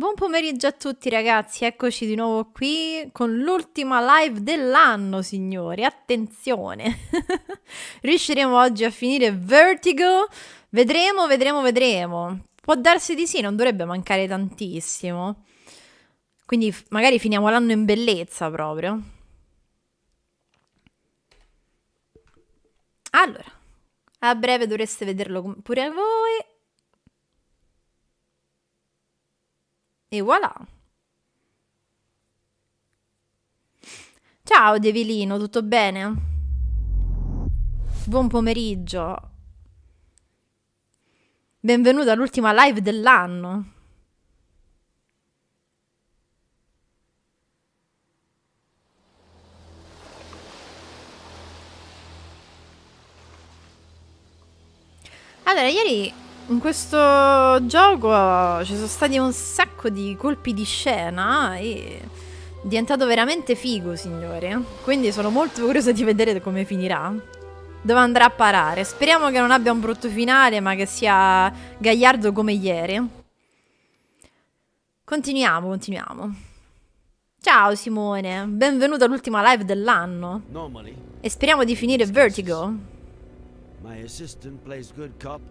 Buon pomeriggio a tutti ragazzi, eccoci di nuovo qui con l'ultima live dell'anno, signori, attenzione. Riusciremo oggi a finire Vertigo? Vedremo. Può darsi di sì, non dovrebbe mancare tantissimo. Quindi magari finiamo l'anno in bellezza proprio. Allora, a breve dovreste vederlo pure voi. E voilà. Ciao Devilino, tutto bene? Buon pomeriggio. Benvenuto all'ultima live dell'anno. Allora, ieri in questo gioco ci sono stati un sacco di colpi di scena e è diventato veramente figo, signori. Quindi sono molto curiosa di vedere come finirà. Dove andrà a parare. Speriamo che non abbia un brutto finale, ma che sia gagliardo come ieri. Continuiamo. Ciao Simone, benvenuto all'ultima live dell'anno. E speriamo di finire Vertigo. My assistant plays good cop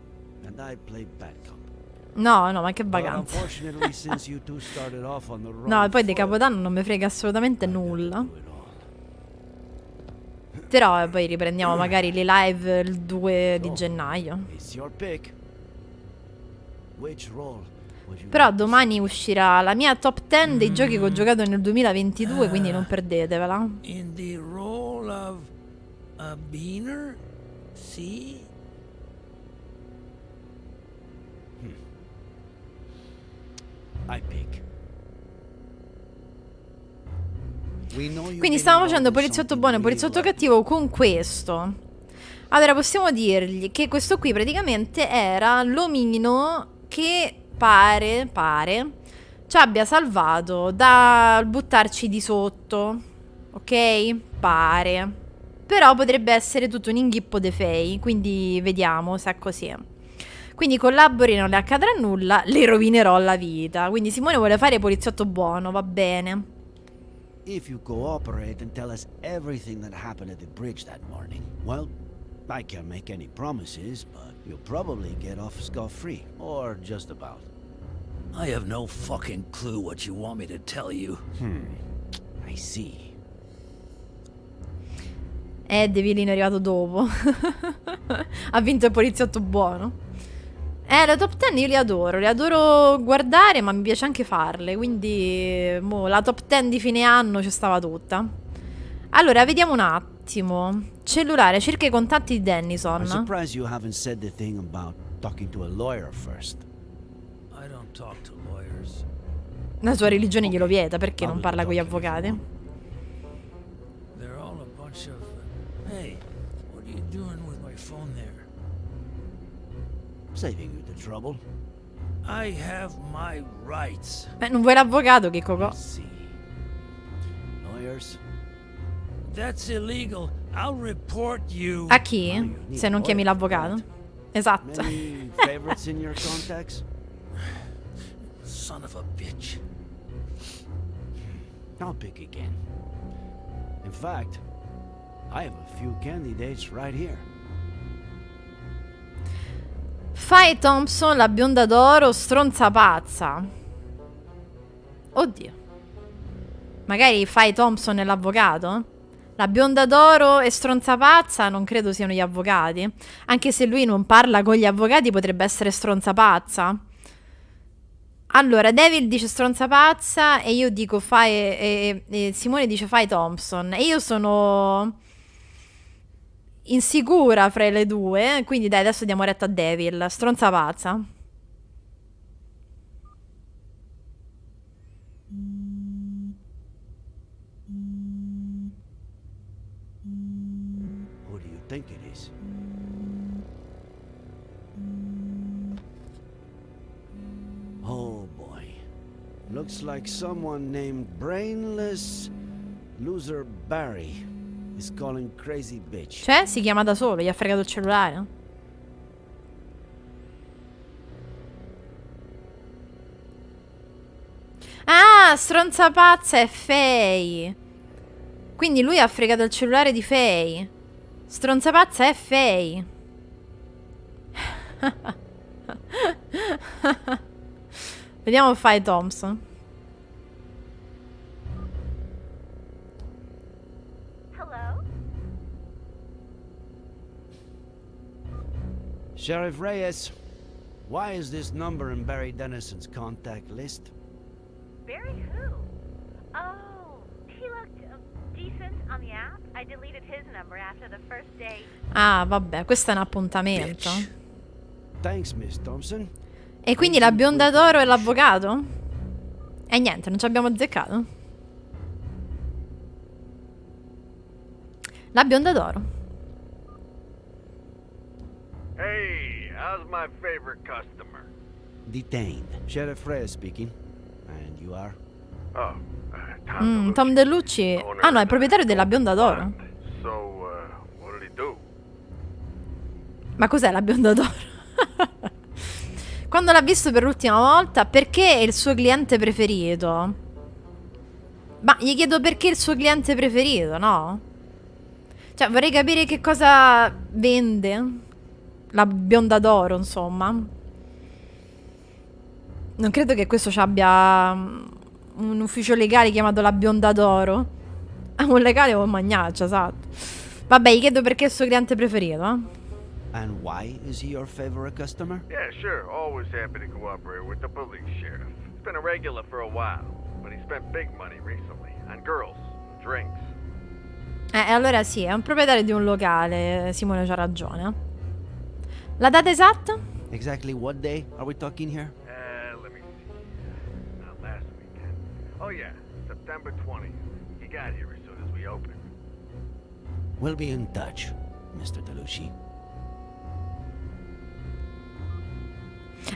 and I play bad cop. No, ma che But vacanza. unfortunately, since you two started off on the wrong No, e poi di foot, Capodanno non mi frega assolutamente nulla. do it all. Però poi riprendiamo magari le live il 2 di gennaio. It's your pick. Which role would you Però like to domani uscirà la mia top 10 dei giochi che ho giocato nel 2022, quindi non perdetevela. In the role of a beaner? See? I pick. We know you've Quindi been stiamo involved facendo in poliziotto something buono e we poliziotto like. cattivo con questo. Allora possiamo dirgli che questo qui praticamente era l'omino che pare ci abbia salvato dal buttarci di sotto. Ok? Pare. Però potrebbe essere tutto un inghippo dei fei, quindi vediamo se è così. Quindi collabori, non le accadrà nulla, le rovinerò la vita. Quindi Simone vuole fare poliziotto buono, va bene. If you cooperate and tell us everything that happened at the bridge that morning, well, I can't make any promises, but you'll probably get off scot-free, or just about. I have no fucking clue what you want me to tell you. I see. Devilino è arrivato dopo. Ha vinto il poliziotto buono. Le top 10 io le adoro guardare, ma mi piace anche farle, quindi la top 10 di fine anno ci stava tutta. Allora, vediamo un attimo. Cellulare, cerca i contatti di I'm Dennison. surprised you haven't said the thing about talking to a lawyer first. I don't talk to lawyers. La sua religione glielo vieta, perché I'll non do parla the con gli talking if you avvocati? want. They're all a bunch of... Hey, what are you doing with my phone there? Saving you the trouble. I have my rights. Non vuoi l'avvocato, che I cocò? see. Lawyers? That's illegal. I'll report you. A chi? Se non chiami l'avvocato? Esatto. Many favorites in your contacts? Son of a bitch. I'll pick again. In fact, I have a few candidates right here. Fai Thompson, la bionda d'oro, stronza pazza. Oddio. Magari Fai Thompson è l'avvocato? La bionda d'oro e stronza pazza non credo siano gli avvocati. Anche se lui non parla con gli avvocati, potrebbe essere stronza pazza. Allora, Devil dice stronza pazza e io dico Fai... e Simone dice Fai Thompson. E io sono insicura fra le due, quindi dai, adesso diamo retta a Devil. Stronza pazza. Who do you think it is? Oh boy. Looks like someone named Brainless Loser Barry is calling crazy bitch. Cioè, si chiama da solo, gli ha fregato il cellulare. Ah, stronza pazza è Faye. Quindi lui ha fregato il cellulare di Faye. Stronza pazza è Faye. Vediamo Faye Thompson. Hello? Sheriff Reyes, why is this number in Barry Dennison's contact list? Barry who? Oh, he looked decent on the app. I deleted his number after the first day. Ah, vabbè, questo è un appuntamento. Bitch. Thanks, Miss Thompson. E quindi la bionda d'oro e l'avvocato? E niente, non ci abbiamo azzeccato. La bionda d'oro. Hey, how's my favorite customer? Detained. Sheriff Reyes speaking. And you are? Oh, Tom Tom DeLucci. Ah no, è proprietario della bionda d'oro. So, what did he do? Ma cos'è la bionda d'oro? Quando l'ha visto per l'ultima volta, perché è il suo cliente preferito? Ma gli chiedo perché è il suo cliente preferito, no? Cioè, vorrei capire che cosa vende la bionda d'oro, insomma. Non credo che questo ci abbia un ufficio legale chiamato la bionda d'oro. È un legale o un magnaccia, esatto. Vabbè, gli chiedo perché è il suo cliente preferito, eh? And why is he your favorite customer? Yeah, sure. Always happy to cooperate with the police sheriff. He's been a regular for a while, but he spent big money recently on girls, drinks. Allora sì, è un proprietario di un locale, Simone c'ha ragione. La data esatta? Exactly what day are we talking here? Let me see. Not last weekend. Oh yeah, September 20th. He got here as soon as we opened. We'll be in touch, Mr. DeLucci.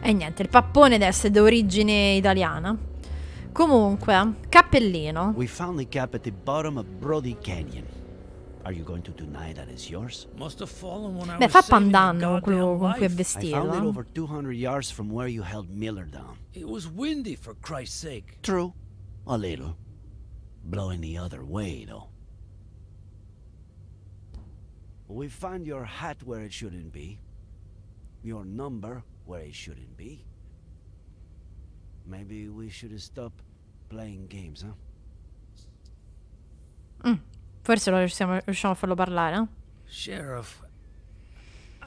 E niente, il pappone deve essere d'origine italiana. Comunque, cappellino. We found the cap at the bottom of Brody Canyon. Are you going to deny that it's yours? Must have fallen when I Beh, was fa saving your pandanno quello goddamn con cui è life. I vestito. found it eh. over 200 yards from where you held Miller down. It was windy, for Christ's sake. True. A little. Blowing the other way, though. We found your hat where it shouldn't be. Your number where it shouldn't be. Maybe we should stop playing games, huh? Forse riusciamo a farlo parlare. Eh? Sheriff,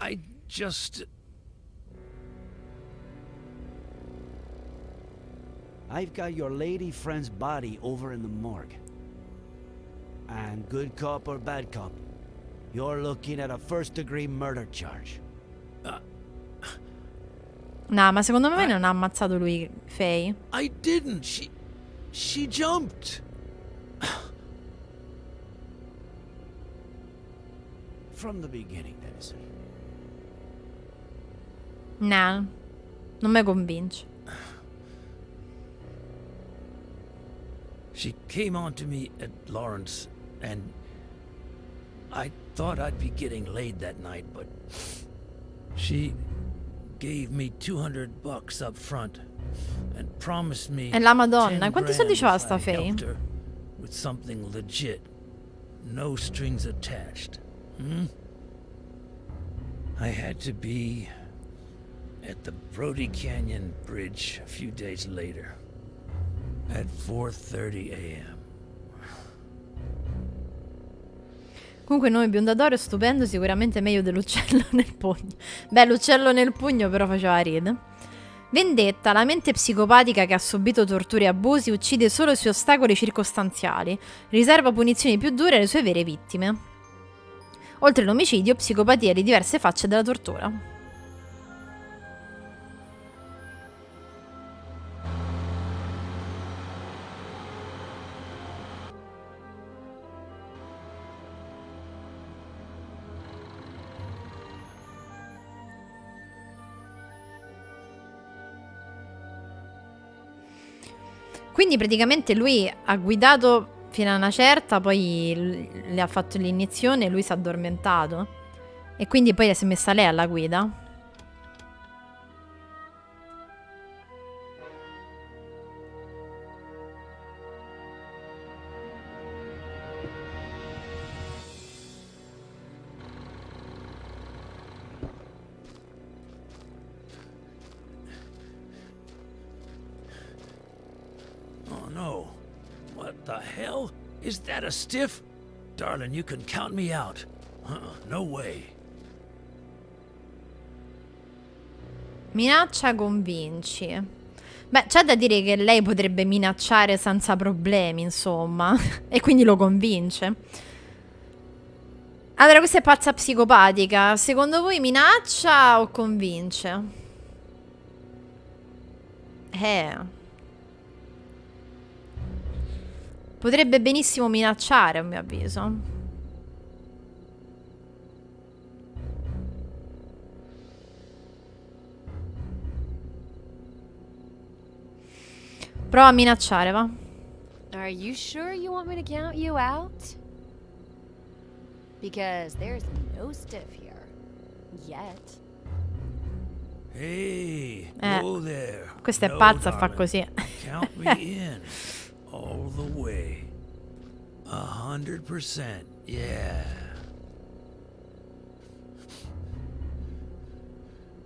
I just... I've got your lady friend's body over in the morgue. And good cop or bad cop, you're looking at a first-degree murder charge. No, ma secondo me non ha ammazzato lui, Faye. I didn't. She jumped. From the beginning, Dennison. No, non mi convince. She came on to me at Lawrence, and I thought I'd be getting laid that night, but she gave me $200 up front and promised me È la Madonna. 10 Quanti soldi grand c'aveva if sta I Faye? helped her with something legit, no strings attached. I had to be at the Brody Canyon Bridge a few days later at 4:30 a.m. Comunque il nome bionda d'oro è stupendo, sicuramente meglio dell'uccello nel pugno. Beh, l'uccello nel pugno però faceva ride. Vendetta, la mente psicopatica che ha subito torture e abusi uccide solo su ostacoli circostanziali, riserva punizioni più dure alle sue vere vittime. Oltre all'omicidio, psicopatia e le diverse facce della tortura. Quindi praticamente lui ha guidato fino a una certa, poi le ha fatto l'iniezione e lui si è addormentato. E quindi poi si è messa lei alla guida. The hell? Is that a stiff? Darling, you can count me out. No way. Minaccia, convinci. Beh, c'è da dire che lei potrebbe minacciare senza problemi, insomma. E quindi lo convince. Allora, questa è pazza psicopatica. Secondo voi minaccia o convince? Potrebbe benissimo minacciare, a mio avviso. Prova a minacciare, va. Are you sure you want me to count you out? Because there's no stiff here. Yet. Hey, whoa there. Questa è No, pazza, fa darling. così. Count me in. All the way. 100%. Yeah.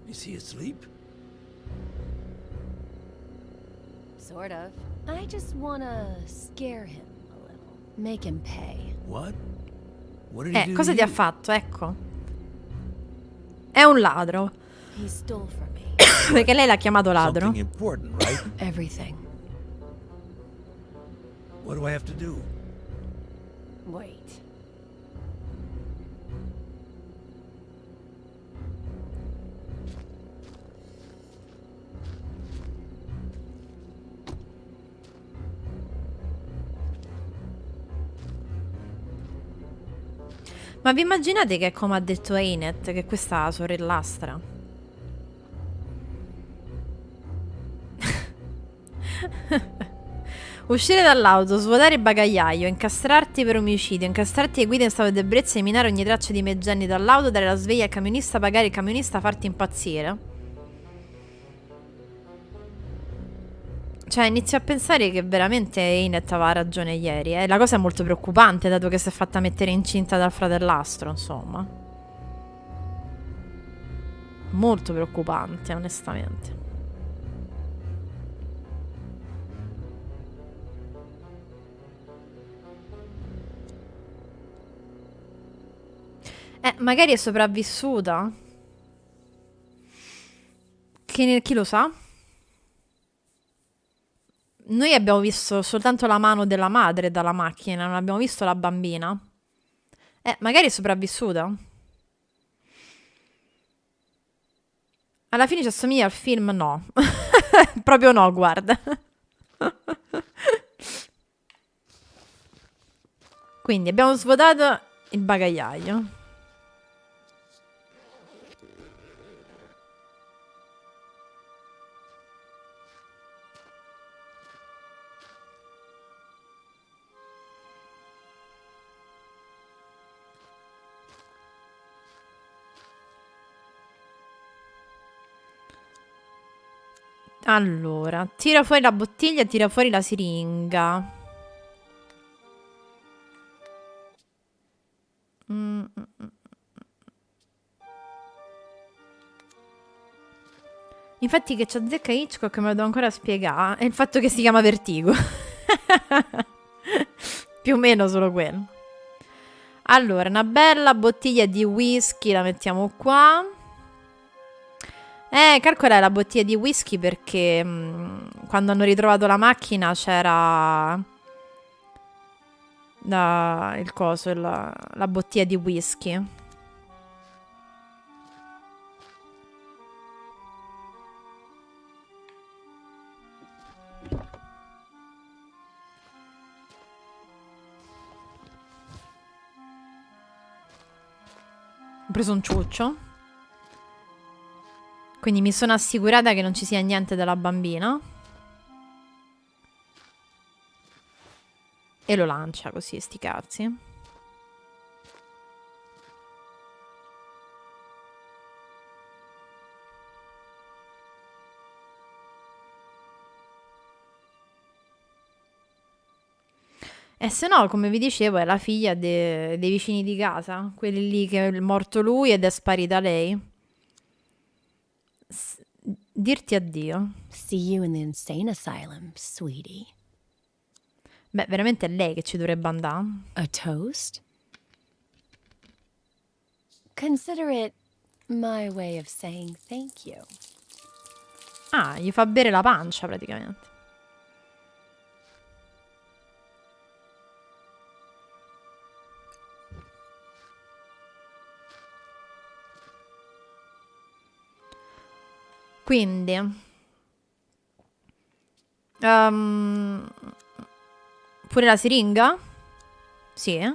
Is he asleep? Sort of. I just wanna scare him a little. Make him pay. What? What did he do Cosa to ti ha you? fatto? Ecco. È un ladro. He stole from me. Perché lei l'ha chiamato ladro. Something important, right? Everything. What do I have to do? Wait. Ma vi immaginate che è come ha detto Einet, che questa è la sorellastra? Uscire dall'auto, svuotare il bagagliaio, incastrarti per omicidio, incastrarti le guide in stato di ebbrezza, eliminare ogni traccia di meggenni dall'auto, dare la sveglia al camionista, pagare il camionista, farti impazzire. Cioè, inizio a pensare che veramente Einet aveva ragione ieri. La cosa è molto preoccupante, dato che si è fatta mettere incinta dal fratellastro, insomma. Molto preoccupante, onestamente. Magari è sopravvissuta. Chi lo sa? Noi abbiamo visto soltanto la mano della madre dalla macchina, non abbiamo visto la bambina. Magari è sopravvissuta. Alla fine ci assomiglia al film, no. Proprio no, guarda. Quindi abbiamo svuotato il bagagliaio. Allora, tira fuori la bottiglia, tira fuori la siringa. Infatti che ci azzecca Hitchcock, me lo devo ancora spiegare, è il fatto che si chiama Vertigo. Più o meno solo quello. Allora, una bella bottiglia di whisky la mettiamo qua. Calcola la bottiglia di whisky perché quando hanno ritrovato la macchina c'era il coso, la bottiglia di whisky. Ho preso un ciuccio. Quindi mi sono assicurata che non ci sia niente della bambina. E lo lancia così, sti cazzi. E se no, come vi dicevo, è la figlia dei vicini di casa. Quelli lì che è morto lui ed è sparita lei. Dirti addio. See you in the insane asylum, sweetie. Beh, veramente è lei che ci dovrebbe andare. A toast? Consider it my way of saying thank you. Ah, gli fa bere la pancia praticamente. Quindi pure la siringa? Sì.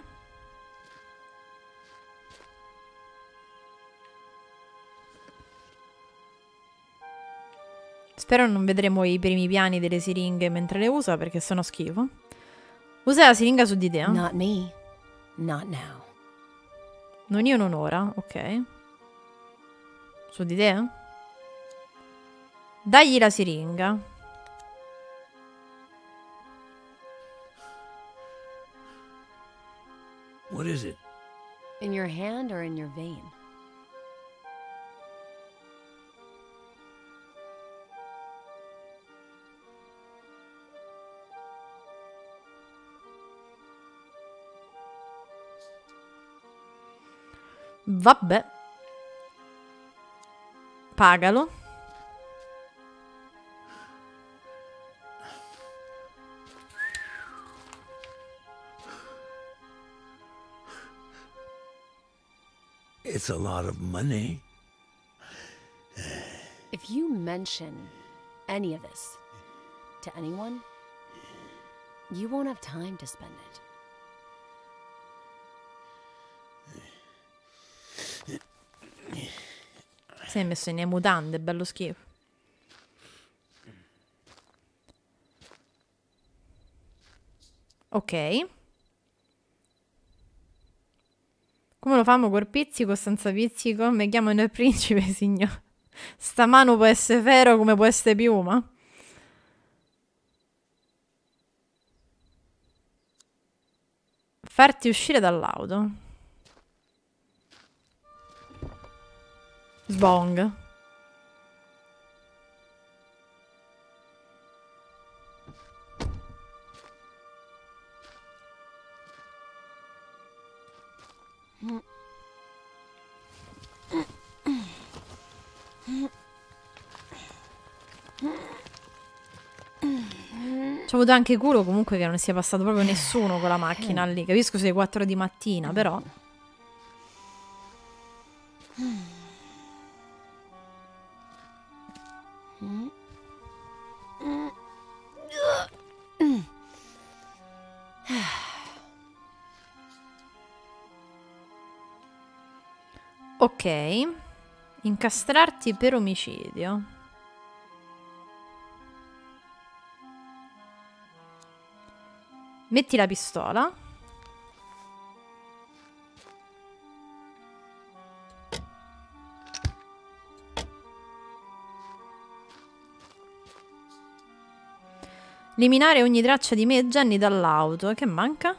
Spero non vedremo i primi piani delle siringhe mentre le usa perché sono schifo. Usa la siringa su di te. Not me. Not now. Non io, non ora. Ok. Su di te. Dagli la siringa. What is it? In your hand or in your vein? Vabbè. Pagalo. It's a lot of money. If you mention any of this to anyone, you won't have time to spend it. Si è messo in mutande, bello schifo. Ok. Come lo famo col pizzico, senza pizzico? Mi chiamano il principe, signor. Sta mano può essere ferro come può essere piuma. Farti uscire dall'auto. Sbong. Ci ho avuto anche culo comunque che non sia passato proprio nessuno con la macchina lì. Capisco se è 4 di mattina, però. Ok. Incastrarti per omicidio. Metti la pistola. Eliminare ogni traccia di me e Jenny dall'auto. E che manca?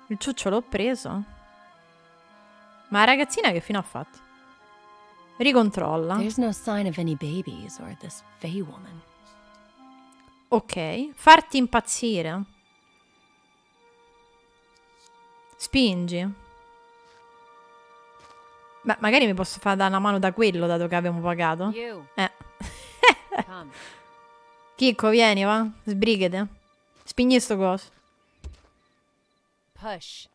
Il ciuccio l'ho preso. Ma la ragazzina che fine ha fatto? Ricontrolla. There's no sign of any babies or this Fey woman. Ok. Farti impazzire. Spingi. Beh, magari mi posso fare da una mano da quello, dato che abbiamo pagato. You, come. Chicco, vieni, va. Sbrighete. Spingi sto coso. Push.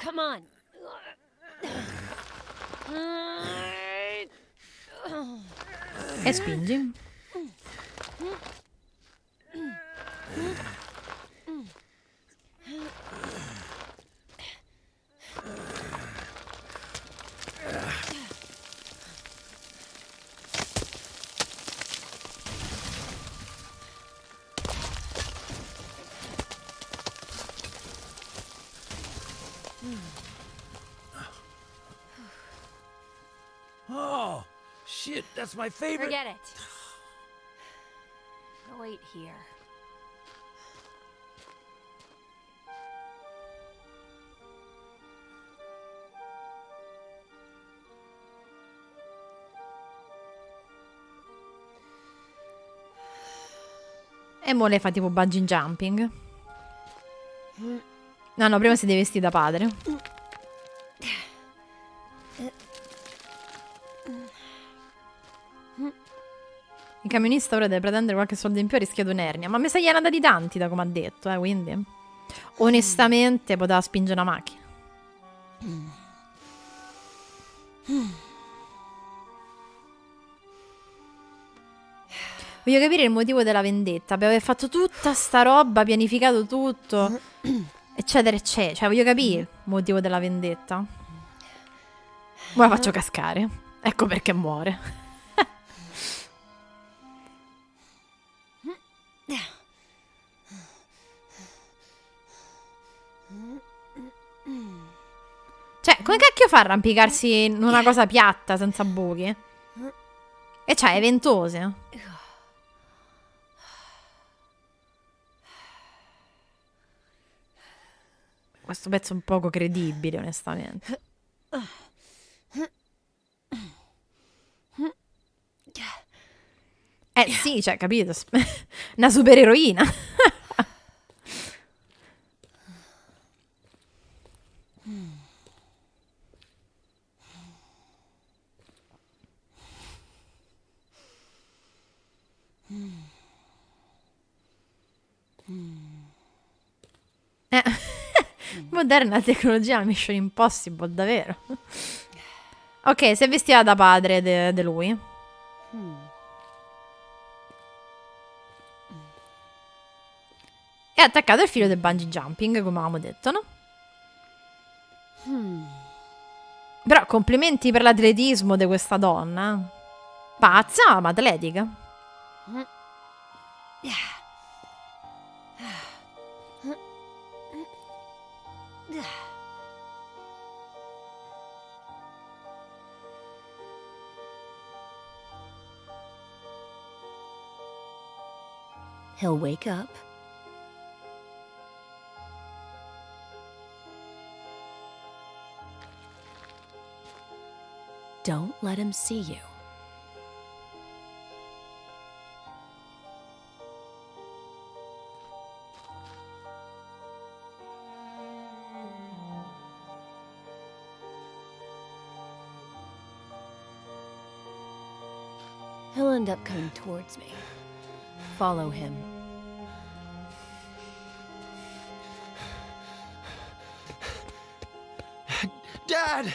Come on. E spingi. Oh, shit, that's my favorite. Forget it. Wait here. E mo lei fa tipo bungee jumping. No, prima si deve vestire da padre. Il camionista ora deve pretendere qualche soldo in più a rischio di un'ernia. Ma mi sa gliene andati tanti, da come ha detto, quindi. Onestamente poteva spingere una macchina. Voglio capire il motivo della vendetta. Per aver fatto tutta sta roba, pianificato tutto, eccetera, eccetera. Cioè, voglio capire il motivo della vendetta. Ora la faccio cascare. Ecco perché muore. Cioè, come cacchio fa a arrampicarsi in una cosa piatta senza buchi? E c'hai ventose. Questo pezzo è un poco credibile, onestamente. Sì, cioè, capito? Una supereroina. Moderna tecnologia, Mission Impossible, davvero. Ok, si è vestita da padre di lui. È attaccato al filo del bungee jumping, come avevamo detto, no? Però complimenti per l'atletismo di questa donna. Pazza, ma atletica. He'll wake up. Don't let him see you. He'll end up coming towards me. Follow him. Dad!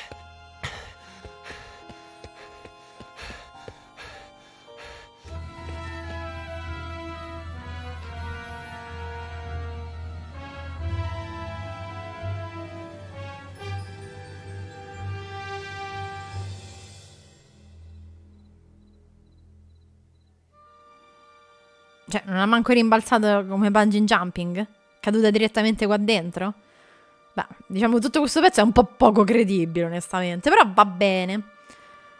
Cioè, non ha manco rimbalzato come bungee jumping? Caduta direttamente qua dentro? Beh, diciamo tutto questo pezzo è un po' poco credibile, onestamente. Però va bene.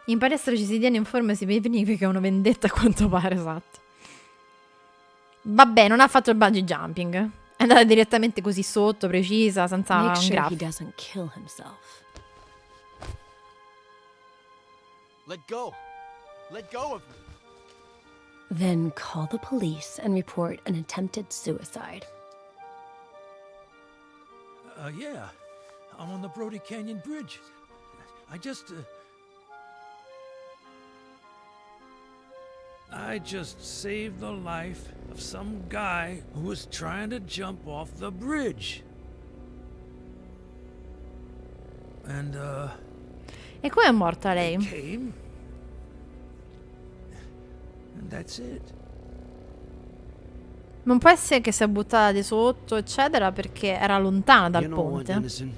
In palestra ci si tiene in forma e si pianifica una vendetta, a quanto pare, esatto. Vabbè, non ha fatto il bungee jumping. È andata direttamente così sotto, precisa, senza Make un sure he graffio. doesn't kill himself. Let go! Let go of me! Then call the police and report an attempted suicide. Yeah. I'm on the Brody Canyon Bridge. I just saved the life of some guy who was trying to jump off the bridge. And, E come è morta lei? came. And that's it. Non può essere che si è buttata di sotto, eccetera, perché era lontana dal You know what, ponte. Dennison?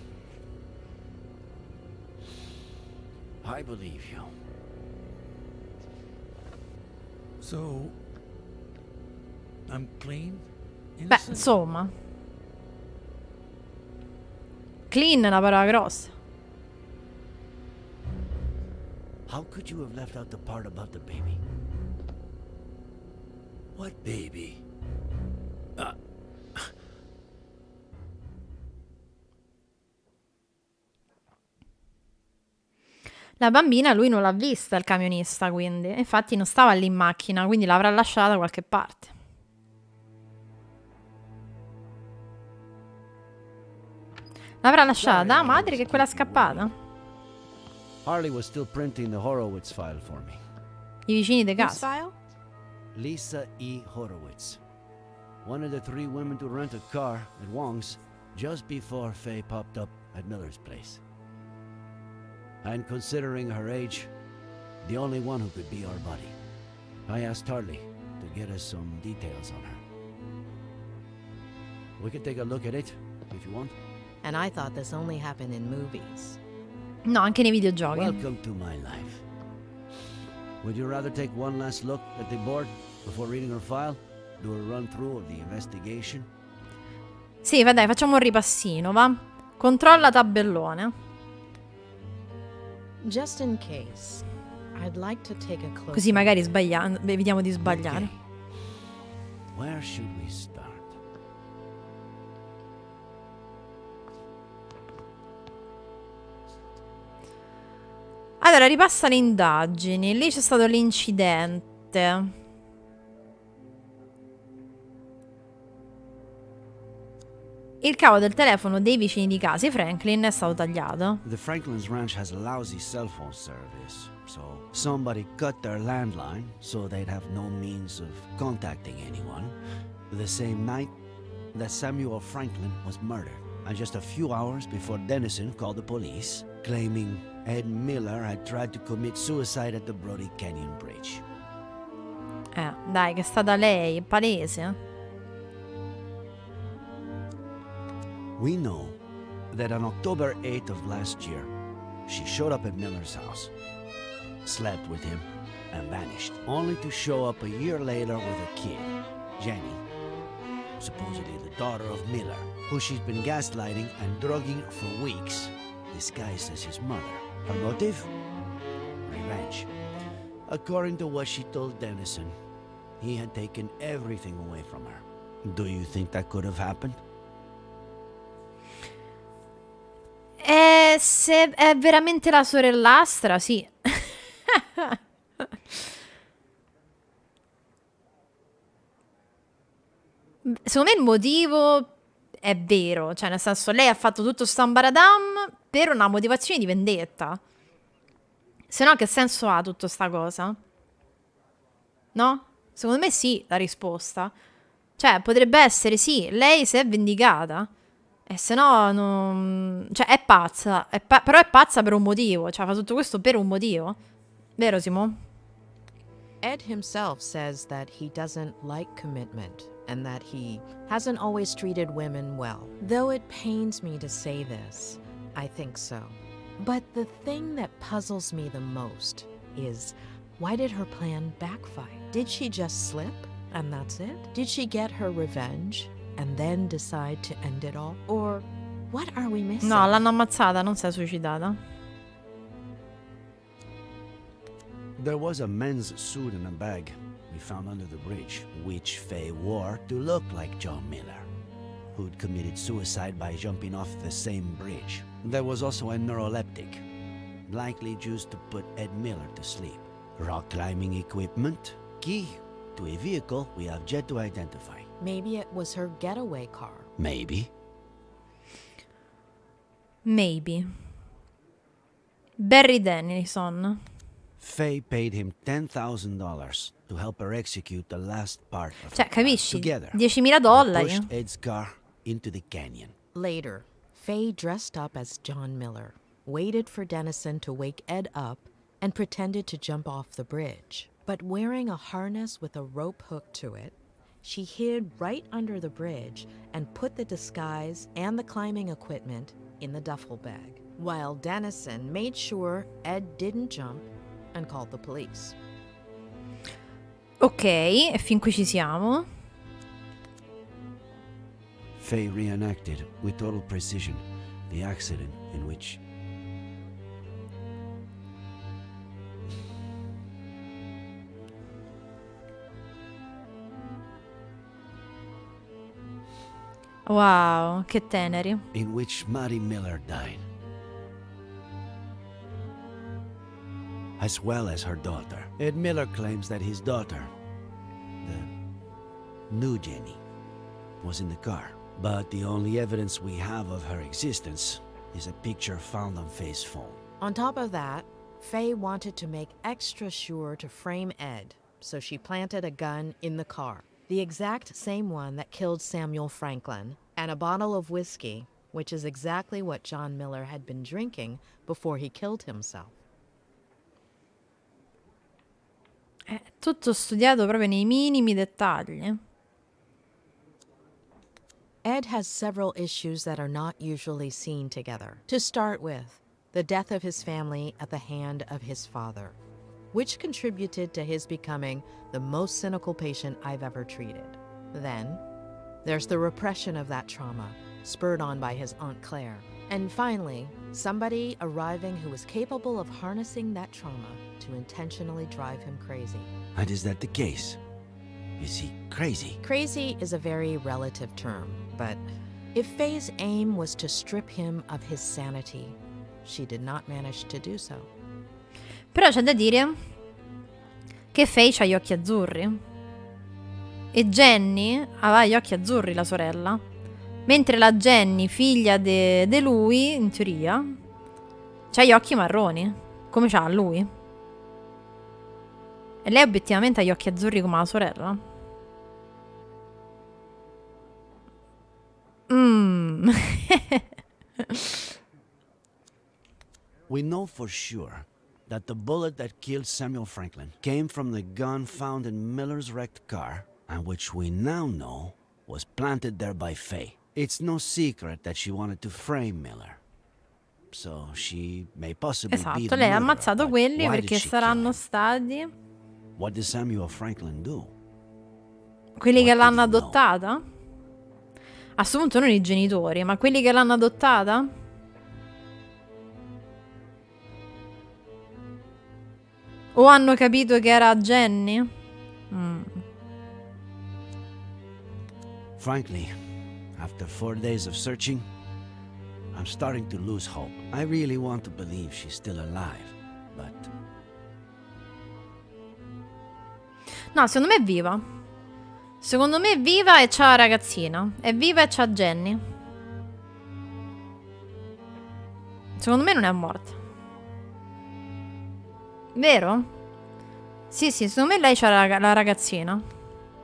I believe you. So, I'm clean? Beh, Innocent? insomma. Clean è una parola grossa. How could you have left out the part about the baby? What baby? La bambina lui non l'ha vista, il camionista, quindi. Infatti non stava lì in macchina, quindi l'avrà lasciata da qualche parte. L'avrà lasciata madre che è quella scappata. Harley was still printing the Horowitz file for me. I vicini di Whose casa. file? Lisa E. Horowitz. One of the 3 women to rent a car at Wong's just before Faye popped up at Miller's place. And considering her age, the only one who could be our buddy. I asked Harley to get us some details on her. We could take a look at it, if you want. And I thought this only happened in movies. No, anche nei videogiochi. Welcome to my life. Would you rather take one last look at the board before reading her file? Do a run-through of the investigation? Sì, vai dai, facciamo un ripassino, va? Controlla tabellone. Just in case, I'd like to take a closer Così magari evitiamo di sbagliare. Okay. Where should we start? Allora, ripassa le indagini. Lì c'è stato l'incidente. Il cavo del telefono dei vicini di casa, Franklin, è stato tagliato. The Franklin's ranch has a lousy cell phone service, so somebody cut their landline so they'd have no means of contacting anyone. The same night that Samuel Franklin was murdered, and just a few hours before Dennison called the police, claiming Ed Miller had tried to commit suicide at the Brody Canyon Bridge. Dai, che è stata lei, è palese. We know that on October 8th of last year, she showed up at Miller's house, slept with him, and vanished, only to show up a year later with a kid, Jenny, supposedly the daughter of Miller, who she's been gaslighting and drugging for weeks, disguised as his mother. Her motive? Revenge. According to what she told Dennison, he had taken everything away from her. Do you think that could have happened? Se è veramente la sorellastra, sì. Secondo me il motivo è vero, cioè nel senso lei ha fatto tutto sto ambaradam per una motivazione di vendetta. Se no che senso ha tutta sta cosa? No? Secondo me sì, la risposta. Cioè potrebbe essere sì, lei si è vendicata. E se no, non... cioè è pazza, però è pazza per un motivo, cioè fa tutto questo per un motivo. Vero, Simo? Ed himself says that he doesn't like commitment and that he hasn't always treated women well. Though it pains me to say this, I think so. But the thing that puzzles me the most is, why did her plan backfire? Did she just slip and that's it? Did she get her revenge and then decide to end it all? Or what are we missing? No, l'hanno ammazzata, non si è suicidata. There was a men's suit in a bag we found under the bridge, which Faye wore to look like John Miller, who'd committed suicide by jumping off the same bridge. There was also a neuroleptic, likely used to put Ed Miller to sleep. Rock climbing equipment, key to a vehicle we have yet to identify. Maybe it was her getaway car. Maybe. Maybe. Barry Dennison. Faye paid him $10,000 to help her execute the last part of Cioè, the plan. capisci? Together, $10.000. they pushed Ed's car into the canyon. Later, Faye dressed up as John Miller, waited for Dennison to wake Ed up, and pretended to jump off the bridge. But wearing a harness with a rope hook to it, she hid right under the bridge and put the disguise and the climbing equipment in the duffel bag, while Dennison made sure Ed didn't jump and called the police. Ok, e fin qui ci siamo. Faye reenacted with total precision the accident in which Wow, che teneri. Mattie Miller died, as well as her daughter. Ed Miller claims that his daughter, the new Jenny, was in the car. But the only evidence we have of her existence is a picture found on Faye's phone. On top of that, Faye wanted to make extra sure to frame Ed, so she planted a gun in the car, the exact same one that killed Samuel Franklin, and a bottle of whiskey, which is exactly what John Miller had been drinking before he killed himself. È tutto studiato proprio nei minimi dettagli. Ed has several issues that are not usually seen together. To start with, the death of his family at the hand of his father, which contributed to his becoming the most cynical patient I've ever treated. Then, there's the repression of that trauma, spurred on by his Aunt Claire. And finally, somebody arriving who was capable of harnessing that trauma to intentionally drive him crazy. And is that the case? Is he crazy? Crazy is a very relative term, but if Faye's aim was to strip him of his sanity, she did not manage to do so. Però c'è da dire che Faye ha gli occhi azzurri. E Jenny aveva gli occhi azzurri, la sorella. Mentre la Jenny, figlia di lui, in teoria, c'ha gli occhi marroni. Come c'ha lui. E lei obiettivamente ha gli occhi azzurri come la sorella. We know for sure that the bullet that killed Samuel Franklin came from the gun found in Miller's wrecked car, and which we now know was planted there by Faye. It's no secret that she wanted to frame Miller. So she may possibly be Esatto, the lei ha murderer, ammazzato but quelli why perché did she saranno kill him? stati What did Samuel Franklin do? quelli che What l'hanno do you know? adottata? A questo punto non i genitori, ma quelli che l'hanno adottata? O hanno capito che era Jenny? Frankly, after 4 days of searching, I'm starting to lose hope. I really want to believe she's still alive, but No, secondo me è viva. Secondo me è viva e c'ha la ragazzina. È viva e c'ha Jenny. Secondo me non è morta. Vero? Sì, secondo me lei c'ha la ragazzina.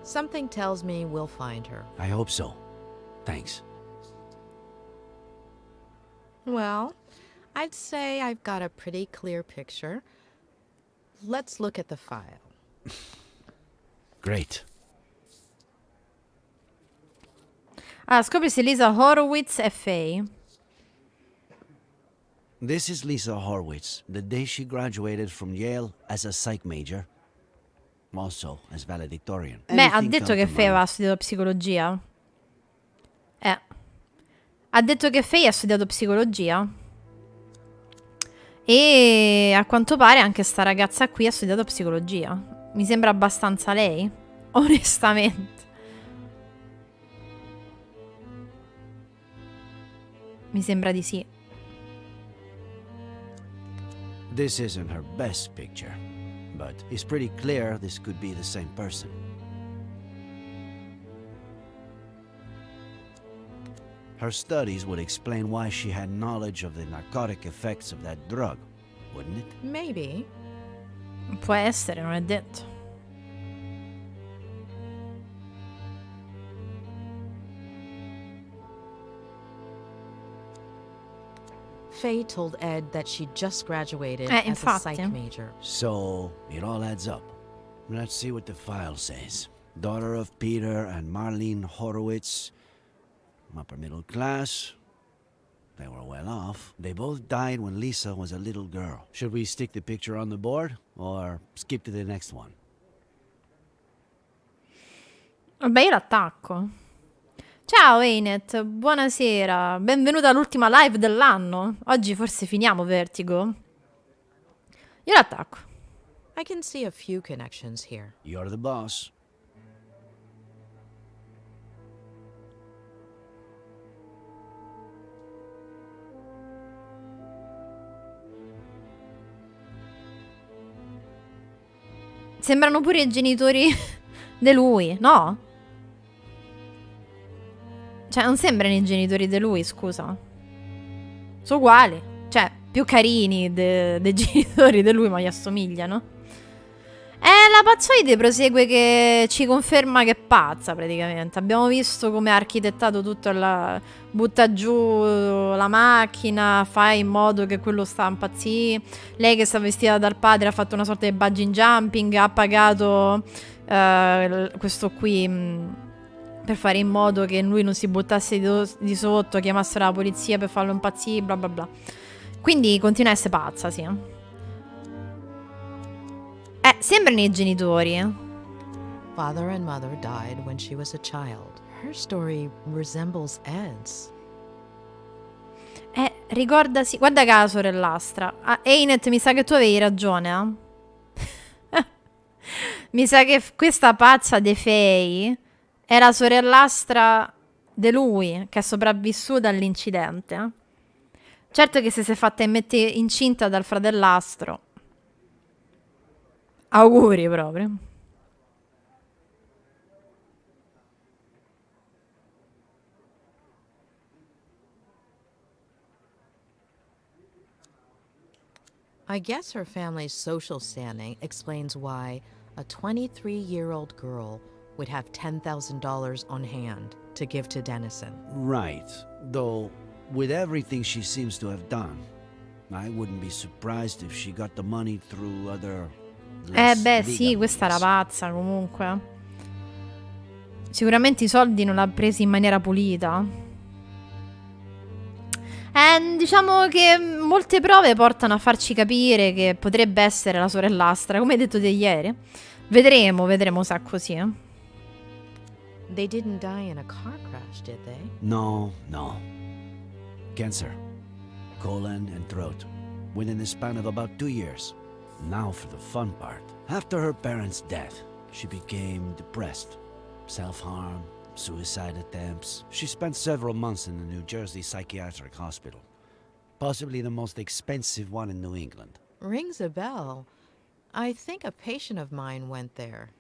Something tells me we'll find her. I hope so. Thanks. Well, I'd say I've got a pretty clear picture. Let's look at the file. Great. Ah, scopri se Lisa Horowitz è Faye. This is Lisa Horwitz, the day she graduated from Yale as a psych major, also as valedictorian. Beh, ha Anything detto come che to Faye mind? aveva studiato psicologia. Ha detto che Faye ha studiato psicologia. E a quanto pare anche sta ragazza qui ha studiato psicologia. Mi sembra abbastanza lei, onestamente. Mi sembra di sì. This isn't her best picture, but it's pretty clear this could be the same person. Her studies would explain why she had knowledge of the narcotic effects of that drug, wouldn't it? Maybe. Può essere, non è detto. Faye told Ed that she just graduated as a infatti. psych major. So, it all adds up. Let's see what the file says. Daughter of Peter and Marlene Horowitz, upper middle class. They were well off. They both died when Lisa was a little girl. Should we stick the picture on the board or skip to the next one? Vabbè, io l'attacco. Ciao Einet, buonasera. Benvenuta all'ultima live dell'anno. Oggi forse finiamo Vertigo. Io l'attacco. I can see a few connections here. You're the boss. Sembrano pure i genitori di lui, no? Cioè, non sembrano i genitori di lui, scusa. Sono uguali. Cioè, più carini dei genitori di lui, ma gli assomigliano. La pazzoide prosegue che ci conferma che è pazza, praticamente. Abbiamo visto come ha architettato tutto, butta giù la macchina, fa in modo che quello sta impazzì. Lei che sta vestita dal padre ha fatto una sorta di bungee jumping, ha pagato questo qui per fare in modo che lui non si buttasse di sotto, chiamassero la polizia per farlo impazzire, bla bla bla. Quindi continua a essere pazza, sì. Sembrano i genitori. Father and mother died when she was a child. Her story resembles Ed's. Ricordasi. Guarda che la sorellastra. Einet, mi sa che tu avevi ragione. Mi sa che questa pazza De Fei è la sorellastra di lui che è sopravvissuta all'incidente. Certo che se si è fatta mettere incinta dal fratellastro. Auguri proprio. I guess her family's social standing explains why a 23-year-old girl would have $10,000 on hand to give to Dennison. Right. Though, with everything she seems to have done, I wouldn't be surprised if she got the money through other Beh, sì, questa era pazza comunque. Sicuramente i soldi non l'ha presi in maniera pulita. Diciamo che molte prove portano a farci capire che potrebbe essere la sorellastra, come hai detto te ieri. Vedremo se è così. They didn't die in a car crash, did they? No. Cancer. Colon and throat. Within the span of about 2 years. Now for the fun part. After her parents' death, she became depressed. Self-harm, suicide attempts. She spent several months in the New Jersey Psychiatric Hospital. Possibly the most expensive one in New England. Rings a bell. I think a patient of mine went there.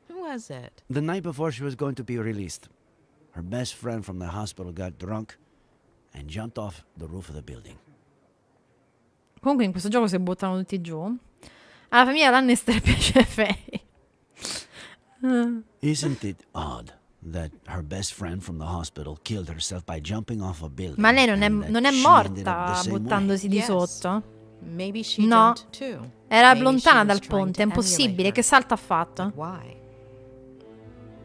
Who was it? The night before she was going to be released, her best friend from the hospital got drunk and jumped off the roof of the building. Comunque in questo gioco si buttano tutti giù. Alla famiglia Lannister piace Faye. Isn't it odd that her best friend from the hospital killed herself by jumping off a building? Ma lei non and that è she ended up morta the same way? buttandosi di Yes. sotto. Maybe she No. jumped too. Era Maybe lontana she was dal trying ponte, to è impossibile. emulate Che her. salto ha fatto? But why?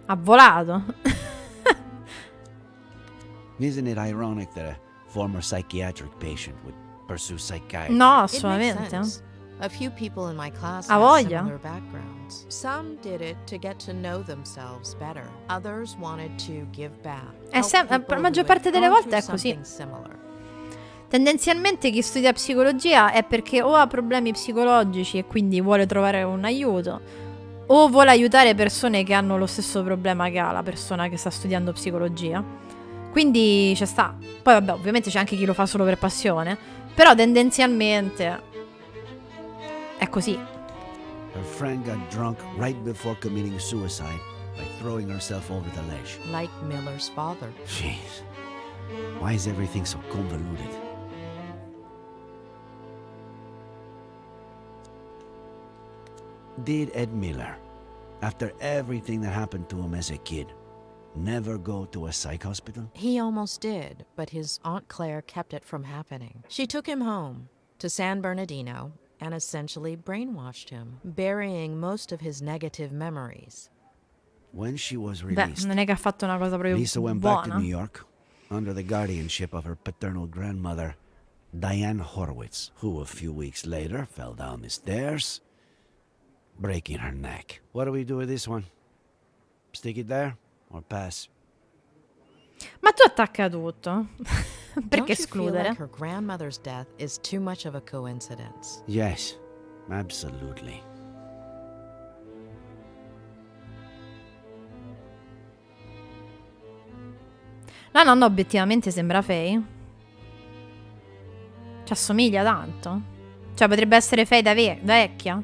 Ha volato. Isn't it ironic that a former psychiatric patient would pursue psychiatry? No, It makes assolutamente. sense. A few people in my class Ha had voglia. similar backgrounds. Some did it to get to know themselves better. Others wanted to give back. È help per people la maggior who parte had delle gone volte è through così. something similar. Tendenzialmente chi studia psicologia è perché o ha problemi psicologici e quindi vuole trovare un aiuto, o vuole aiutare persone che hanno lo stesso problema che ha la persona che sta studiando psicologia. Quindi ci sta. Poi vabbè, ovviamente c'è anche chi lo fa solo per passione, però tendenzialmente è così. Her friend got drunk right before committing suicide by throwing herself over the ledge. Like Miller's father. Jeez. Why is everything so convoluted? Did Ed Miller, after everything that happened to him as a kid, never go to a psych hospital? He almost did, but his Aunt Claire kept it from happening. She took him home to San Bernardino and essentially brainwashed him, burying most of his negative memories. When she was Beh, released, non è che ha fatto una cosa proprio Lisa went back to buona. New York under the guardianship of her paternal grandmother, Diane Horowitz, who a few weeks later fell down the stairs, breaking her neck. What do we do with this one? Stick it there or pass? Ma tu attacca tutto. Don't Perché you feel escludere? like her grandmother's death is too much of a coincidence? Yes, absolutely. La nonna obiettivamente sembra Faye. Ci assomiglia tanto. Cioè potrebbe essere Faye da vecchia.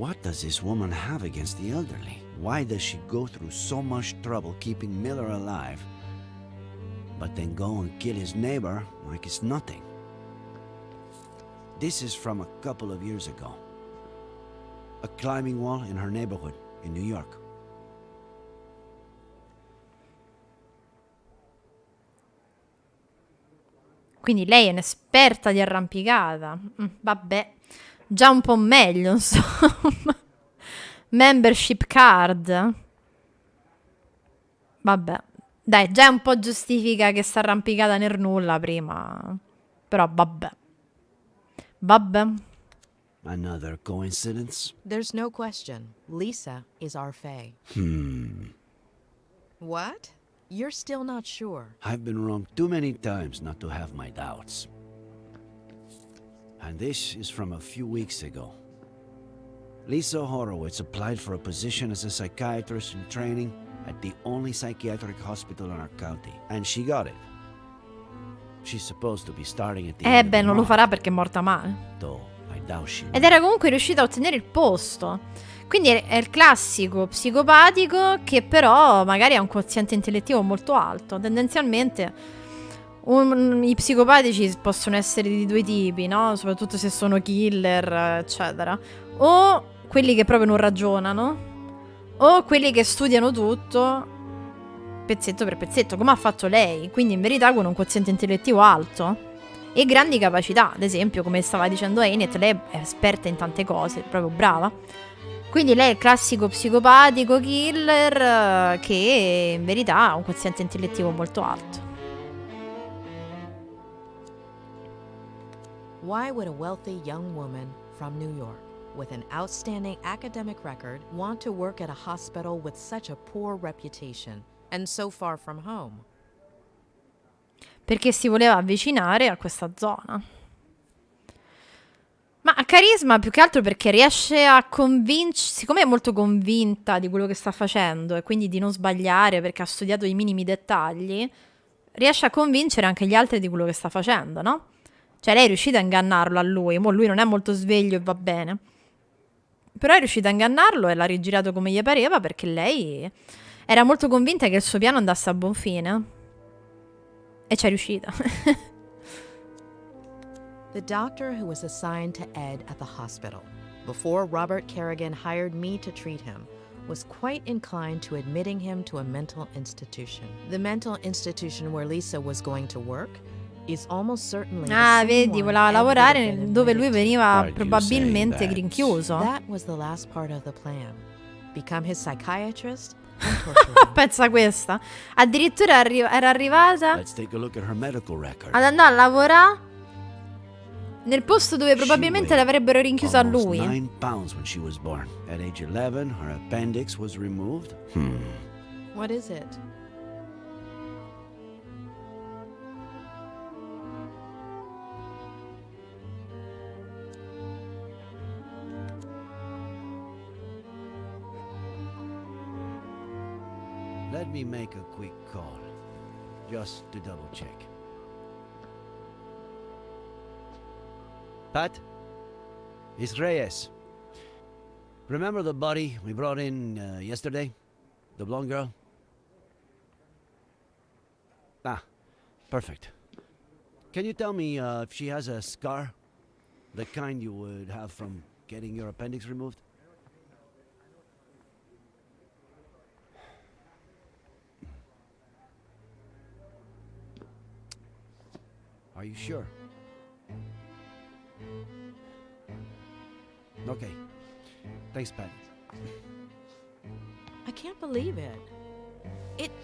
What does this woman have against the elderly? Why does she go through so much trouble keeping Miller alive, but then go and kill his neighbor like it's nothing? This is from a couple of years ago. A climbing wall in her neighborhood in New York. Quindi lei è un'esperta di arrampicata. Vabbè, già un po' meglio, insomma. Membership card. Vabbè. Dai, già un po' giustifica che sta arrampicata nel nulla prima. Però vabbè. Vabbè. Another coincidence? There's no question. Lisa is our Fae. What? You're still not sure. I've been wrong too many times not to have my doubts. And this is from a few weeks ago. Lisa Horowitz applied for a position as a psychiatrist in training at the only psychiatric hospital in our county, and she got it. She's supposed to be starting at the end of Beh, the non lo month, farà perché è morta male. though I doubt she Ed era comunque riuscita a ottenere il posto. Quindi è il classico psicopatico che però magari ha un quoziente intellettivo molto alto. Tendenzialmente i psicopatici possono essere di due tipi, no? Soprattutto se sono killer, eccetera. O quelli che proprio non ragionano, o quelli che studiano tutto pezzetto per pezzetto, come ha fatto lei. Quindi in verità con un quoziente intellettivo alto e grandi capacità. Ad esempio, come stava dicendo Enid, lei è esperta in tante cose, è proprio brava. Quindi lei è il classico psicopatico killer che in verità ha un quoziente intellettivo molto alto. Why would a wealthy young woman from New York with an outstanding academic record want to work at a hospital with such a poor reputation and so far from home? Perché si voleva avvicinare a questa zona. Ma a carisma più che altro perché riesce a convincere, siccome è molto convinta di quello che sta facendo e quindi di non sbagliare perché ha studiato i minimi dettagli, riesce a convincere anche gli altri di quello che sta facendo, no? Cioè lei è riuscita a ingannarlo a lui, mo lui non è molto sveglio e va bene. Però è riuscita a ingannarlo e l'ha rigirato come gli pareva perché lei era molto convinta che il suo piano andasse a buon fine. E ci è riuscita. The doctor who was assigned to Ed at the hospital, before Robert Kerrigan hired me to treat him, was quite inclined to admitting him to a mental institution. The mental institution where Lisa was going to work is almost certainly the same Vedi, one voleva Ed would lavorare have been dove lui admitted to. veniva Why'd you probabilmente say that? grinchiuso. That was the last part of the plan. Become his psychiatrist and torture him. Pensa questa. Addirittura era arrivata Let's take a look at her medical record. ad andare a lavorare nel posto dove probabilmente She weighed l'avrebbero rinchiusa a almost lui. 9 pounds when she was born. At age 11, her appendix was removed. What is it? Let me make a quick call, just to double check. Pat? It's Reyes. Remember the body we brought in yesterday? The blonde girl? Ah, perfect. Can you tell me if she has a scar? The kind you would have from getting your appendix removed? Are you sure? Okay. Thanks, Pat. I can't believe it.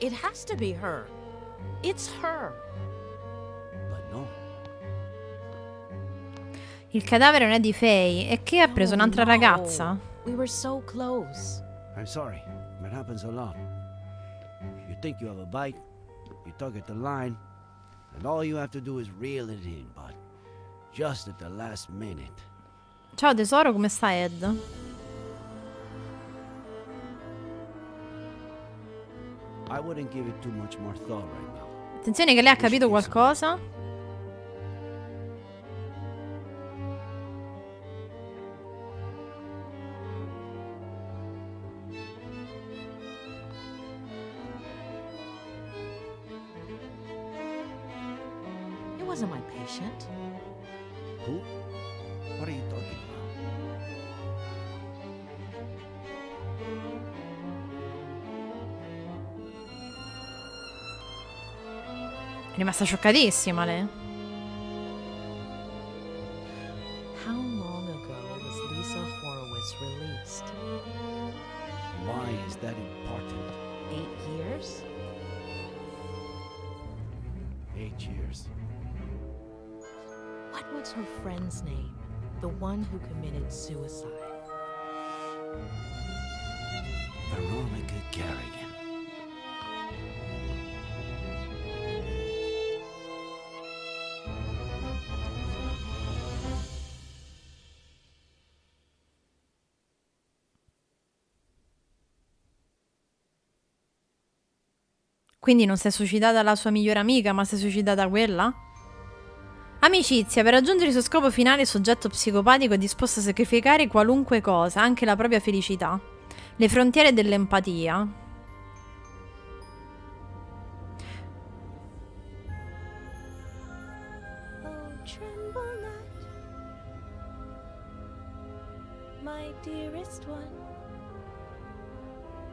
It has to be her. It's her. But no. Il cadavere non è di Faye. E che ha preso Oh, un'altra no. ragazza? We were so close. I'm sorry. That happens a lot. You think you have a bite, you tug at the line, and all you have to do is reel it in, but just at the last minute. Ciao tesoro, come sta Ed? I wouldn't give it too much more thought right now. Attenzione che lei ha capito qualcosa. wasn't my patient. Who? What are you talking about? È rimasta scioccatissima lei. How long ago was Lisa Horowitz released? Why is that important? 8 years? 8 years. What was her friend's name? The one who committed suicide. Veronica Garrigan. Quindi non si è suicidata la sua migliore amica, ma si è suicidata quella? Amicizia. Per raggiungere il suo scopo finale, il soggetto psicopatico è disposto a sacrificare qualunque cosa, anche la propria felicità. Le frontiere dell'empatia. Oh, tremble not, my dearest one,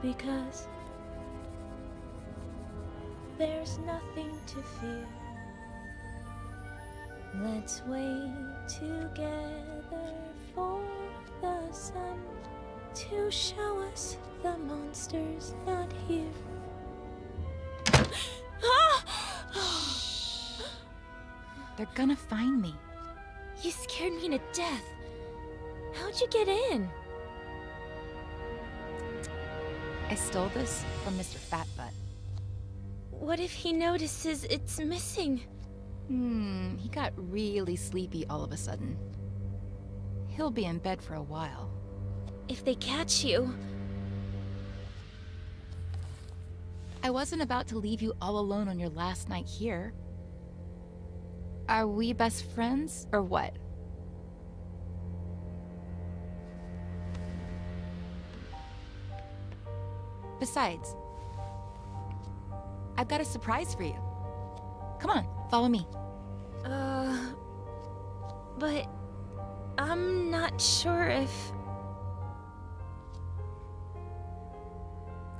because there's nothing to fear. Let's wait together for the sun to show us the monsters not here. They're gonna find me. You scared me to death. How'd you get in? I stole this from Mr. Fatbutt. What if he notices it's missing? He got really sleepy all of a sudden. He'll be in bed for a while. If they catch you... I wasn't about to leave you all alone on your last night here. Are we best friends, or what? Besides, I've got a surprise for you. Come on, follow me. But I'm not sure if...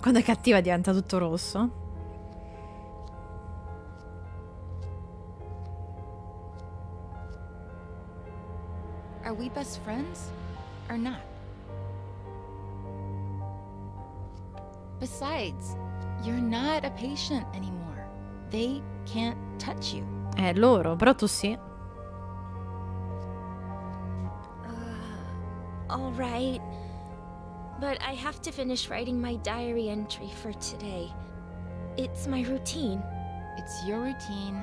Quando è cattiva diventa tutto rosso. Are we best friends, or not? Besides, you're not a patient anymore. They can't touch you. Loro, però tu sì. All right. But I have to finish writing my diary entry for today. It's my routine. It's your routine.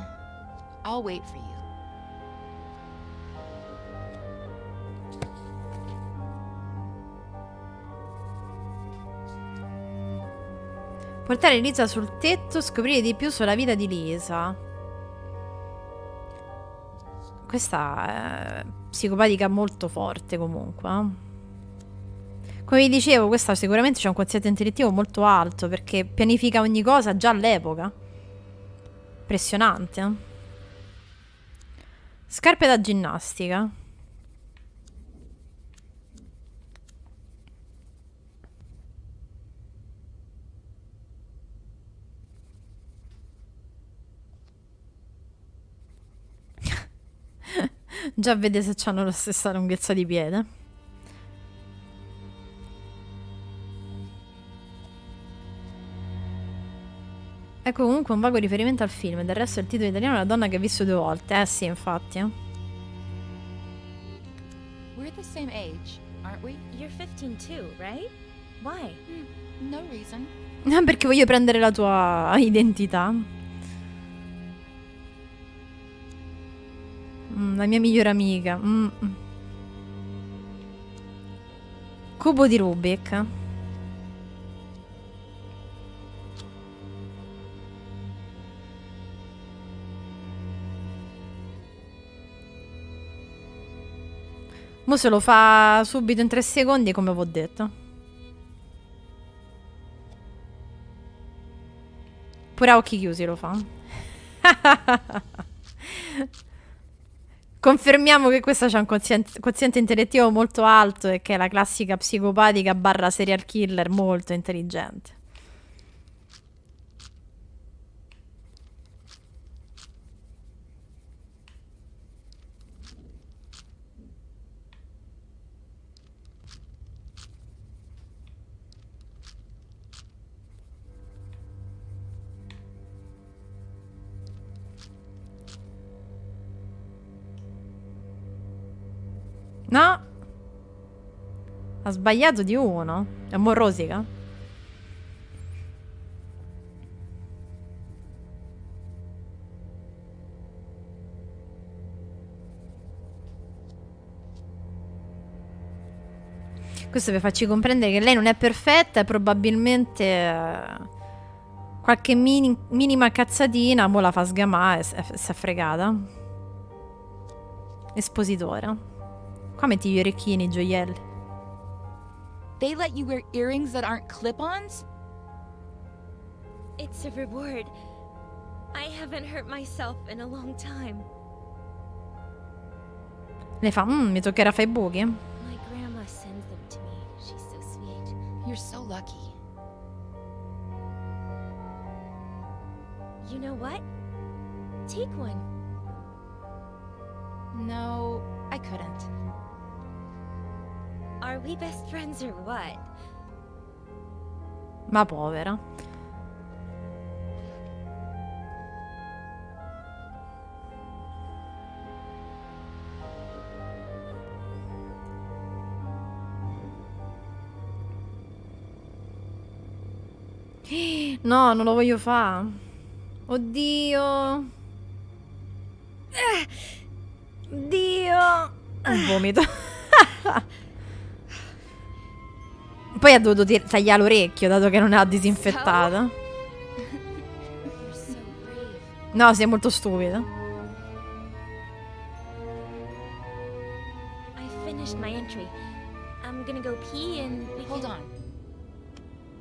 I'll wait for you. Portare Lisa sul tetto, scoprire di più sulla vita di Lisa. Questa è psicopatica molto forte comunque. Come vi dicevo, questa sicuramente c'è un quoziente intellettivo molto alto perché pianifica ogni cosa già all'epoca. Impressionante. Scarpe da ginnastica. Già vede se hanno la stessa lunghezza di piede. Ecco comunque un vago riferimento al film. Del resto il titolo italiano è La donna che ha visto 2 volte. Sì, infatti. We're the same age, aren't we? You're 15 too, right? Why? No reason. Perché voglio prendere la tua identità. La mia migliore amica. Cubo di Rubik. Mo se lo fa subito in 3 secondi, come vi ho detto. Pure a occhi chiusi lo fa. Confermiamo che questa c'ha un quoziente intellettivo molto alto e che è la classica psicopatica barra serial killer molto intelligente. No. Ha sbagliato di uno. È mo' rosica. Questo per farci comprendere che lei non è perfetta e probabilmente qualche minima cazzatina mo la fa sgamare e si è fregata. Espositore. Qua metti gli orecchini, i gioielli. They let you wear earrings that aren't clip-ons? It's a reward. I haven't hurt myself in a long time. Le fa, mi toccherà fare i buchi. My grandma sends them to me. She's so sweet. You're so lucky. You know what? Take one. No, I couldn't. Are we best friends or what? Ma povera. No, non lo voglio fare. Oddio. Dio. Un vomito. Poi ha dovuto tagliare l'orecchio, dato che non l'ha disinfettata. You're so brave. No, sei molto stupida. I finished my entry. I'm gonna go pee and we Hold can... on.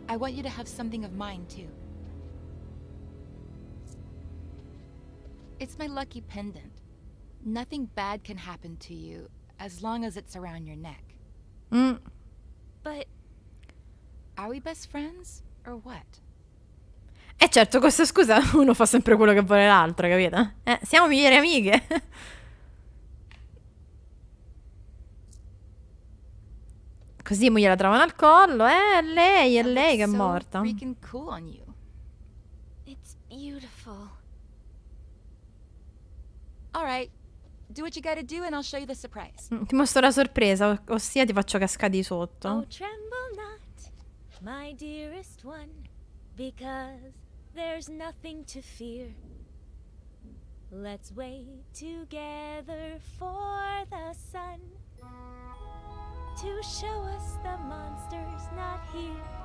I want you to have something of mine, too. It's my lucky pendant. Nothing bad can happen to you as long as it's around your neck. But Are we best friends or what? E certo, questa scusa uno fa sempre quello che vuole l'altro, capito? Siamo migliori amiche. Così mo gliela trovano al collo. È lei That che è looks so morta. freaking cool on you. it's beautiful. All right. Do what you gotta do and I'll show you the surprise. Ti mostro la sorpresa, ossia ti faccio cascare di sotto. Oh, tremble not, my dearest one, because there's nothing to fear. Let's wait together for the sun to show us the monsters not here.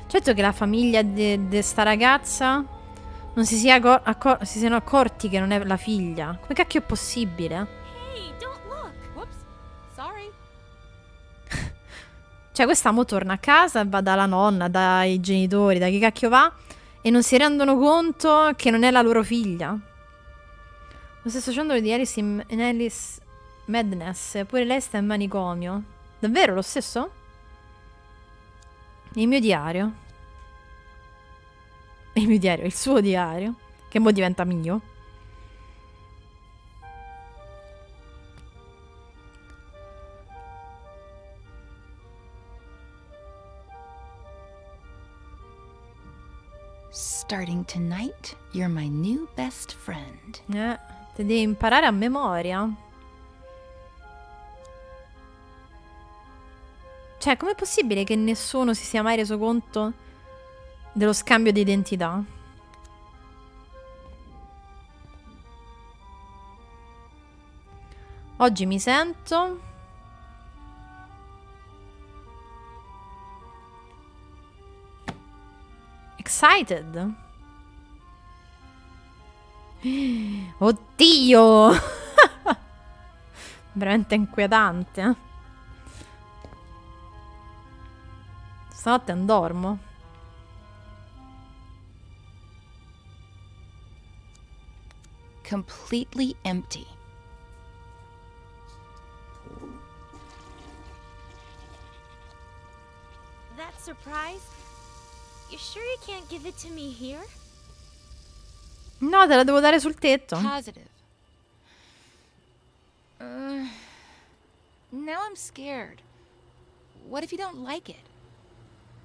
Certo che la famiglia di sta ragazza non si siano accorti che non è la figlia. Come cacchio è possibile? Hey, don't look! Whoops. Sorry. Cioè questa mo torna a casa, va dalla nonna, dai genitori, da chi cacchio va, e non si rendono conto che non è la loro figlia. Lo stesso ciondolo di Alice in Alice Madness, pure lei sta in manicomio. Davvero lo stesso? Il mio diario. Il mio diario, il suo diario, che mo diventa mio. Starting tonight, you're my new best friend. Ti devi imparare a memoria. Cioè, com'è possibile che nessuno si sia mai reso conto dello scambio di identità? Oggi mi sento excited. Oddio! Veramente inquietante. Stanotte non dormo. Completely empty. That surprise? You sure you can't give it to me here? No, te la devo dare sul tetto. Positive. Now I'm scared. What if you don't like it?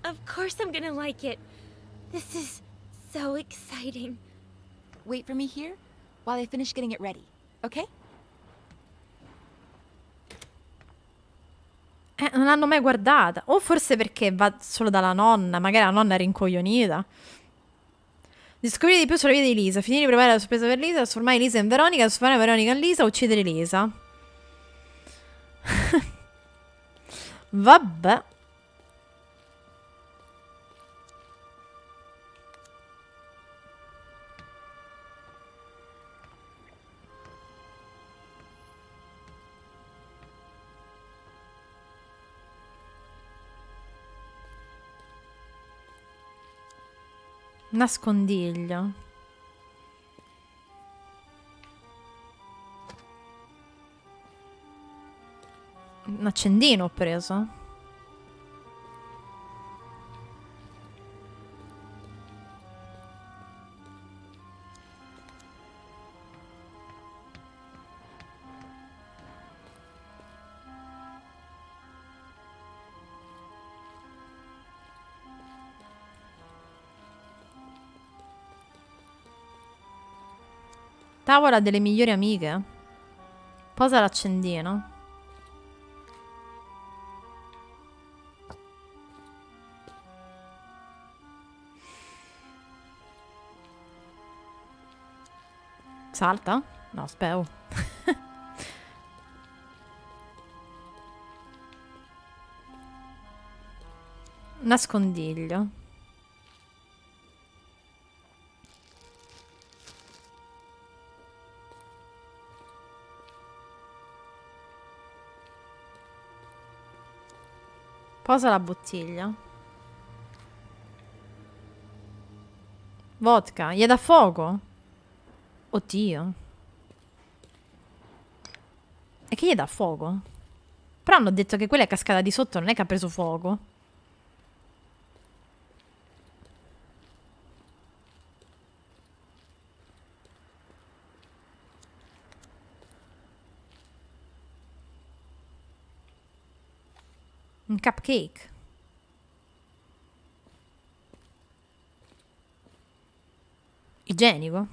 Of course I'm gonna like it. This is so exciting. Wait for me here while I finish getting it ready, okay? Non l'hanno mai guardata. O forse perché va solo dalla nonna. Magari la nonna è rincoglionita. Scoprire di più sulla vita di Lisa. Finire di preparare la sorpresa per Lisa. Trasformare Lisa in Veronica. Trasformare Veronica in Lisa. Uccidere Lisa. Vabbè. Nascondiglio. Un accendino ho preso. Tavola delle migliori amiche. Posa l'accendino. Salta? No, spero. Nascondiglio. Posa la bottiglia. Vodka. Gli dà fuoco? Oddio. E che gli dà fuoco? Però hanno detto che quella è cascata di sotto, non è che ha preso fuoco. Un cupcake. Igienico.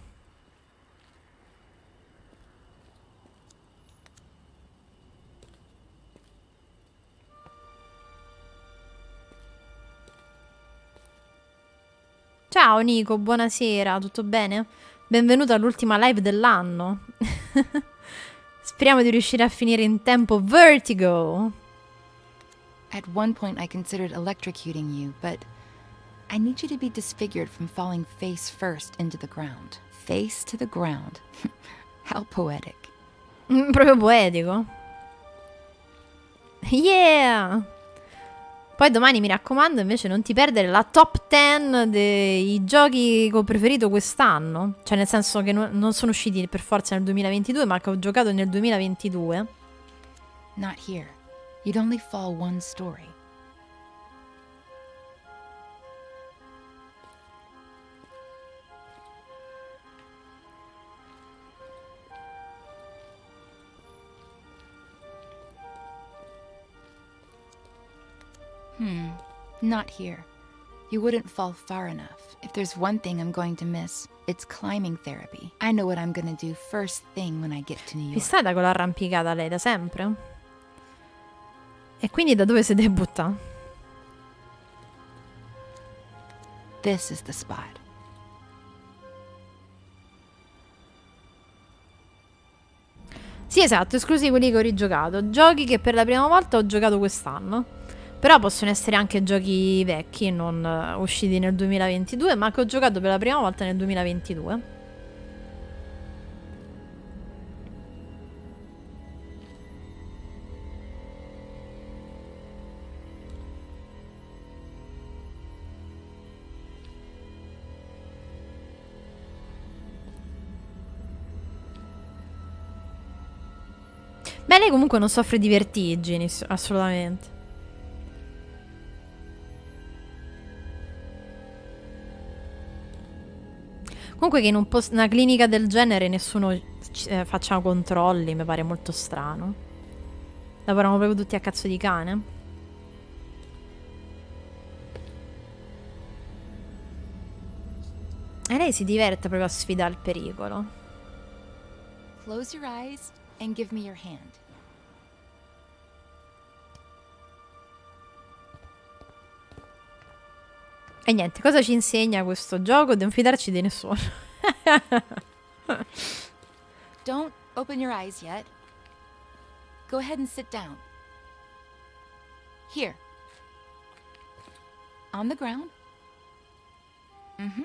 Ciao Nico, buonasera, tutto bene? Benvenuto all'ultima live dell'anno. Speriamo di riuscire a finire in tempo Vertigo. At one point I considered electrocuting you, but I need you to be disfigured from falling face first into the ground. Face to the ground. How poetic. Proprio poetico. Yeah! Poi domani mi raccomando invece non ti perdere la top 10 dei giochi che ho preferito quest'anno. Cioè nel senso che non sono usciti per forza nel 2022, ma che ho giocato nel 2022. Not here. You'd only fall one story. Not here. You wouldn't fall far enough. If there's one thing I'm going to miss, it's climbing therapy. I know what I'm gonna do first thing when I get to New York. Fissata con l'arrampicata lei da sempre? E quindi da dove si debutta? This is the spot. Sì, esatto, esclusi quelli che ho rigiocato. Giochi che per la prima volta ho giocato quest'anno. Però possono essere anche giochi vecchi, non usciti nel 2022, ma che ho giocato per la prima volta nel 2022. Beh, lei comunque non soffre di vertigini, assolutamente. Comunque che in una clinica del genere nessuno faccia controlli, mi pare molto strano. Lavorano proprio tutti a cazzo di cane. E lei si diverte proprio a sfidare il pericolo. Close your eyes and give me your hand. E niente, cosa ci insegna questo gioco? Di non fidarci di nessuno. Don't open your eyes yet. Go ahead and sit down. Here. On the ground. Mm-hmm.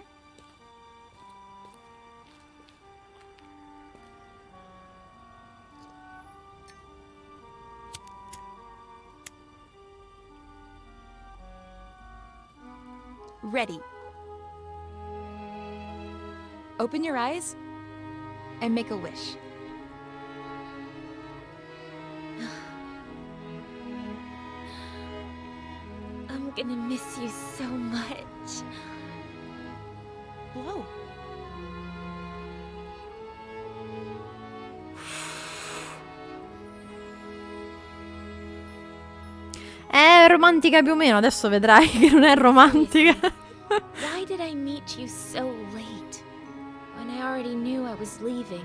Ready. Open your eyes and make a wish. I'm gonna miss you so much. Whoa. È romantica più o meno, adesso vedrai che non è romantica. Why did I meet you so late? When I already knew I was leaving.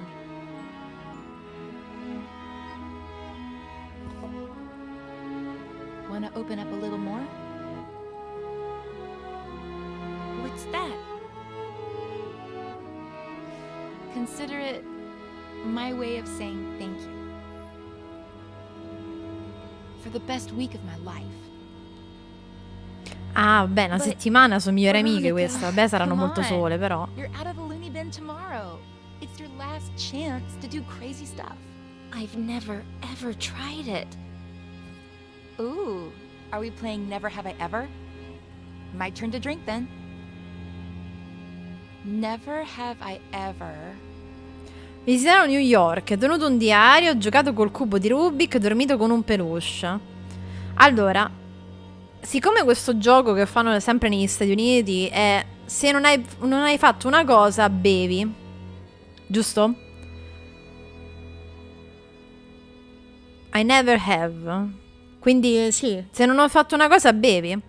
Wanna open up a little more? What's that? Consider it my way of saying thank you. For the best week of my life. Ah, beh, una settimana sono migliori amiche Veronica, queste. Vabbè, saranno come molto on. sole, però. You're out of the loony bin tomorrow. It's your last chance to do crazy stuff. I've never, ever tried it. Ooh, are we playing Never Have I Ever? My turn to drink then. Never have I ever. Visitato New York, tenuto un diario, giocato col cubo di Rubik, dormito con un peluche. Allora, siccome questo gioco che fanno sempre negli Stati Uniti è se non hai fatto una cosa, bevi. Giusto? I never have. Quindi sì, se non ho fatto una cosa, bevi.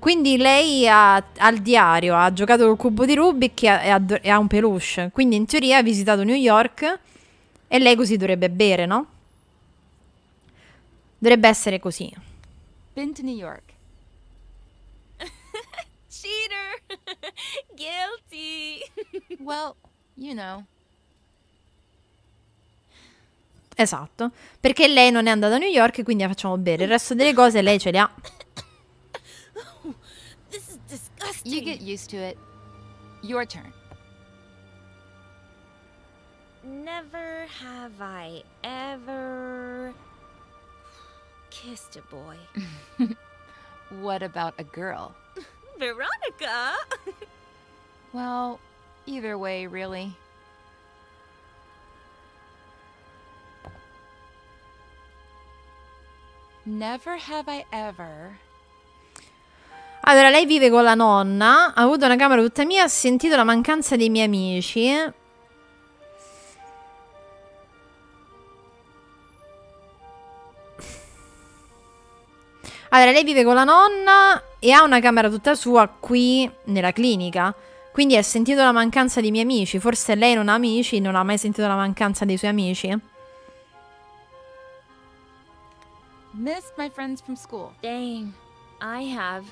Quindi lei ha il diario, ha giocato col cubo di Rubik e ha un peluche. Quindi in teoria ha visitato New York e lei così dovrebbe bere, no? Dovrebbe essere così. Been to New York. Cheater! Guilty! Well, you know. Esatto. Perché lei non è andata a New York, quindi la facciamo bere. Il resto delle cose lei ce le ha. This is disgusting. You get used to it. Your turn. Never have I ever kissed a boy. What about a girl? Veronica! Well, either way, really. Never have I ever. Allora, lei vive con la nonna, ha avuto una camera tutta mia, ha sentito la mancanza dei miei amici. Allora, lei vive con la nonna e ha una camera tutta sua qui nella clinica. Quindi ha sentito la mancanza dei miei amici. Forse lei non ha amici, non ha mai sentito la mancanza dei suoi amici. Missed my friends from school. Dang, I have.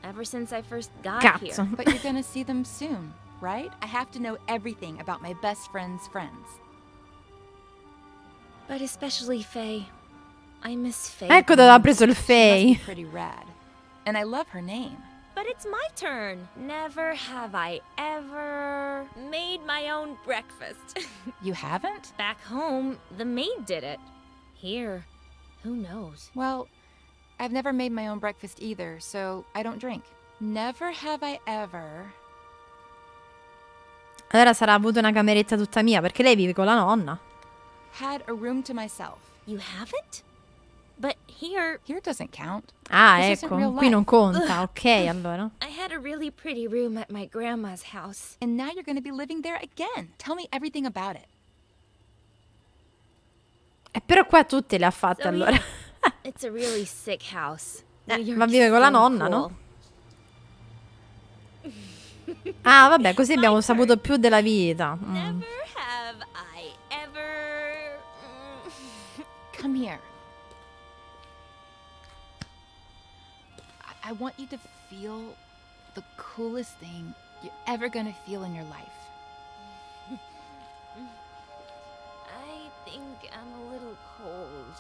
Ever since I first got Cazzo. here. But you're gonna see them soon, right? I have to know everything about my best friend's friends. But especially Faye. I miss Faye. Ecco dove ha preso il She must Faye. be pretty rad. And I love her name. But it's my turn. Never have I ever made my own breakfast. You haven't? Back home, the maid did it. Here, who knows? Well, I've never made my own breakfast either, so I don't drink. Never have I ever. Allora sarà avuto una cameretta tutta mia, perché lei vive con la nonna. Had a room to myself. You haven't? But here Here doesn't count. Ah, This isn't ecco, real qui non life. conta. Ok, allora. I had a really pretty room at my grandma's house. And now you're going to be living there again. Tell me everything about it. E però qua tutte le ha fatte, So, allora. yeah, it's a really sick house. New York Ma vive is con la so nonna, cool. no? Ah, vabbè, così abbiamo saputo più della vita. Never have I ever. Come here. I want you to feel the coolest thing you're ever going to feel in your life. I think I'm a little cold.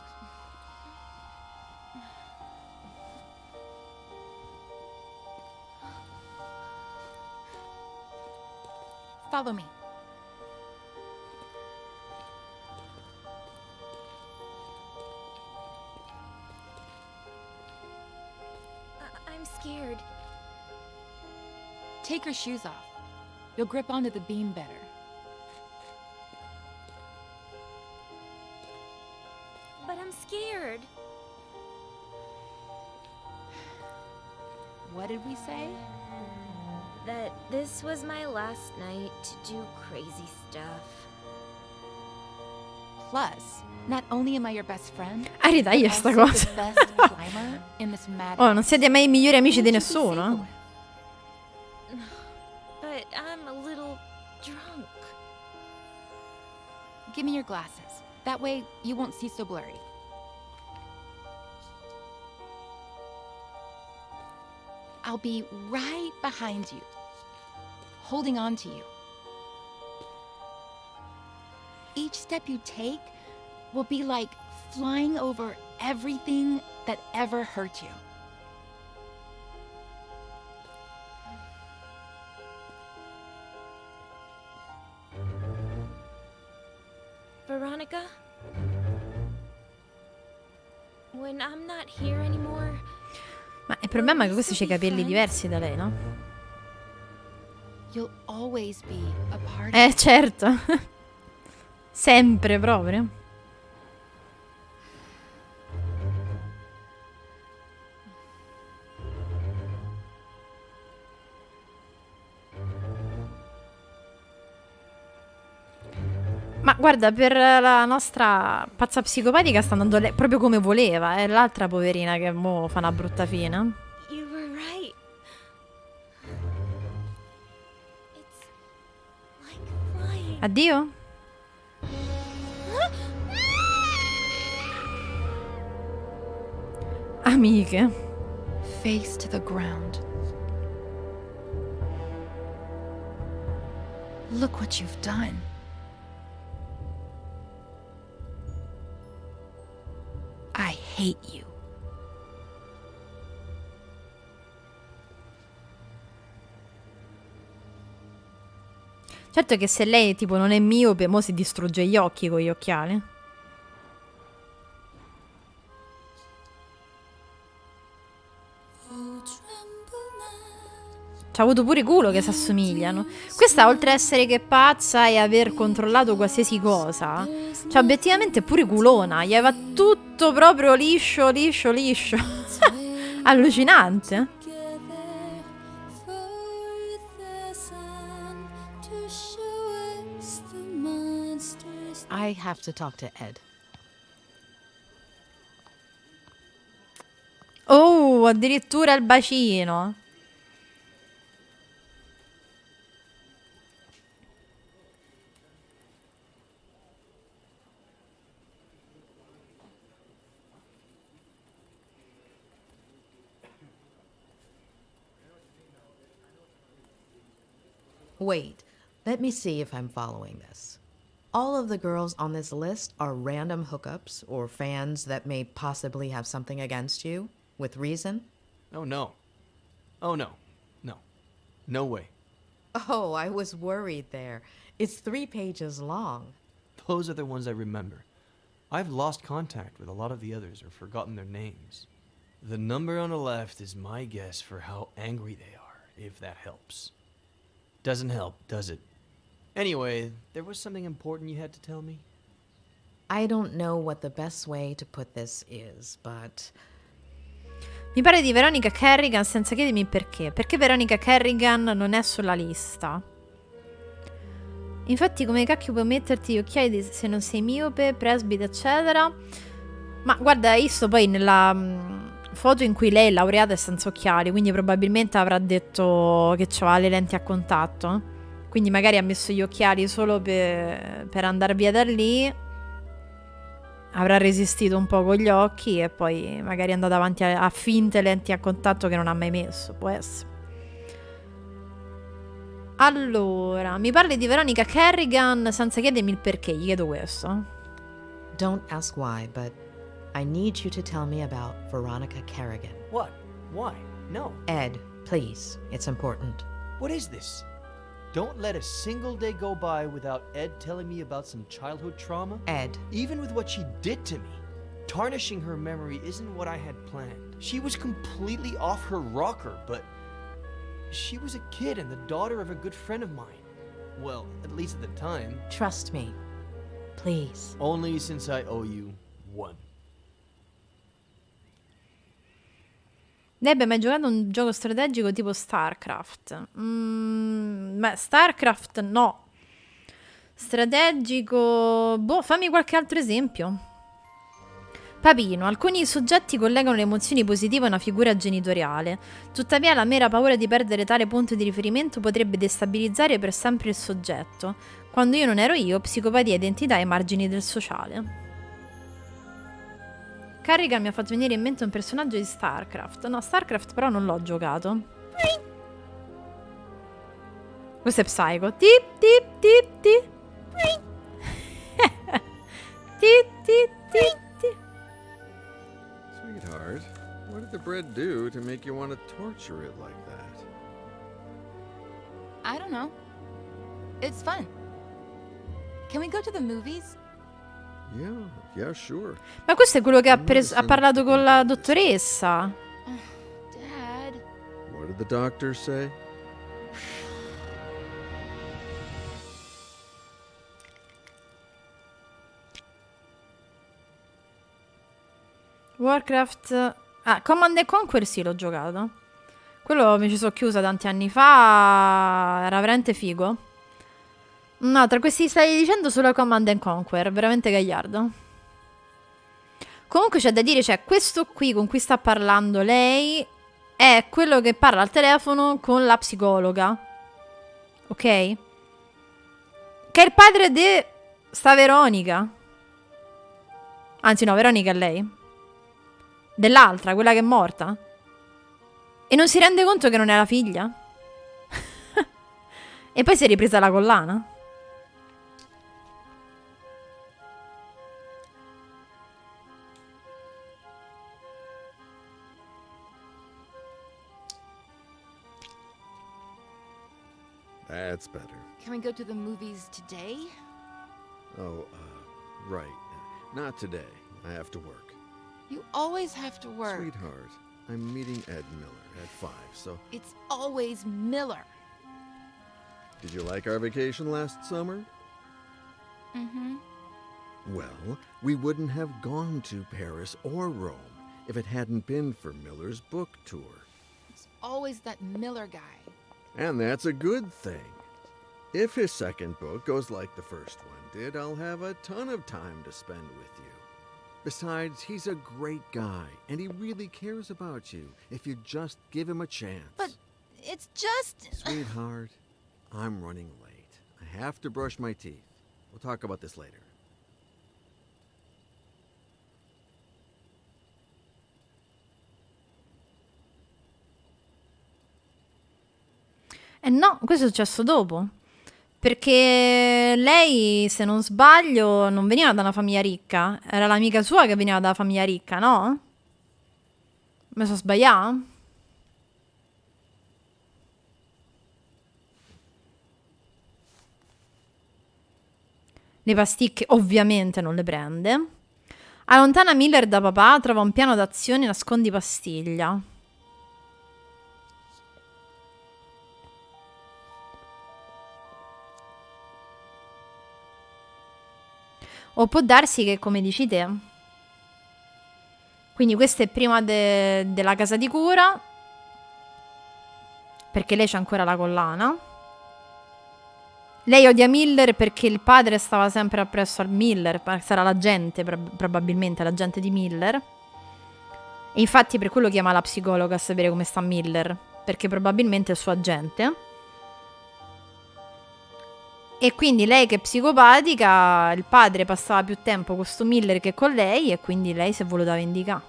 Follow me. I'm scared. Take your shoes off. You'll grip onto the beam better. But I'm scared. What did we say? That this was my last night to do crazy stuff. Plus, not only am I your best friend, Ah, ritaglia but sta also cosa. the best climber in this mad. Oh, non siete mai i migliori amici di Who should we nessuno? safe But I'm a little drunk. with? Give me your glasses. That way, you won't see so blurry. I'll be right behind you, holding on to you. Each step you take will be like flying over everything that ever hurt you. Veronica? When I'm not here anymore, Ma il problema è che questi c'ha i capelli diversi da lei, no? You'll always be a part of Certo. Sempre proprio. Ma guarda, per la nostra pazza psicopatica sta andando proprio come voleva. È l'altra poverina che mo fa una brutta fine. you were right. It's like flying. Addio? Amiche. face to the ground. Look what you've done. I hate you. Certo che se lei tipo non è miope, mo si distrugge gli occhi con gli occhiali. C'ha avuto pure culo che si assomigliano. Questa, oltre a essere che pazza e aver controllato qualsiasi cosa, cioè obiettivamente è pure culona. Gli aveva tutto proprio liscio, liscio, liscio. Allucinante. I have to talk to Ed. Oh, addirittura il bacino. Wait, let me see if I'm following this. All of the girls on this list are random hookups or fans that may possibly have something against you, with reason? Oh, no. Oh, no. No. No way. Oh, I was worried there. It's 3 pages long. Those are the ones I remember. I've lost contact with a lot of the others or forgotten their names. The number on the left is my guess for how angry they are, if that helps. Doesn't help, does it? Anyway, there was something important you had to tell me? I don't know what the best way to put this is, but Mi pare di Veronica Kerrigan senza chiedermi perché. Perché Veronica Kerrigan non è sulla lista? Infatti come cacchio puoi metterti gli occhiali se non sei miope, presbite, eccetera? Ma guarda, hai visto poi nella foto in cui lei è laureata e senza occhiali, quindi probabilmente avrà detto che aveva le lenti a contatto. Quindi magari ha messo gli occhiali solo per andare via da lì. Avrà resistito un po' con gli occhi e poi magari è andata avanti a finte lenti a contatto che non ha mai messo. Può essere. Allora, mi parli di Veronica Kerrigan senza chiedermi il perché, gli chiedo questo. don't ask why, but I need you to tell me about Veronica Kerrigan. What? Why? No. Ed, please, it's important. What is this? Don't let a single day go by without Ed telling me about some childhood trauma. Ed, Even with what she did to me, tarnishing her memory isn't what I had planned. She was completely off her rocker, but she was a kid and the daughter of a good friend of mine. Well, at least at the time. trust me. Please. Only since I owe you one. Debh, hai mai giocato un gioco strategico tipo StarCraft? Beh, StarCraft no. Strategico... Boh, fammi qualche altro esempio. Papino, alcuni soggetti collegano le emozioni positive a una figura genitoriale. Tuttavia la mera paura di perdere tale punto di riferimento potrebbe destabilizzare per sempre il soggetto. Quando io non ero io, psicopatia, identità ai margini del sociale. Kerrigan mi ha fatto venire in mente un personaggio di StarCraft. No, StarCraft però non l'ho giocato. Questo è Psycho. Tip tip tip tip. Tip tip tip tip. Sweetheart, what did the bread do to make you want to torture it like that? I don't know. It's fun. Can we go to the movies? Yeah, sure. Ma questo è quello che ha parlato con la dottoressa. Dad. What did the doctor say? Warcraft... Ah, Command & Conquer sì, l'ho giocato. Quello mi ci sono chiusa tanti anni fa. Era veramente figo. No, tra questi stai dicendo solo Command & Conquer. Veramente gagliardo. Comunque c'è da dire, cioè, questo qui con cui sta parlando lei è quello che parla al telefono con la psicologa. Ok? Che è il padre di sta Veronica. Anzi no, Veronica è lei. Dell'altra, quella che è morta. E non si rende conto che non è la figlia. E poi si è ripresa la collana. That's better. Can we go to the movies today? Oh, right. Not today. I have to work. You always have to work. Sweetheart, I'm meeting Ed Miller at 5, so... It's always Miller. Did you like our vacation last summer? Mm-hmm. Well, we wouldn't have gone to Paris or Rome if it hadn't been for Miller's book tour. It's always that Miller guy. And that's a good thing. If his second book goes like the first one did, I'll have a ton of time to spend with you. Besides, he's a great guy, and he really cares about you if you just give him a chance. But it's just... Sweetheart, I'm running late. I have to brush my teeth. We'll talk about this later. Eh no, questo è successo dopo. Perché lei, se non sbaglio, non veniva da una famiglia ricca. Era l'amica sua che veniva dalla famiglia ricca, no? Mi sono sbagliata? Le pasticche ovviamente non le prende. Allontana Miller da papà, trova un piano d'azione e nascondi pastiglia. O può darsi che, come dici te, quindi questa è prima della casa di cura, perché lei c'ha ancora la collana. Lei odia Miller perché il padre stava sempre appresso al Miller, sarà l'agente, probabilmente l'agente di Miller. E infatti per quello chiama la psicologa a sapere come sta Miller, perché probabilmente è il suo agente. E quindi lei che è psicopatica, il padre passava più tempo con sto Miller che con lei e quindi lei si è voluta vendicare.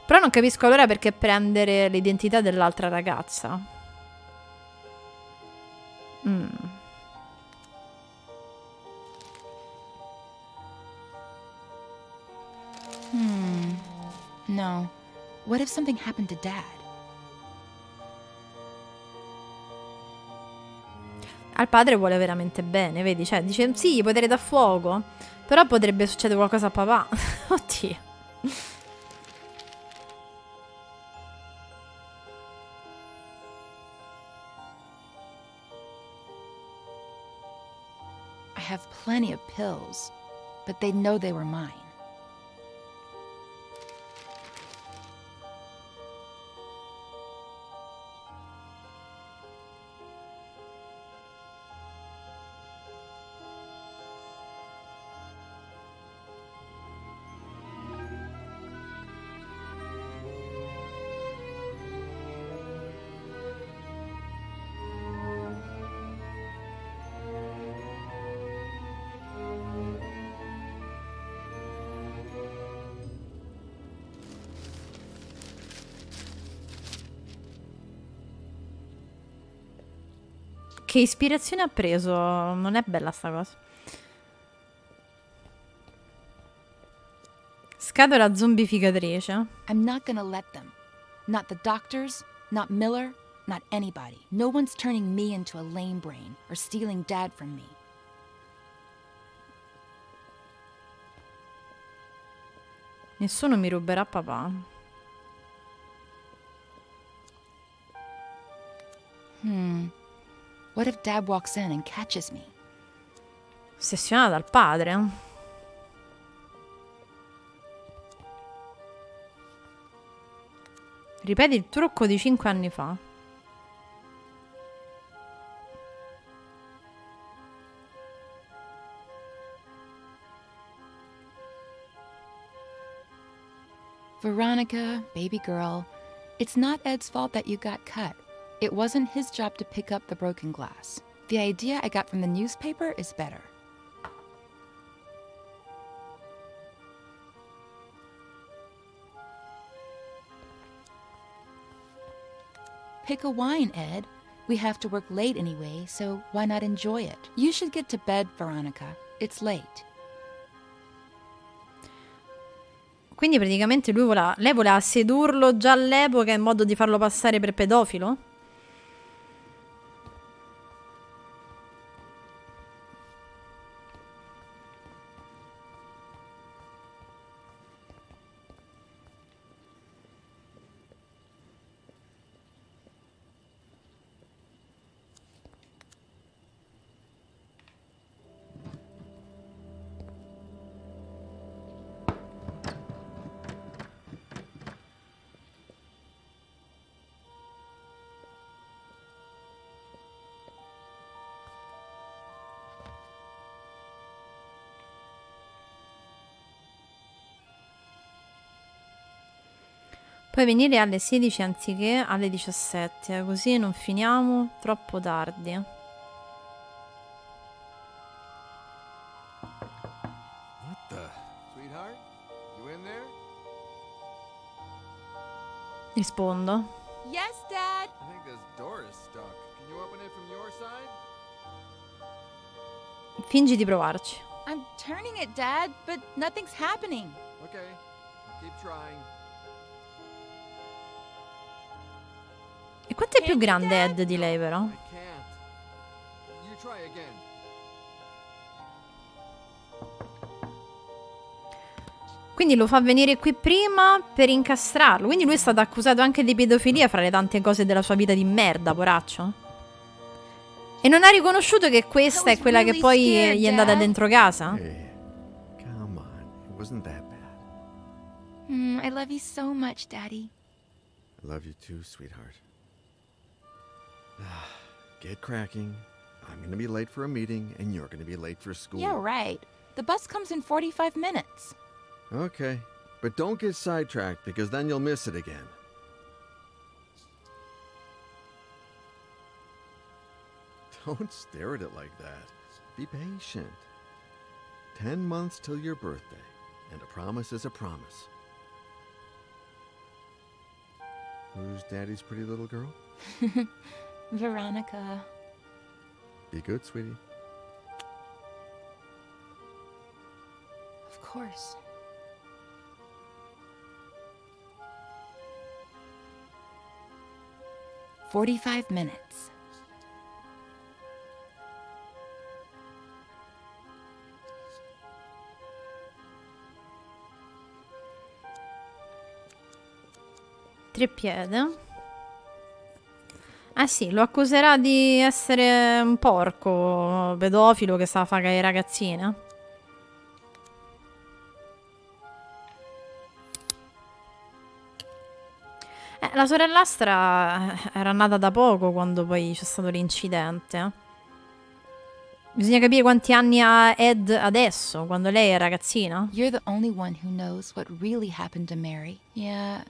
Però non capisco allora perché prendere l'identità dell'altra ragazza. No. What if something happened to Dad? Al padre vuole veramente bene, vedi? Cioè, dice, sì, gli puoi dare da fuoco. Però potrebbe succedere qualcosa a papà. Oddio. I have plenty of pills, but they know they were mine. Che ispirazione ha preso? Non è bella sta cosa. Scatola zombificatrice. I'm not gonna let them. Not the doctors, not Miller, not anybody. No one's turning me into a lame brain or stealing Dad from me. Nessuno mi ruberà papà. What if Dad walks in and catches me? Ossessionata dal padre. Ripeti il trucco di 5 anni fa. Veronica, baby girl, it's not Ed's fault that you got cut. It wasn't his job to pick up the broken glass. The idea I got from the newspaper is better. Pick a wine, Ed. We have to work late anyway, so why not enjoy it? You should get to bed, Veronica. It's late. Quindi praticamente lei voleva sedurlo già all'epoca in modo di farlo passare per pedofilo? Puoi venire alle 16 anziché alle 17, così non finiamo troppo tardi. What the? Sweetheart? You in there? Rispondo. Yes, Dad. I think this door is stuck. Can you open it from your side? Fingi di provarci. I'm turning it, Dad, but nothing's happening. Okay, I'll keep trying. E quanto è più grande Ed di lei, però? I can't. You try again. Quindi lo fa venire qui prima per incastrarlo. Quindi lui è stato accusato anche di pedofilia fra le tante cose della sua vita di merda, poraccio. E non ha riconosciuto che questa è quella che poi gli è andata dentro casa? Hey, come on. It wasn't that bad. I love you so much, Daddy. I love you too, sweetheart. Get cracking. I'm gonna be late for a meeting, and you're gonna be late for school. Yeah, right. The bus comes in 45 minutes. Okay, but don't get sidetracked, because then you'll miss it again. Don't stare at it like that. Be patient. 10 months till your birthday, and a promise is a promise. Who's Daddy's pretty little girl? Veronica. Be good, sweetie. Of course. "45 minutes. Treppiede. Eh sì, lo accuserà di essere un porco pedofilo che sa fare le ragazzine. La sorellastra era nata da poco quando poi c'è stato l'incidente. Bisogna capire quanti anni ha Ed adesso, quando lei è ragazzina. You're the only one who knows what really happened to Mary. Yeah,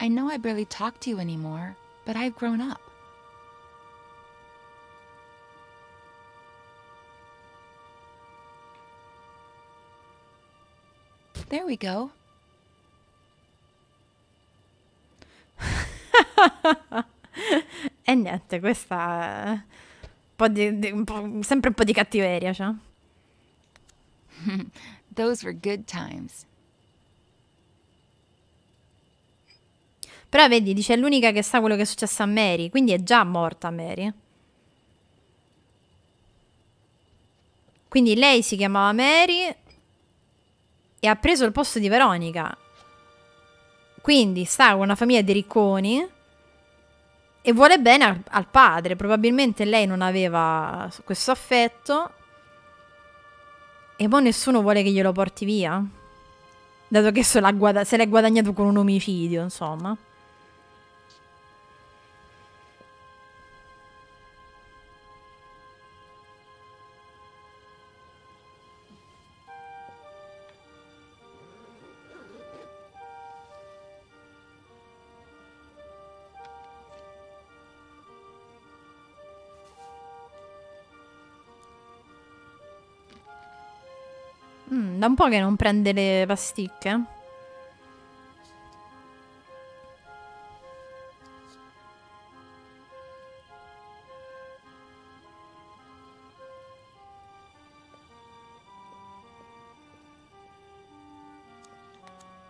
I know I barely talk to you anymore, but I've grown up. There we go. E niente, questa è sempre un po' di cattiveria, cioè. Those were good times. Però vedi, dice è l'unica che sa quello che è successo a Mary, quindi è già morta Mary. Quindi lei si chiamava Mary e ha preso il posto di Veronica. Quindi sta con una famiglia di ricconi e vuole bene al padre. Probabilmente lei non aveva questo affetto e poi nessuno vuole che glielo porti via, dato che se l'è guadagnato con un omicidio, insomma. Da un po' che non prende le pasticche.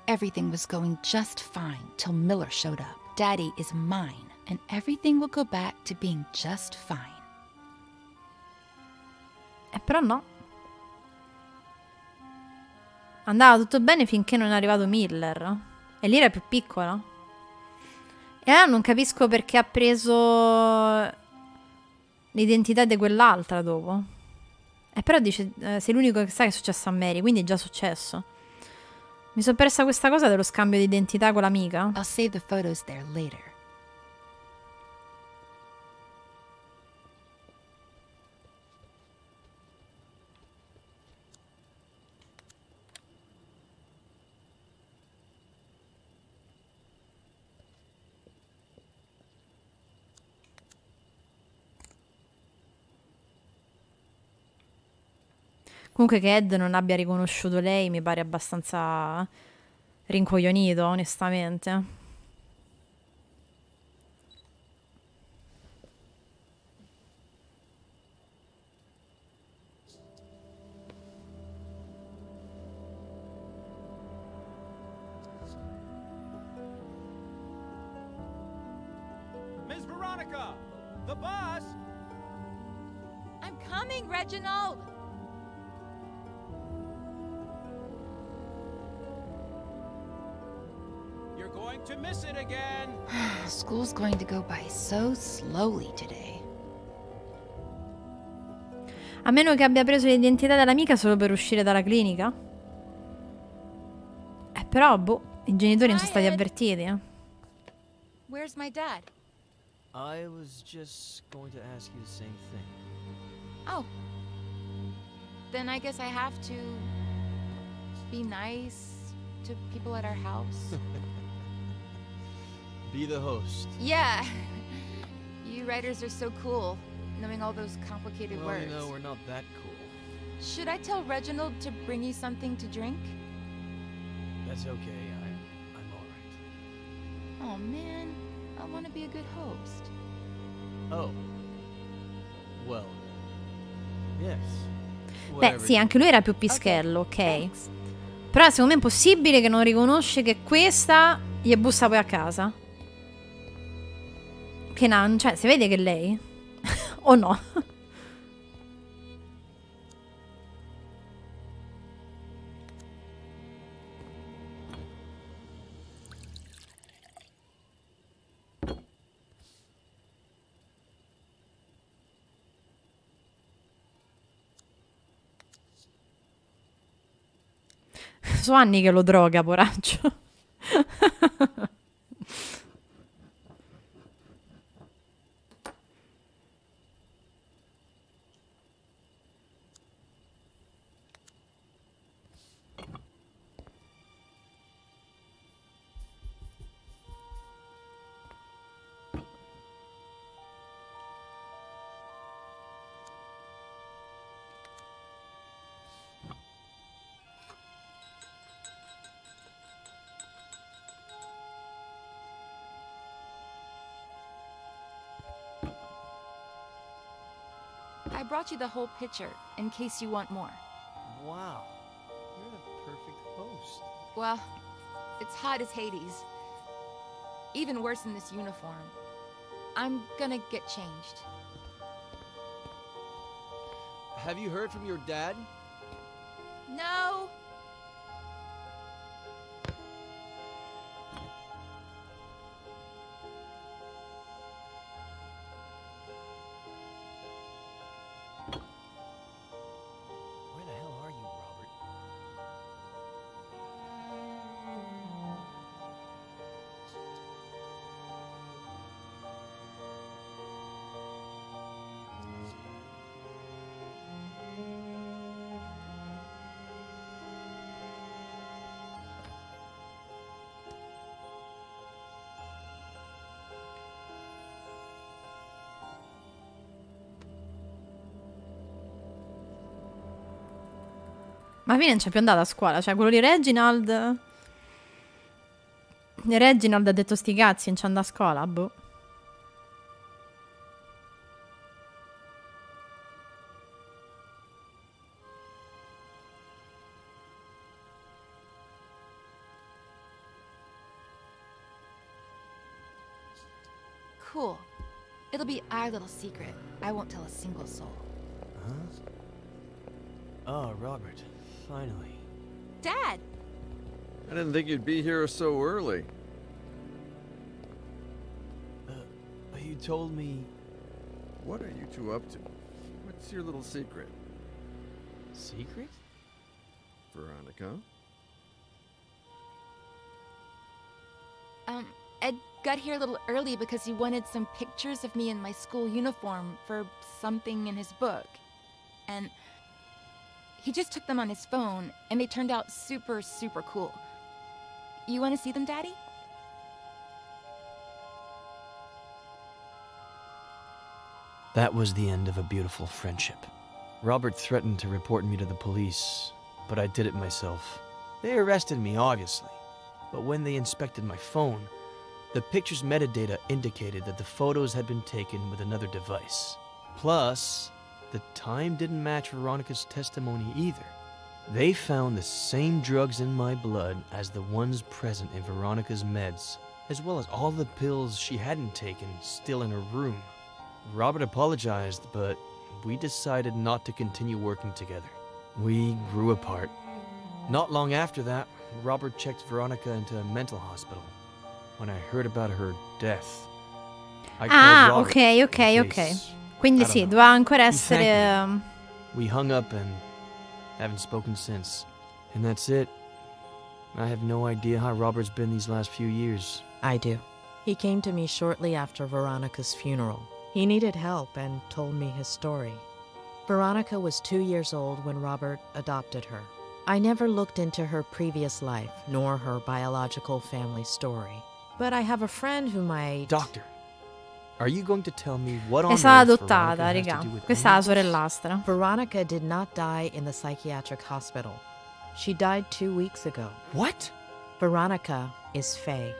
Everything was going just fine till Miller showed up. Daddy is mine, and everything will go back to being just fine. Però no. Andava tutto bene finché non è arrivato Miller. E lì era più piccola. E allora non capisco perché ha preso l'identità di quell'altra dopo. E però dice, sei l'unico che sa che è successo a Mary, quindi è già successo. Mi sono persa questa cosa dello scambio di identità con l'amica. I'll save the photos there later. Comunque che Ed non abbia riconosciuto lei mi pare abbastanza rincoglionito, onestamente. Miss Veronica, the bus! I'm coming, Reginald! You're going to miss it again. School's going to go by so slowly today. A meno che abbia preso l'identità dell'amica solo per uscire dalla clinica. Però, boh, i genitori non sono stati avvertiti, eh. Where's my dad? I was just going to ask you the same thing. Oh. Then I guess I have to be nice to people at our house. Be the host. Yeah. You writers are so cool, knowing all those complicated Well, words. you know, we're not that cool. Should I tell Reginald to bring you something to drink? That's okay. I'm all right. Oh man, I want to be a good host. Oh. Well, yes. Beh, sì, anche lui era più pischello, ok. Però secondo me è impossibile che non riconosce che questa gli bussa poi a casa. Che cioè, si vede che è lei? O no? So anni che lo droga, poraccio. I brought you the whole picture, in case you want more. Wow. You're the perfect host. Well, it's hot as Hades. Even worse in this uniform. I'm gonna get changed. Have you heard from your dad? No! Where the hell are you, Robert? Ma alla fine non c'è più andata a scuola. Cioè, quello di Reginald. Reginald ha detto sti cazzi, non c'è andata a scuola, boh. Cool. It'll be our little secret. I won't tell a single soul. Huh? Oh, Robert. Finally. Dad! I didn't think you'd be here so early. You told me... What are you two up to? What's your little secret? Secret? Veronica? Ed got here a little early because he wanted some pictures of me in my school uniform for something in his book. And he just took them on his phone, and they turned out super, super cool. You want to see them, Daddy? That was the end of a beautiful friendship. Robert threatened to report me to the police, but I did it myself. They arrested me, obviously. But when they inspected my phone, the picture's metadata indicated that the photos had been taken with another device. Plus, the time didn't match Veronica's testimony either. They found the same drugs in my blood as the ones present in Veronica's meds, as well as all the pills she hadn't taken still in her room. Robert apologized, but we decided not to continue working together. We grew apart. Not long after that, Robert checked Veronica into a mental hospital. When I heard about her death, I called Robert ok. Quindi sì, doveva ancora essere We hung up and haven't spoken since. And that's it. I have no idea how Robert's been these last few years. I do. He came to me shortly after Veronica's funeral. He needed help and told me his story. Veronica was 2 years old when Robert adopted her. I never looked into her previous life, nor her biological family story. But I have a friend who might... Doctor, are you going to tell me what on È stata earth adottata, Veronica has raga. to do with Questa è la any of this? sorellastra. Veronica did not die in the psychiatric hospital. She died 2 weeks ago. What? Veronica is Faye.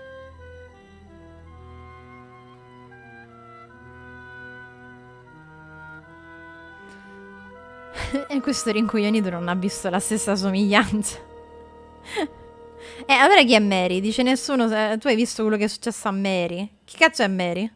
E questo rincoglionito non ha visto la stessa somiglianza. Allora chi è Mary? Dice nessuno. Tu hai visto quello che è successo a Mary? Chi cazzo è Mary?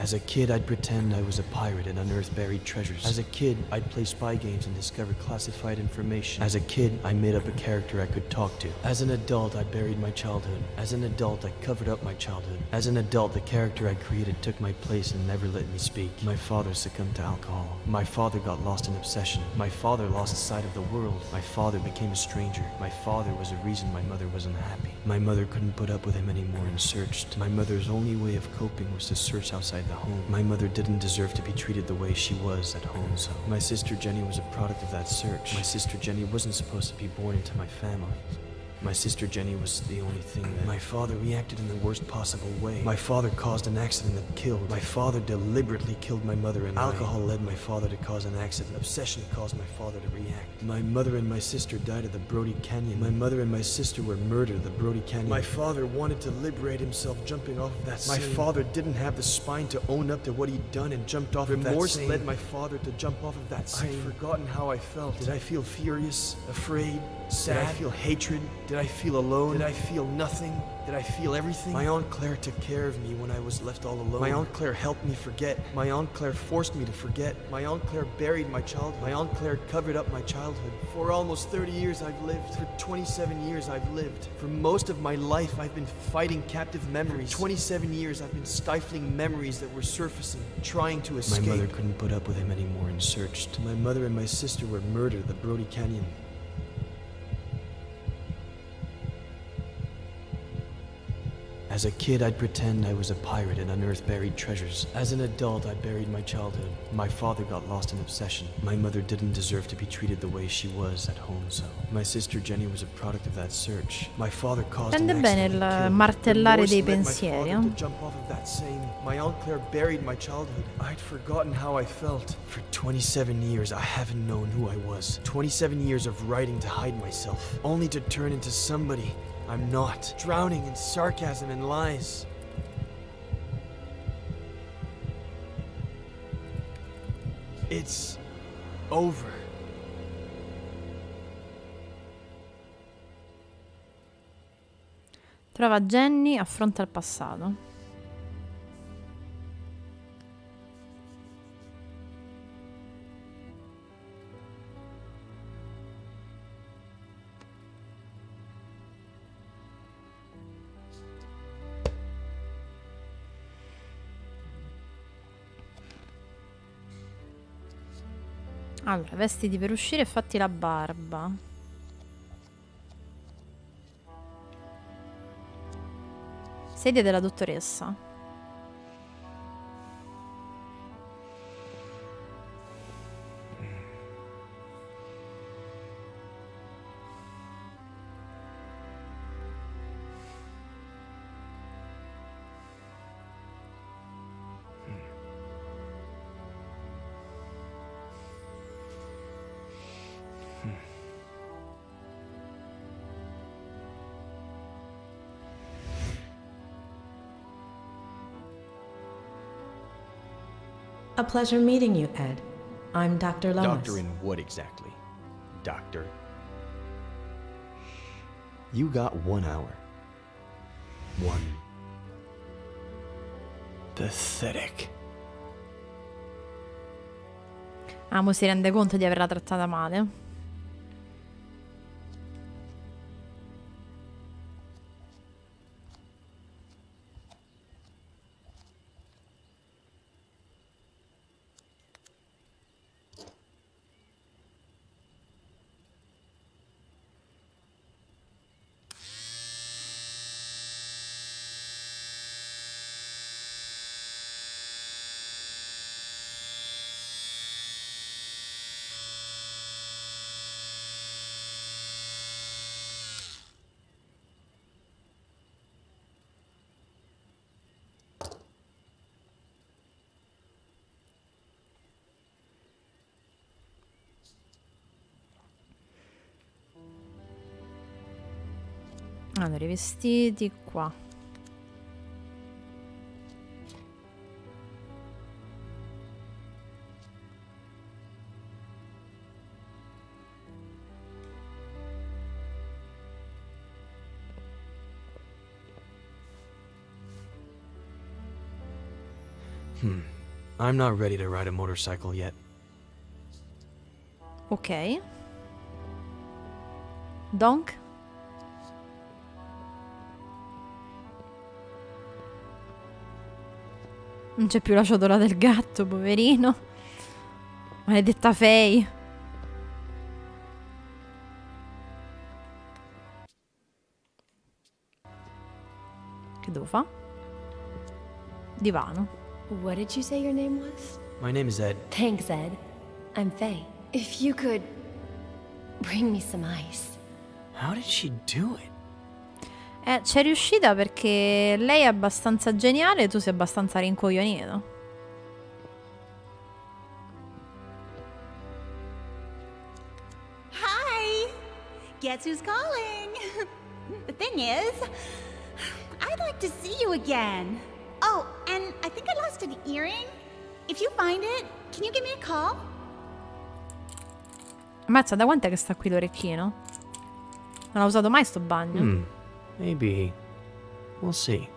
As a kid, I'd pretend I was a pirate and unearth buried treasures. As a kid, I'd play spy games and discover classified information. As a kid, I made up a character I could talk to. As an adult, I buried my childhood. As an adult, I covered up my childhood. As an adult, the character I created took my place and never let me speak. My father succumbed to alcohol. My father got lost in obsession. My father lost sight of the world. My father became a stranger. My father was the reason my mother was unhappy. My mother couldn't put up with him anymore and searched. My mother's only way of coping was to search outside the home. My mother didn't deserve to be treated the way she was at home, so my sister Jenny was a product of that search. My sister Jenny wasn't supposed to be born into my family. My sister Jenny was the only thing that... My father reacted in the worst possible way. My father caused an accident that killed. My father deliberately killed my mother and alcohol led my father to cause an accident. Obsession caused my father to react. My mother and my sister died at the Brody Canyon. My mother and my sister were murdered at the Brody Canyon. My father wanted to liberate himself jumping off of that same... My father didn't have the spine to own up to what he'd done and jumped off of that same... Remorse led my father to jump off of that same... I'd forgotten how I felt. Did I feel furious? Afraid? Sad? Did I feel hatred? Did I feel alone? Did I feel nothing? Did I feel everything? My Aunt Claire took care of me when I was left all alone. My Aunt Claire helped me forget. My Aunt Claire forced me to forget. My Aunt Claire buried my childhood. My Aunt Claire covered up my childhood. For almost 30 years I've lived. For 27 years I've lived. For most of my life I've been fighting captive memories. For 27 years I've been stifling memories that were surfacing, trying to escape. My mother couldn't put up with him anymore and searched. My mother and my sister were murdered at the Brody Canyon. As a kid, I'd pretend I was a pirate and unearth buried treasures. As an adult, I buried my childhood. My father got lost in obsession. My mother didn't deserve to be treated the way she was at home, so... My sister Jenny was a product of that search. My father caused an Prende bene accident that il killed. martellare Remorse dei led my pensieri. father to jump off of that same... My Aunt Claire buried my childhood. I'd forgotten how I felt. For 27 years, I haven't known who I was. 27 years of writing to hide myself, only to turn into somebody I'm not, drowning in sarcasm and lies. It's over. Trova Jenny, affronta il passato. Allora, vestiti per uscire e fatti la barba. Sedia della dottoressa. A pleasure meeting you, Ed. I'm Dr. Lomas. Doctor in what exactly? Doctor? You got 1 hour. One. Pathetic. Amo si rende conto di averla trattata male. Allora, i vestiti qua. I'm not ready to ride a motorcycle yet. Ok. Donc? Non c'è più la ciotola del gatto, poverino. Maledetta Fei. Che devo fare? Divano. What did you say your name was? My name is Ed. Thanks, Ed. I'm Faye. If you could bring me some ice. How did she do it? C'è riuscita perché lei è abbastanza geniale e tu sei abbastanza rincoglionito. Hi! Guess who's calling? The thing is, I'd like to see you again. Oh, and I think I lost an earring. If you find it, can you give me a call? Mazza, da quant'è che sta qui l'orecchino? Non l'ha usato mai sto bagno. Maybe. We'll see.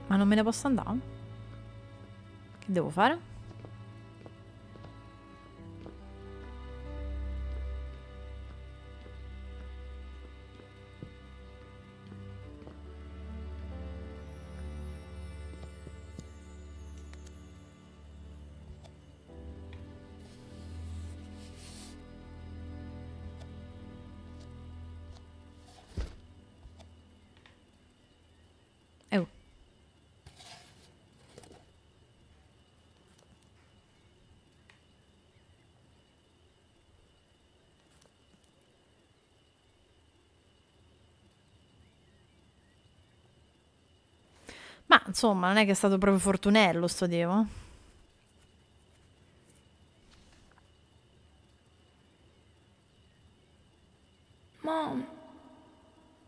Ma non me ne posso andare? Che devo fare? Oh. Ma insomma, non è che è stato proprio fortunello sto Devo. Mom,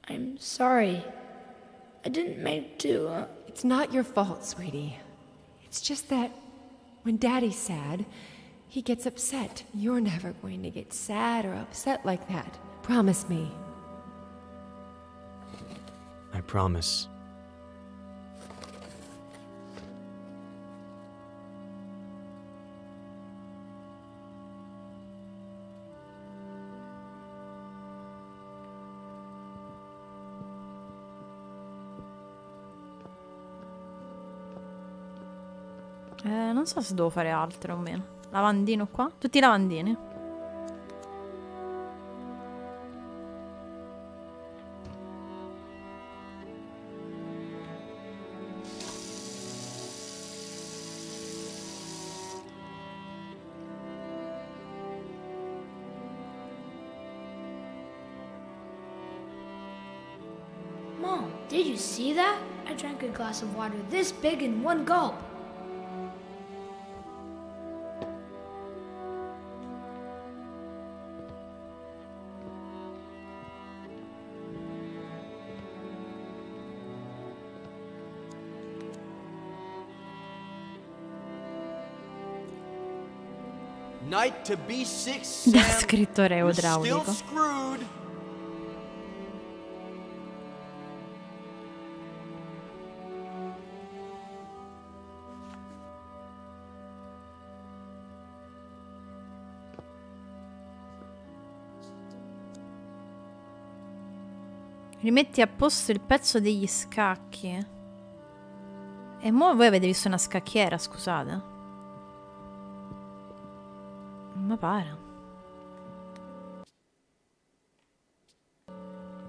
I'm sorry. I didn't mean to. It's not your fault, sweetie. It's just that when Daddy's sad, he gets upset. You're never going to get sad or upset like that. Promise me. I promise. Non so se devo fare altro o meno. Lavandino qua? Tutti i lavandini. Mom, did you see that? I drank a glass of water this big in one gulp. Knight to B6, Da Sam. scrittore You're still idraulico. screwed. Rimetti a posto il pezzo degli scacchi. E mo voi avete visto una scacchiera, scusate. Ma pare.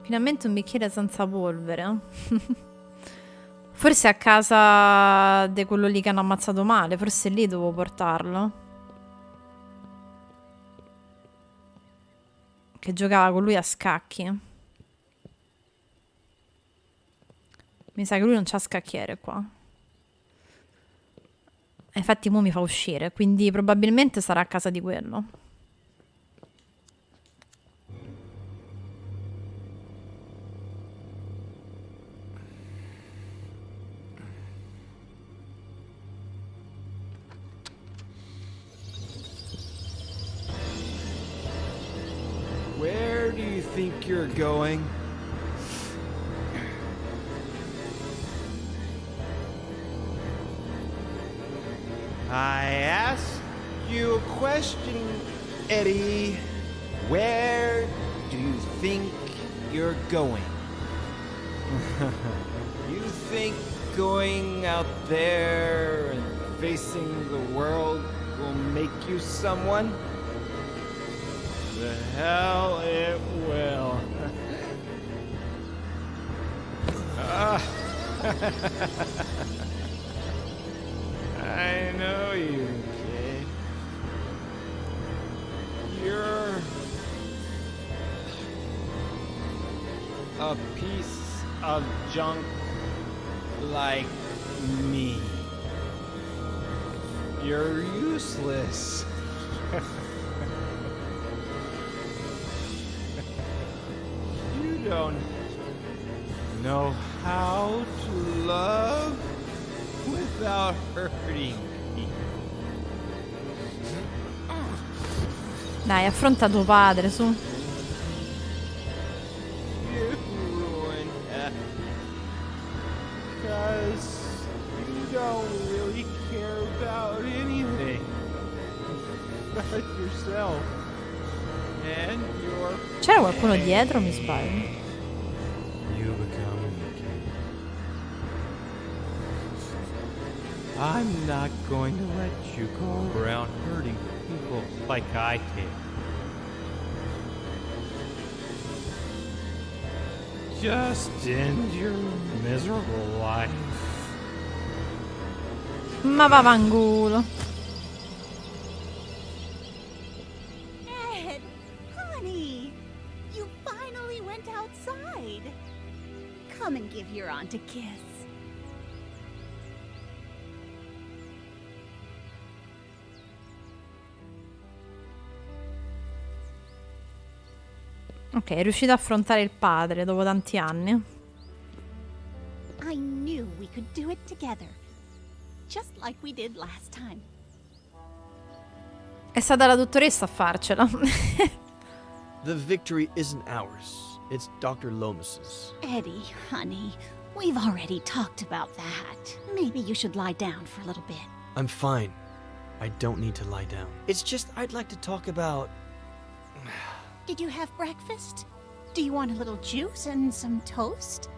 Finalmente un bicchiere senza polvere. Forse a casa di quello lì che hanno ammazzato male. Forse lì dovevo portarlo. Che giocava con lui a scacchi. Mi sa che lui non c'ha scacchiere qua. E infatti mo mi fa uscire. Quindi probabilmente sarà a casa di quello. Where do you think you're going? I asked you a question, Eddie. Where do you think you're going? You think going out there and facing the world will make you someone? The hell it will. I know you, kid. You're a piece of junk like me. You're useless. You don't know how to love without hurting me. Dai, affronta tuo padre, su. You ruin it. 'Cause you don't really care about anything but yourself and your C'era qualcuno dietro, mi sbaglio? You become weak. I'm not going to let you go around hurting people like I did. Just end your miserable life. Ma va vangolo. Ed, honey, you finally went outside. Come and give your aunt a kiss. Ok, è riuscito a affrontare il padre dopo tanti anni. I knew we could do it together. Just like we did last time. È stata la dottoressa a farcela. The victory isn't ours. It's Dr. Lomas's. Eddie, honey, we've already talked about that. Maybe you should lie down for a little bit. I'm fine. I don't need to lie down. It's just I'd like to talk about... Did you have breakfast? Do you want a little juice and some toast?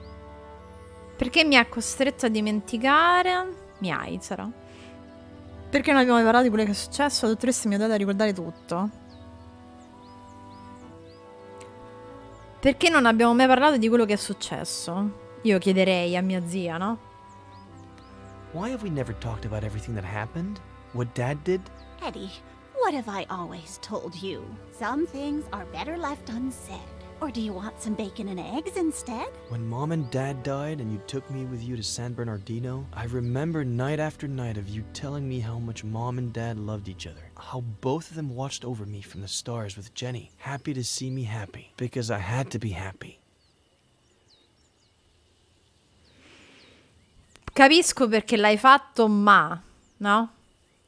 Perché mi ha costretto a dimenticare? Miei, sarà. Perché non abbiamo mai parlato di quello che è successo? La dottoressa mi ha dato a ricordare tutto. Perché non abbiamo mai parlato di quello che è successo? Io chiederei a mia zia, no? Why have we never talked about everything that happened? What Dad did? Eddie, what have I always told you? Some things are better left unsaid. Or do you want some bacon and eggs instead? When Mom and Dad died and you took me with you to San Bernardino, I remember night after night of you telling me how much Mom and Dad loved each other. How both of them watched over me from the stars with Jenny, happy to see me happy, because I had to be happy. Capisco perché l'hai fatto, ma... No?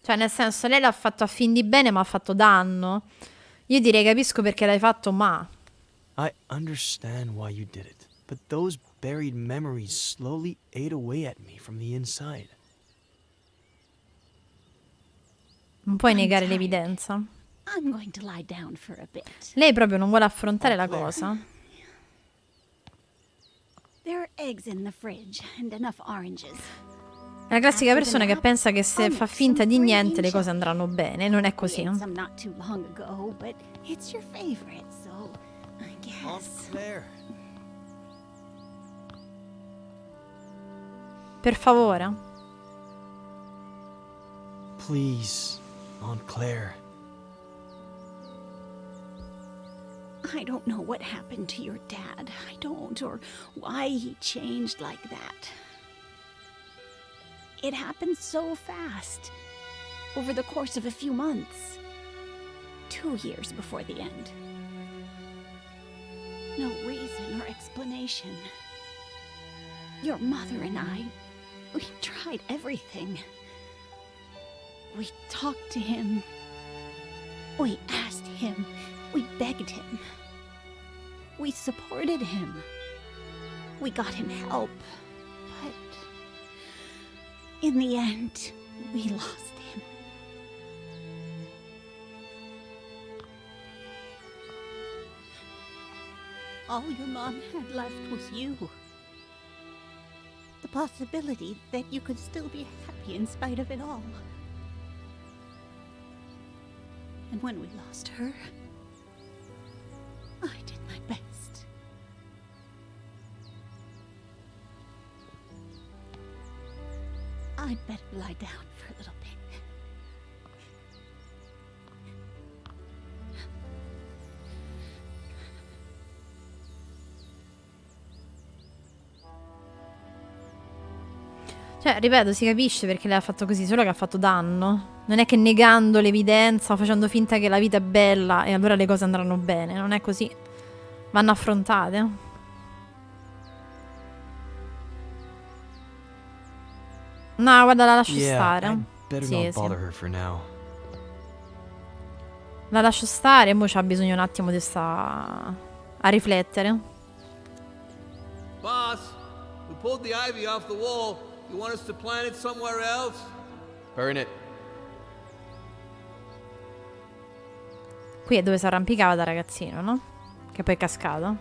Cioè, nel senso, lei l'ha fatto a fin di bene, ma ha fatto danno. Io direi capisco perché l'hai fatto, ma... I understand why you did it, but those buried memories slowly ate away at me from the inside. Non puoi negare l'evidenza. I'm going to lie down for a bit. Lei proprio non vuole affrontare la cosa. There are eggs in the fridge and enough oranges. È la classica persona che pensa che se fa finta di niente le cose andranno bene. Non è così. Some not too long ago, but it's your favorite, so I guess. Claire. Per favore. Please, Aunt Claire. I don't know what happened to your dad. I don't, or why he changed like that. It happened so fast. Over the course of a few months. 2 years before the end. No reason or explanation. Your mother and I, we tried everything. We talked to him. We asked him. We begged him. We supported him. We got him help. But in the end, we lost him. All your mom had left was you. The possibility that you could still be happy in spite of it all. And when we lost her, I did my best. I'd better lie down for a little bit. Cioè, ripeto, si capisce perché lei ha fatto così, solo che ha fatto danno. Non è che negando l'evidenza o facendo finta che la vita è bella e allora le cose andranno bene. Non è così. Vanno affrontate. No, guarda, la lascio stare. Sì, sì. La lascio stare e mo c'ha bisogno un attimo di sta... a riflettere. Boss, we pulled the ivy off the wall. You want us to plant it somewhere else? Burn it. Qui è dove si arrampicava da ragazzino, no? Che poi è cascato.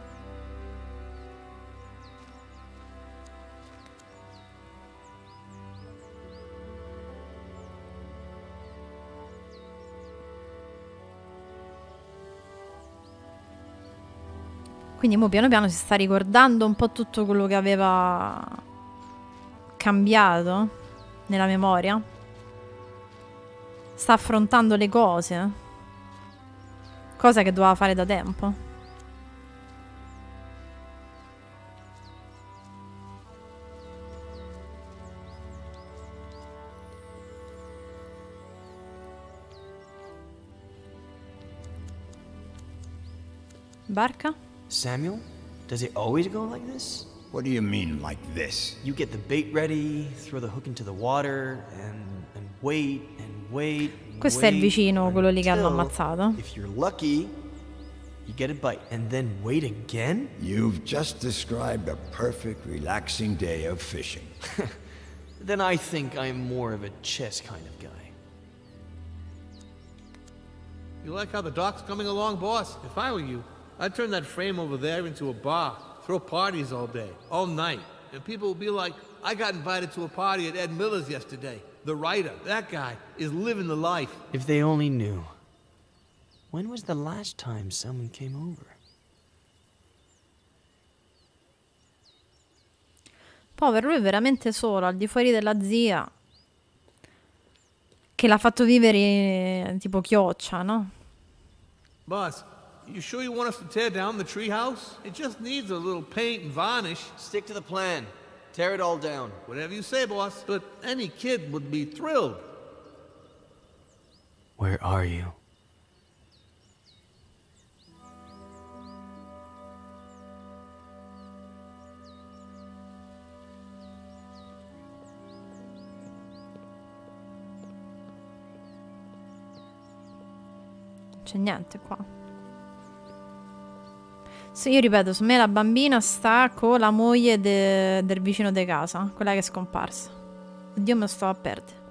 Quindi mo piano piano si sta ricordando un po' tutto quello che aveva cambiato nella memoria. Sta affrontando le cose. Cosa che doveva fare da tempo. Barca? Samuel, does it always go like this? What do you mean, like this? You get the bait ready, throw the hook into the water, and wait and wait. Questo è il vicino, quello lì che hanno ammazzato. If you're lucky, you get a bite, and then wait again? You've just described a perfect, relaxing day of fishing. Then I think I'm more of a chess kind of guy. You like how the dock's coming along, boss? If I were you, I'd turn that frame over there into a bar. Throw parties all day, all night. And people will be like, I got invited to a party at Ed Miller's yesterday. The writer, that guy, is living the life. If they only knew. When was the last time someone came over? Povero, lui è veramente solo, al di fuori della zia. Che l'ha fatto vivere tipo chioccia, no? Boss, you sure you want us to tear down the treehouse? It just needs a little paint and varnish. Stick to the plan. Tear it all down. Whatever you say, boss. But any kid would be thrilled. Where are you? C'è niente qua. Sì, io ripeto, su me la bambina sta con la moglie del vicino di casa, quella che è scomparsa. Oddio, me lo sto a perdere.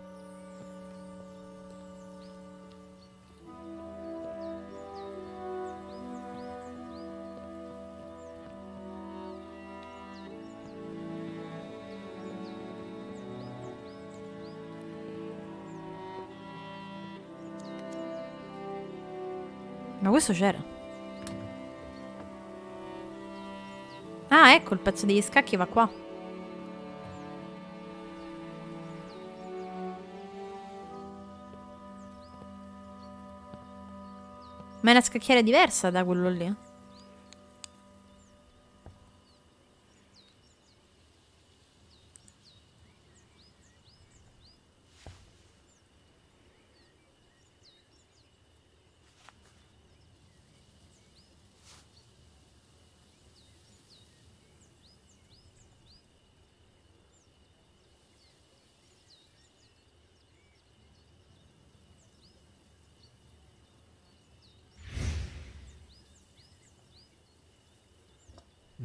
Ma questo c'era. Ah, ecco, il pezzo degli scacchi va qua. Ma è una scacchiera diversa da quello lì.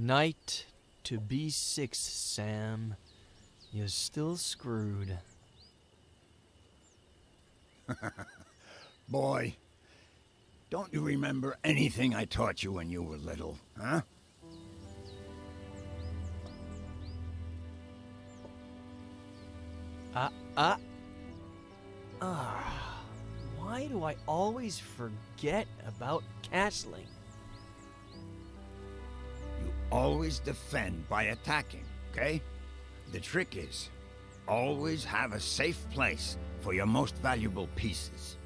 Knight to B6, Sam. You're still screwed. Boy, don't you remember anything I taught you when you were little, huh? Why do I always forget about castling? You always defend by attacking, okay? The trick is, always have a safe place for your most valuable pieces.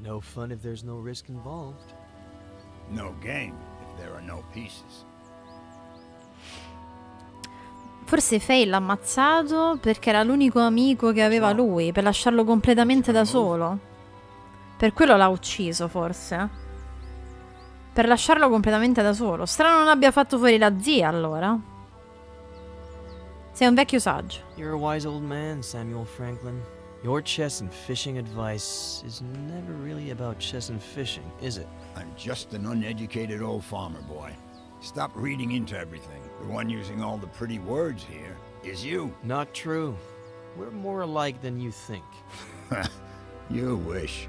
No fun if there's no risk involved. No game if there are no pieces. Forse Faye l'ha ammazzato perché era l'unico amico che aveva lui, per lasciarlo completamente da solo. Per quello l'ha ucciso, forse. Per lasciarlo completamente da solo. Strano non abbia fatto fuori la zia, allora. Sei un vecchio saggio. You're a wise old man, Samuel Franklin. Your chess and fishing advice is never really about chess and fishing, is it? I'm just an uneducated old farmer boy. Stop reading into everything. The one using all the pretty words here is you. Not true. We're more alike than you think. You wish.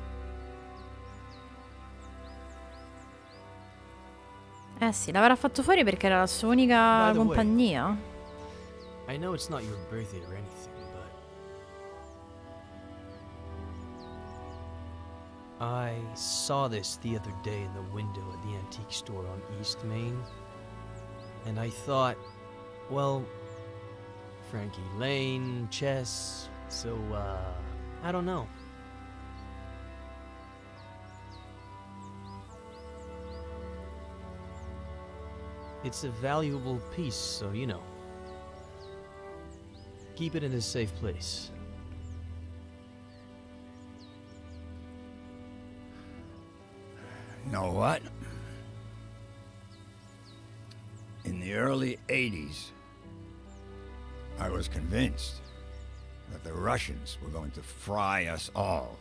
Eh sì, l'avrà fatto fuori perché era la sua unica By the way, compagnia. I know it's not your birthday or anything, but I saw this the other day in the window at the antique store on East Main, and I thought, well, Frankie Lane, chess, so, I don't know. It's a valuable piece, so, you know. Keep it in a safe place. Know what? In the early 80s, I was convinced that the Russians were going to fry us all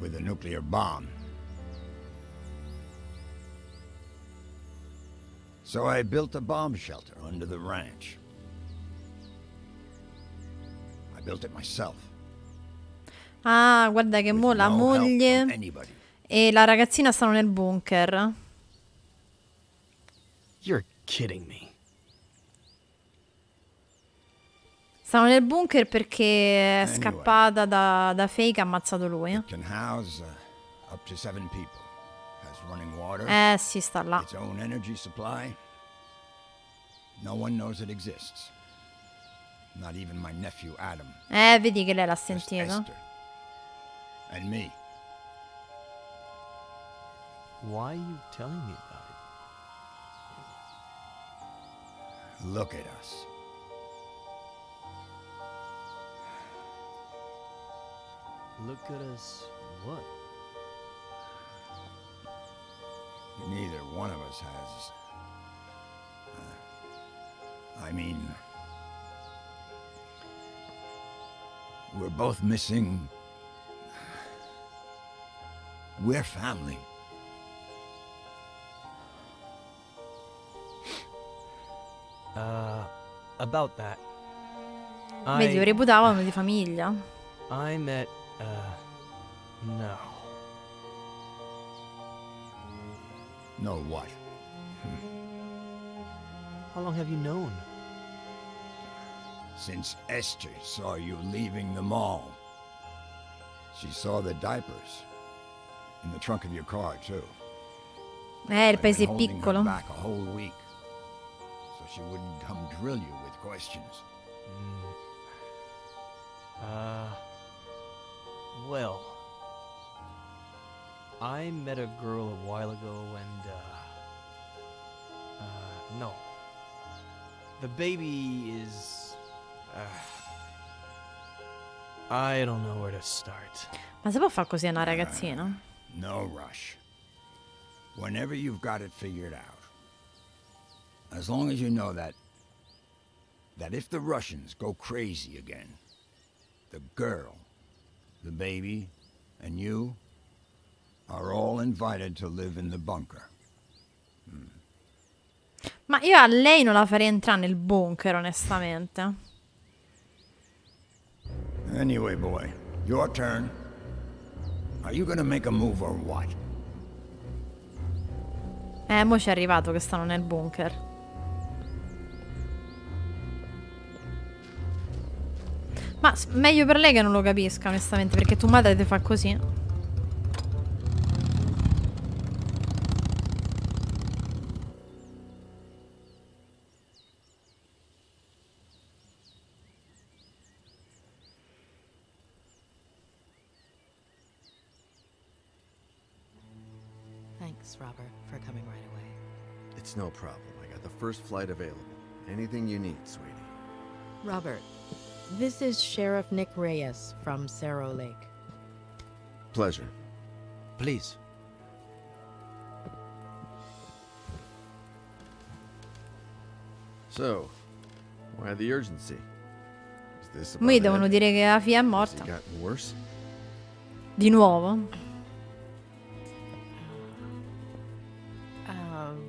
with a nuclear bomb. So I built a bomb shelter under the ranch. I built it myself. Ah, guarda che mo la moglie e la ragazzina stanno nel bunker. You're kidding me. Stanno nel bunker perché è scappata da Faye che ha ammazzato lui. Can house up to 7 people. Has running water. Sì, sta là. Its own energy supply. No one knows it exists. Not even my nephew Adam. Vedi che lei l'ha sentito. And me. Why are you telling me about it? Look at us. Look at us what? Neither one of us has. I mean, we're both missing. We're family. About that. Vedi, lo reputavano di famiglia. I met, no. No what? How long have you known? Since Esther saw you leaving the mall. She saw the diapers. In the trunk of your car, too. Il paese è I've been holding piccolo. her back a whole week. So she wouldn't come drill you with questions. Well, I met a girl a while ago and, no. The baby is, I don't know where to start. Ma si può fare così a una ragazzina? No rush. Whenever you've got it figured out. As long as you know that if the Russians go crazy again, the girl, the baby, and you are all invited to live in the bunker. Ma io a lei non la farei entrare nel bunker, onestamente. Anyway, boy, your turn. Are you gonna make a move or what? Mo ci è arrivato che stanno nel bunker. Ma meglio per lei che non lo capisca, onestamente, perché tua madre ti fa così. Thanks, Robert, for coming right away. It's no problem. I got the first flight available. Anything you need, sweetie. Robert, this is Sheriff Nick Reyes from Cerro Lake. Pleasure. Please. So, why the urgency? Is this about Mi devono Ed? dire che la figlia è Has morta. he gotten worse? Di nuovo?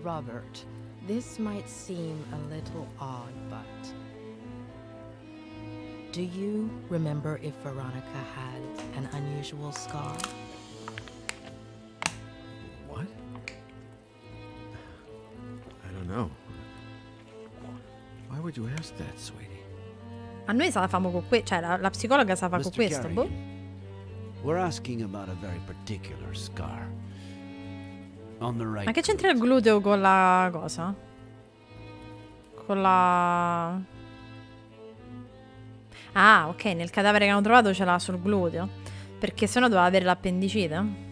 Robert, this might seem a little odd, but do you remember if Veronica had an unusual scar? What? I don't know. Why would you ask that, sweetie? A noi se la famo con questo, cioè la psicologa se la fa con Mr. questo, boh. Carrigan, we're asking about a very particular scar. On the right. Ma che c'entra il gluteo con la cosa? Con la... Ah, ok, nel cadavere che hanno trovato ce l'ha sul gluteo. Perché sennò doveva avere l'appendicite.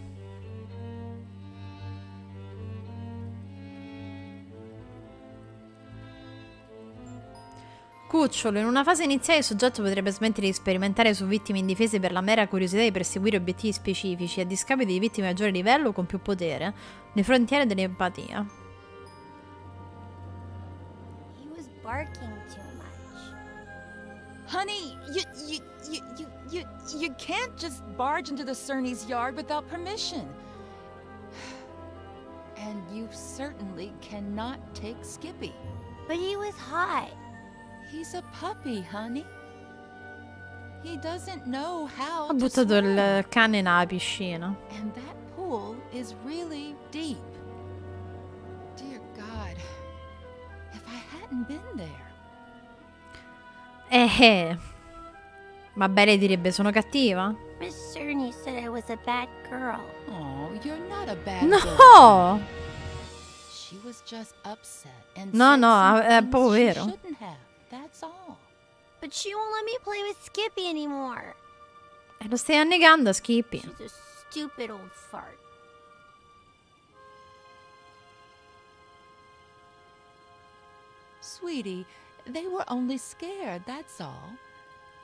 Cucciolo, in una fase iniziale il soggetto potrebbe smettere di sperimentare su vittime indifese per la mera curiosità di perseguire obiettivi specifici a discapito di vittime a maggiore livello con più potere, nei frontiere dell'empatia. He was barking too much. Honey, you can't just barge into the Cerny's yard without permission. And you certainly cannot take Skippy. But he was hot. He's a puppy, honey. He doesn't know how Ha to buttato swim. il cane nella piscina. And that pool is really deep. Dear God, if I hadn't been there. Vabbè, lei direbbe sono cattiva? Miss Cerny said I was a bad girl. Oh, you're not a bad No! girl. She was just upset and No, said no, some è things proprio she vero. shouldn't have. That's all. But she won't let me play with Skippy anymore. E lo stai annegando a Skippy. She's a stupid old fart. Sweetie, they were only scared, that's all.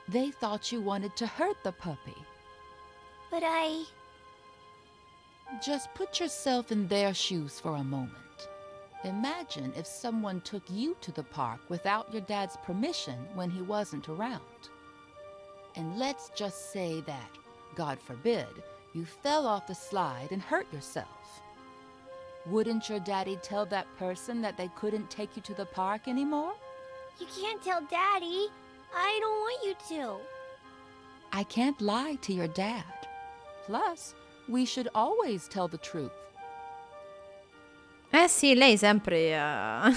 They thought you wanted to hurt the puppy. But I... Just put yourself in their shoes for a moment. Imagine if someone took you to the park without your dad's permission when he wasn't around. And let's just say that, God forbid, you fell off the slide and hurt yourself. Wouldn't your daddy tell that person that they couldn't take you to the park anymore? You can't tell Daddy. I don't want you to. I can't lie to your dad. Plus, we should always tell the truth. Eh sì, lei sempre ha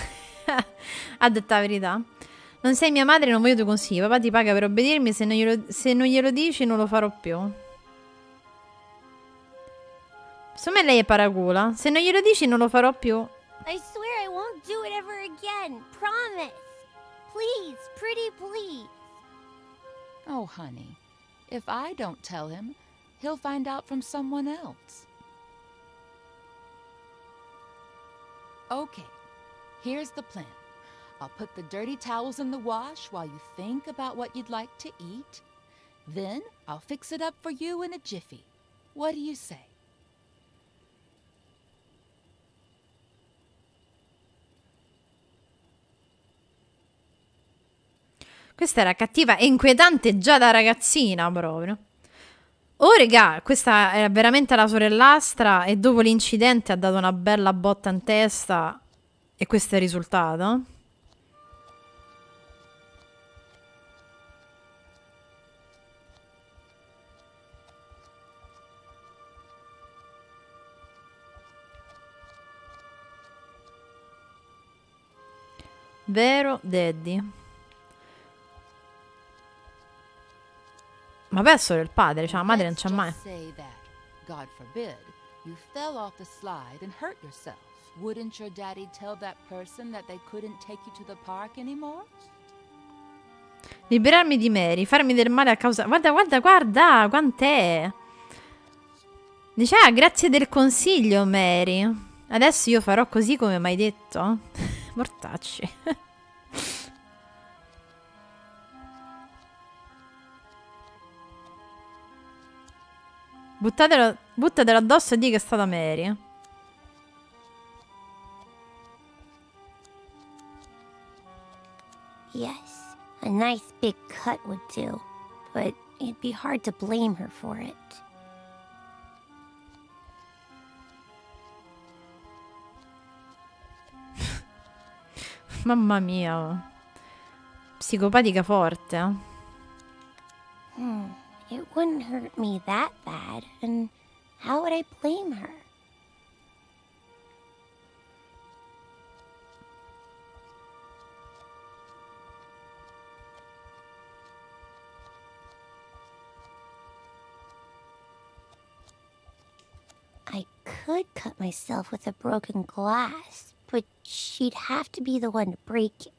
detto la verità. Non sei mia madre, non voglio i tuoi consigli. Papà ti paga per obbedermi, se non glielo dici non lo farò più. Secondo me lei è paracula. Se non glielo dici non lo farò più. I swear I won't do it ever again. Promise. Please, pretty please. Oh, honey, if I don't tell him, he'll find out from someone else. Okay, here's the plan. I'll put the dirty towels in the wash while you think about what you'd like to eat. Then I'll fix it up for you in a jiffy. What do you say? Questa era cattiva e inquietante già da ragazzina proprio. Oh regà, questa era veramente la sorellastra e dopo l'incidente ha dato una bella botta in testa e questo è il risultato. Vero Daddy. Ma poi è solo il padre, cioè la madre non c'è mai. Let's just say that, God forbid, you fell off the slide and hurt yourself. Wouldn't your daddy tell that person that they couldn't take you to the park anymore? Liberarmi di Mary, farmi del male a causa... Guarda, guarda, guarda, quant'è? Dice, ah, grazie del consiglio, Mary. Adesso io farò così come mi hai detto. Mortacci. Buttatelo addosso e di che è stata Mary. Yes, a nice big cut would do, but it'd be hard to blame her for it. Mamma mia. Psicopatica forte. It wouldn't hurt me that bad, and how would I blame her? I could cut myself with a broken glass, but she'd have to be the one to break it.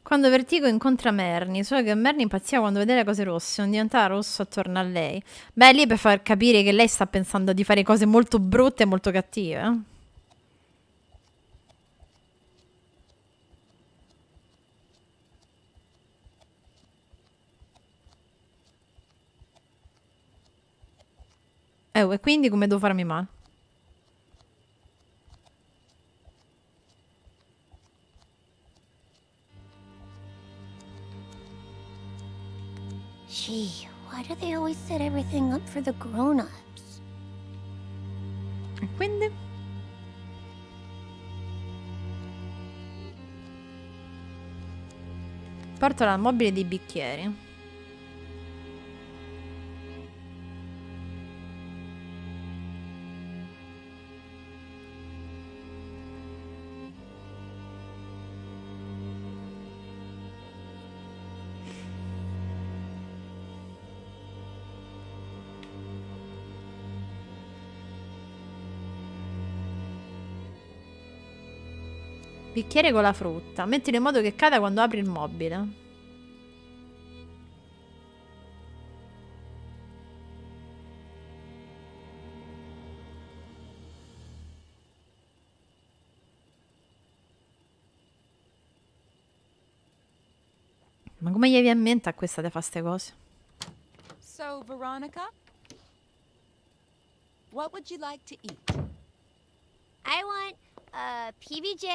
Quando Vertigo incontra Merny, solo che Merny impazziva quando vedeva cose rosse, non diventava rosso attorno a lei. Beh, lì per far capire che lei sta pensando di fare cose molto brutte e molto cattive. E quindi come devo farmi male? Gee, why do they always set everything up for the grown-ups? E quindi? Porto al mobile dei bicchieri. Bicchiere con la frutta. Mettilo in modo che cada quando apri il mobile. Ma come gli viene in mente a questa di fare ste cose? So, Veronica, what would you like to eat? I want a PBJ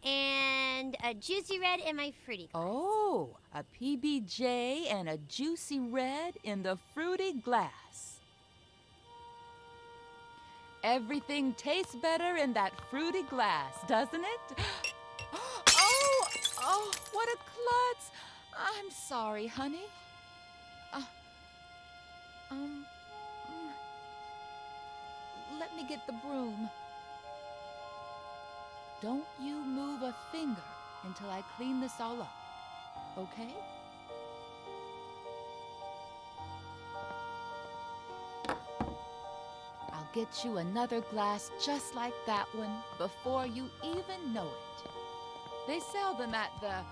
and a juicy red in my fruity glass. Oh, a PBJ and a juicy red in the fruity glass. Everything tastes better in that fruity glass, doesn't it? Oh, what a klutz. I'm sorry, honey. Let me get the broom. Don't you move a finger until I clean this all up, okay? I'll get you another glass just like that one before you even know it. They sell them at the...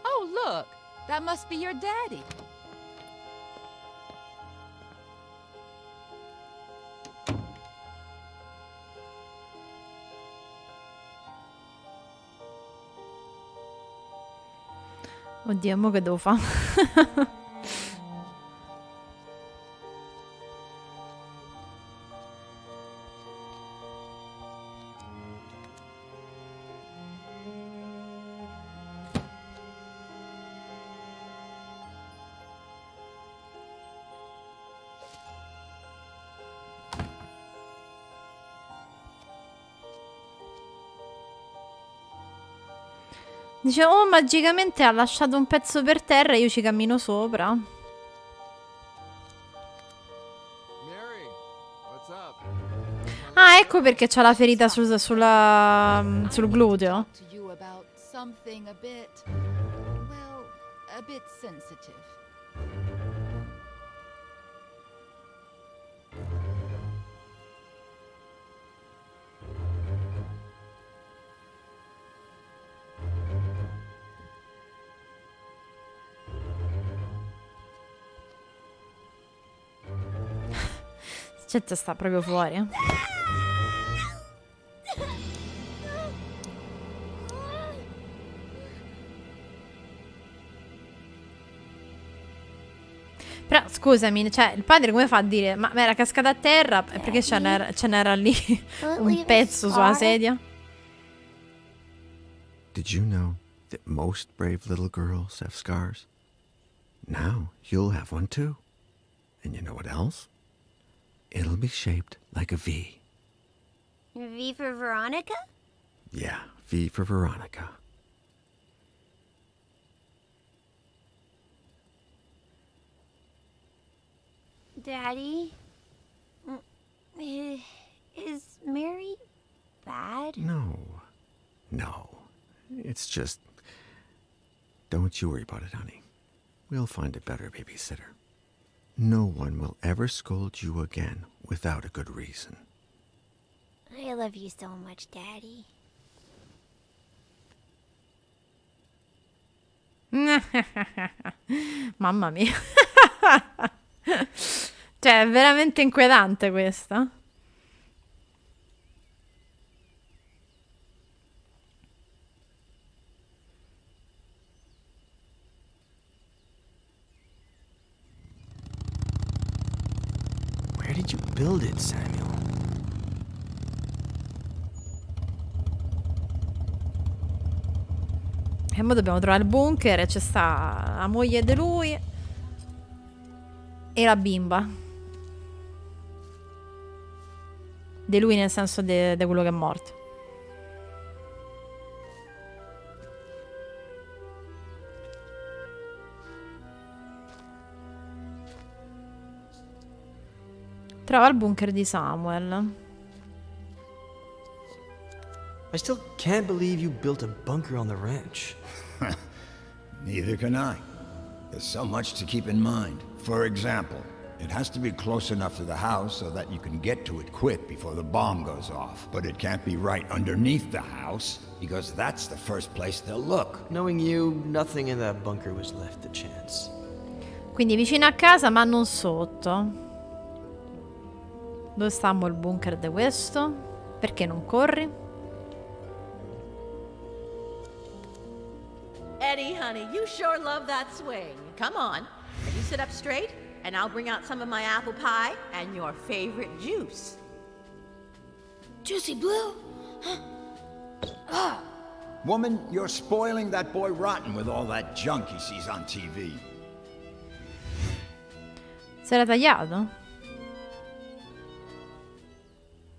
Oh, look! That must be your daddy. Oddio, mo che devo fare? Dice, oh, magicamente ha lasciato un pezzo per terra e io ci cammino sopra. Ah, ecco perché c'ha la ferita sul gluteo. To you about something a bit, well, a bit sensitive. Gente sta proprio fuori. Però scusami, cioè il padre come fa a dire ma era cascata a terra? Perché ce n'era lì un pezzo sulla sedia? Did you know that most brave little girls have scars? Now you'll have one too. And you know what else? It'll be shaped like a V. V for Veronica? Yeah, V for Veronica. Daddy? Is Mary bad? No. It's just... Don't you worry about it, honey. We'll find a better babysitter. No one will ever scold you again without a good reason. I love you so much, Daddy. Mamma mia. Cioè, è veramente inquietante questa. Where did you build it, Samuel? E mo dobbiamo trovare il bunker e c'è sta la moglie di lui e la bimba. Di lui nel senso di quello che è morto. Trova il bunker di Samuel. I still can't believe you built a bunker on the ranch. Neither can I. There's so much to keep in mind. For example, it has to be close enough to the house so that you can get to it quick before the bomb goes off. But it can't be right underneath the house, because that's the first place they'll look. Knowing you, nothing in that bunker was left to chance. Quindi vicino a casa ma non sotto. Dove stiamo il bunker di questo? Perché non corri? Eddie, honey, you sure love that swing. Come on, you sit up straight, and I'll bring out some of my apple pie and your favorite juice. Juicy Blue? Woman, you're spoiling that boy rotten with all that junk he sees on TV. Si era tagliato?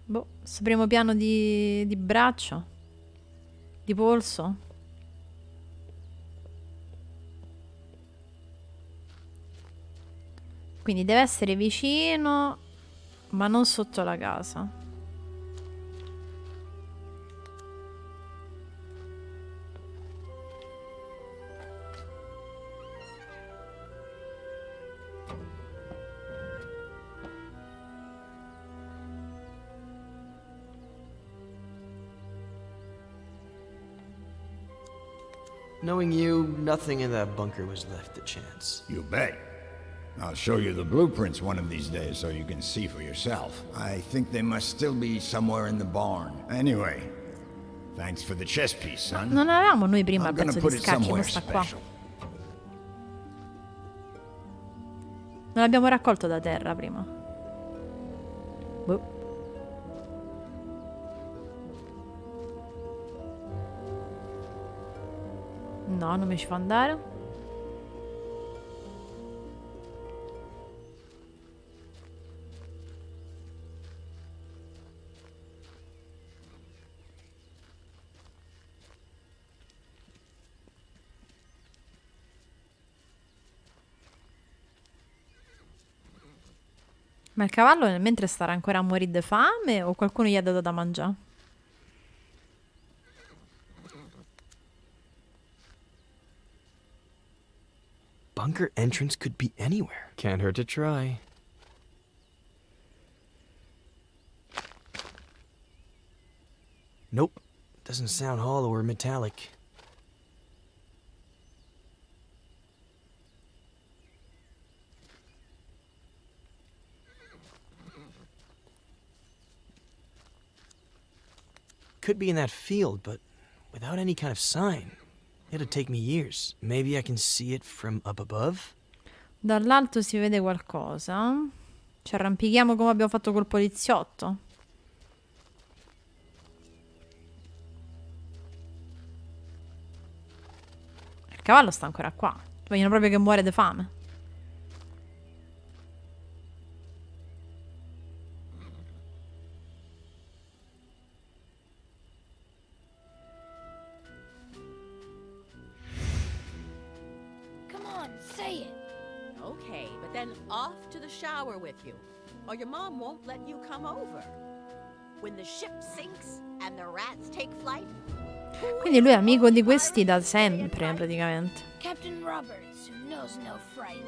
Boh, questo primo piano di braccio? Di polso? Quindi deve essere vicino, ma non sotto la casa. Knowing you, nothing in that bunker was left to chance. You bet. I'll show you the blueprints one of these days so you can see for yourself. I think they must still be somewhere in the barn. Anyway, thanks for the chess piece, son. Non avevamo noi prima I'm il gonna pezzo put di it scacchi, somewhere ma sta qua. special. Non l'abbiamo raccolto da terra prima. Boh. No, non mi ci fa andare. Ma il cavallo nel mentre starà ancora a morire di fame o qualcuno gli ha dato da mangiare? Bunker entrance could be anywhere. Can't hurt to try. Nope. Doesn't sound hollow or metallic. Could be in that field, but without any kind of sign. It'd take me years. Maybe I can see it from up above? Dall'alto si vede qualcosa. Ci arrampichiamo come abbiamo fatto col poliziotto. Il cavallo sta ancora qua. Vogliono proprio che muore di fame. Come on, say it. Okay, but then off to the shower with you, or your mom won't let you come over. When the ship sinks and the rats take flight. Quindi lui è amico di questi da sempre, praticamente. Captain Roberts, who knows no fright.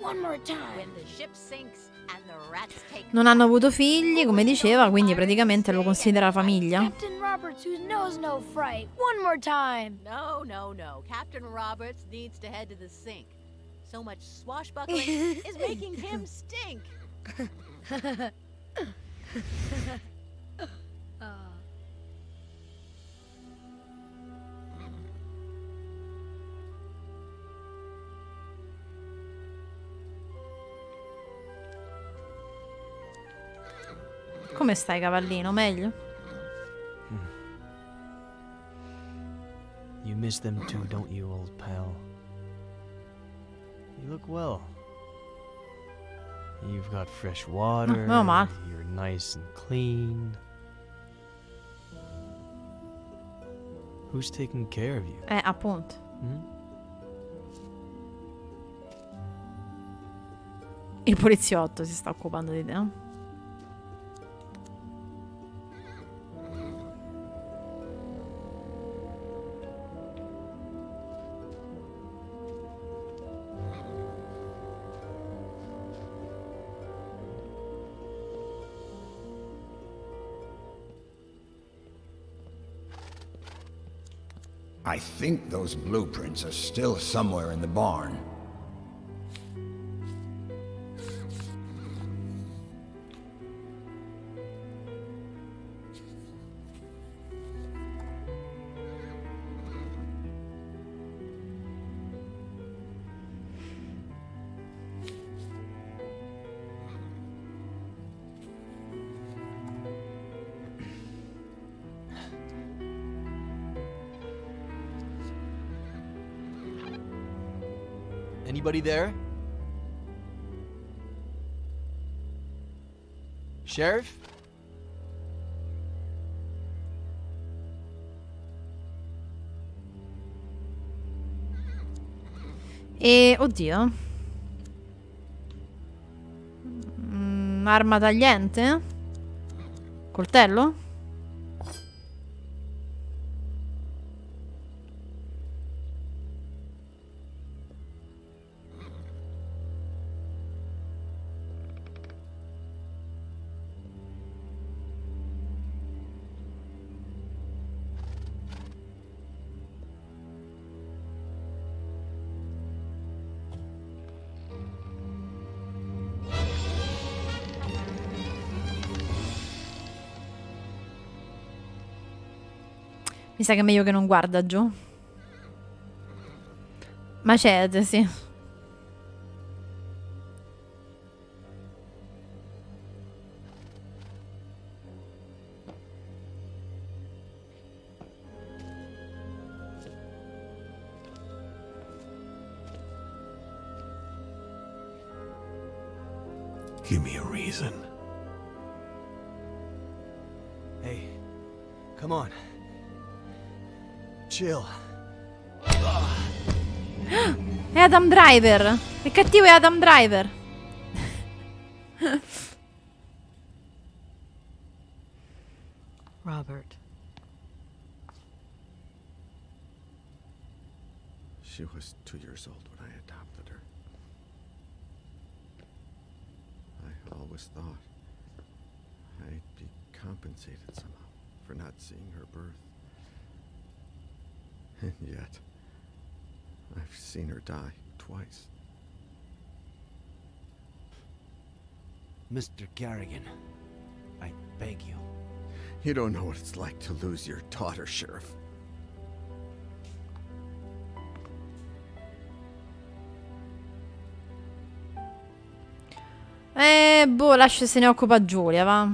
One more time. When the ship sinks and the rats take Non hanno avuto figli, come diceva, quindi praticamente lo considera famiglia. Captain Roberts, who knows no fright. One more time. No, no, no. Captain Roberts needs to head to the sink. So much swashbuckling is making him stink. Come stai, cavallino? Meglio? You miss them too, don't you, old pal? You look well. You've got fresh water. No male. You're nice and clean. Who's taking care of you? Appunto. Il poliziotto si sta occupando di te. I think those blueprints are still somewhere in the barn. Anybody there? Sheriff? E oddio. Arma tagliente? Coltello? Mi sa che è meglio che non guarda giù. Macete, sì. Give me a reason. Hey, come on. Chill. È Adam Driver. Il cattivo è Adam Driver. Robert. She was 2 years old when I adopted her. I always thought I'd be compensated somehow for not seeing her birth. And yet, I've seen her die twice. Mr. Garrigan, I beg you. You don't know what it's like to lose your daughter, Sheriff. Boh, lascia se ne occupa Giulia, va.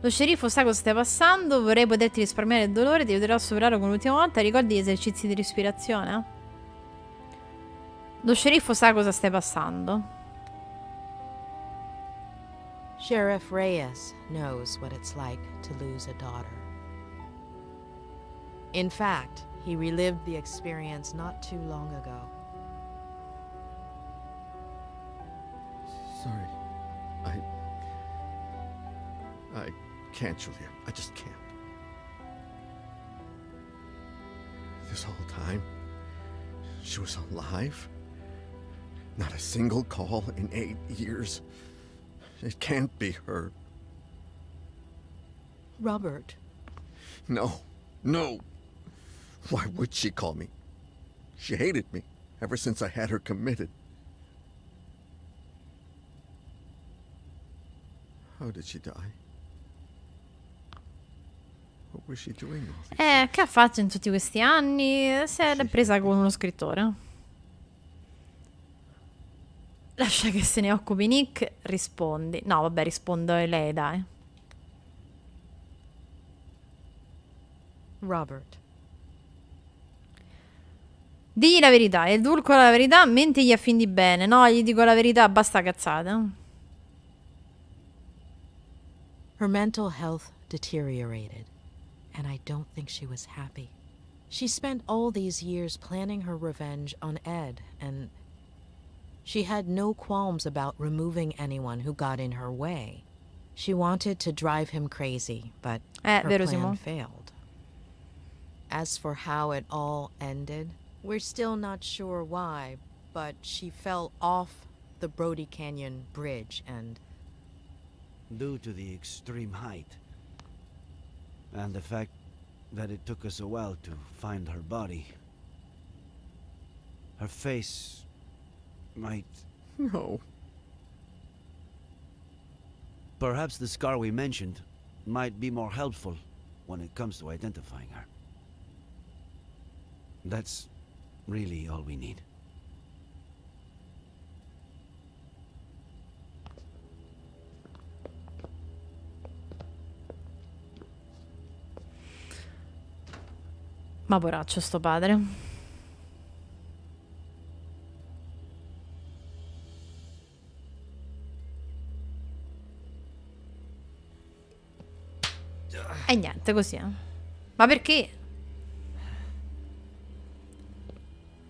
Lo sceriffo sa cosa stai passando, vorrei poterti risparmiare il dolore, ti aiuterò a superarlo come l'ultima volta, ricordi gli esercizi di respirazione? Lo sceriffo sa cosa stai passando. Sheriff Reyes knows what it's like to lose a daughter. In fact, he relived the experience not too long ago. Sorry. I can't, Julia. I just can't. This whole time, she was alive? Not a single call in 8 years. It can't be her. Robert. No. No. Why would she call me? She hated me ever since I had her committed. How did she die? What was she doing all these Che ha fatto in tutti questi anni? Si è presa con uno scrittore. Lascia che se ne occupi Nick, rispondi. No, vabbè, rispondo lei, dai. Robert. Digli la verità, edulcora la verità, mentigli a fin di bene. No, gli dico la verità, basta cazzate. Her mental health deteriorated, and I don't think she was happy. She spent all these years planning her revenge on Ed, and she had no qualms about removing anyone who got in her way. She wanted to drive him crazy, but her plan failed. As for how it all ended, we're still not sure why, but she fell off the Brody Canyon Bridge and... Due to the extreme height, and the fact that it took us a while to find her body, her face might... No. Perhaps the scar we mentioned might be more helpful when it comes to identifying her. That's really all we need. Ma poraccio sto padre. E niente, così. Ma perché?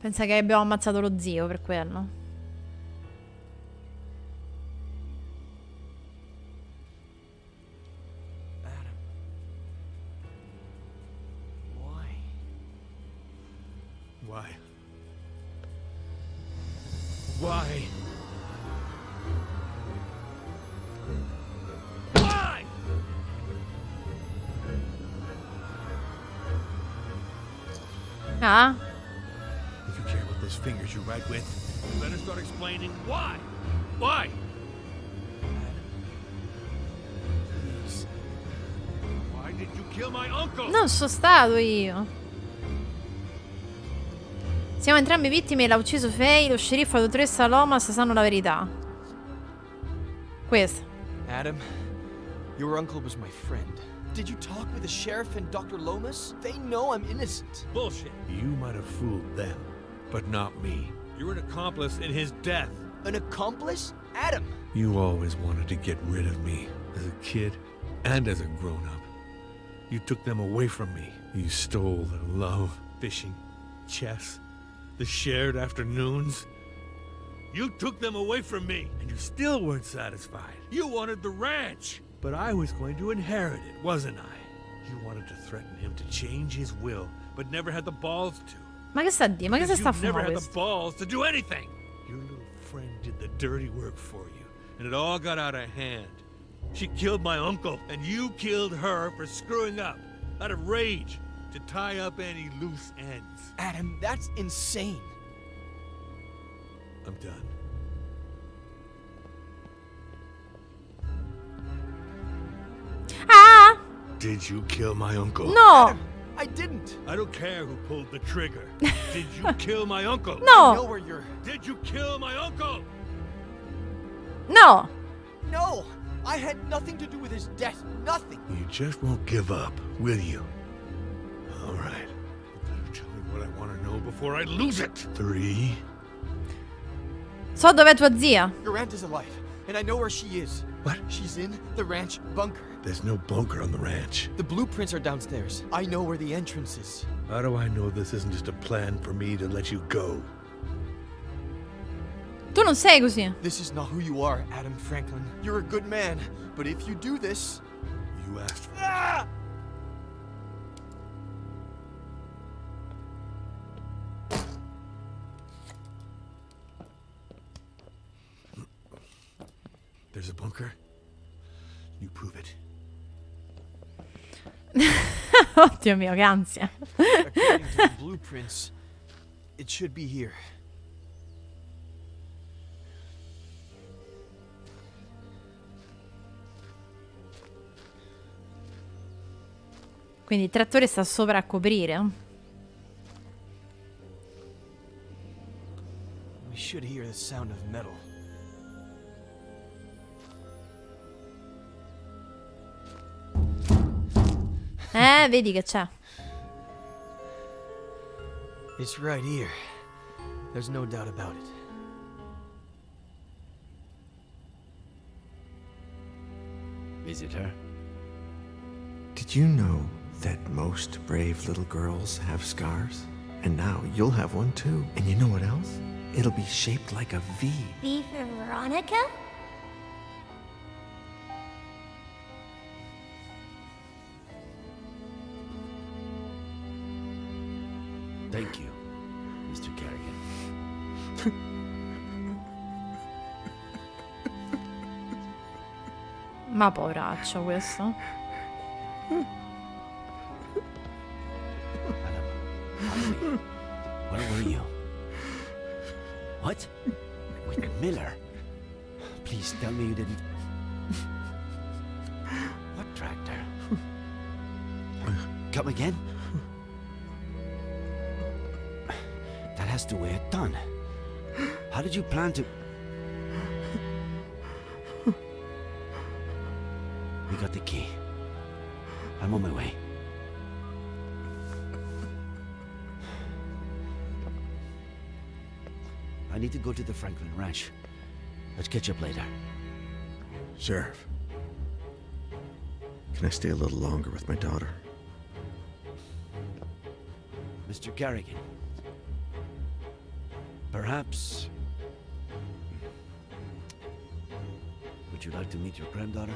Pensa che abbiamo ammazzato lo zio per quello. Why? Why? Why? Ah? If you care what those fingers you write with, you better start explaining why. Why? Please. Why did you kill my uncle? Non sono stato io. Siamo entrambi vittime, l'ha ucciso Faye, lo sceriffo e la dottoressa Lomas sanno la verità. Questo. Adam, your uncle was my friend. Did you talk with the sheriff and Dr. Lomas? They know I'm innocent. Bullshit. You might have fooled them, but not me. You're an accomplice in his death. An accomplice? Adam! You always wanted to get rid of me, as a kid and as a grown-up. You took them away from me. You stole their love, fishing, chess, the shared afternoons. You took them away from me, and you still weren't satisfied. You wanted the ranch, but I was going to inherit it, wasn't I? You wanted to threaten him to change his will, but never had the balls to. Ma che sta a dire? Ma che si sta a Because you never fumare had the questo? balls to do anything. Your little friend did the dirty work for you, and it all got out of hand. She killed my uncle, and you killed her for screwing up, out of rage, to tie up any loose ends. Adam, that's insane. I'm done. Ah! Did you kill my uncle? No! Adam, I didn't. I don't care who pulled the trigger. Did you kill my uncle? No! I know where you're... Did you kill my uncle? No! No! I had nothing to do with his death. Nothing. You just won't give up, will you? All right. You better tell me what I want to know before I lose it. 3. So dov'è tua zia? Your aunt is alive, and I know where she is. What? She's in the ranch bunker. There's no bunker on the ranch. The blueprints are downstairs. I know where the entrance is. How do I know this isn't just a plan for me to let you go? Tu non sei così. This is not who you are, Adam Franklin. You're a good man, but if you do this... You asked for Ah! There's a bunker? You prove it. Oddio mio, che ansia. According to the blueprints, it should be here. Quindi il trattore sta sopra a coprire. We should hear the sound of metal. Vedi che c'è. It's right here. There's no doubt about it. Is it her? Did you know that most brave little girls have scars? And now you'll have one too. And you know what else? It'll be shaped like a V. V for Veronica? Thank you, Mr. Kerrigan. Ma poveraccio questo. Where were you? What? With Miller? Please tell me you didn't... What tractor? Come again? That has to weigh a ton. How did you plan to... We got the key. I'm on my way. I need to go to the Franklin Ranch. Let's catch up later. Sheriff, can I stay a little longer with my daughter? Mr. Kerrigan. Perhaps... Would you like to meet your granddaughter?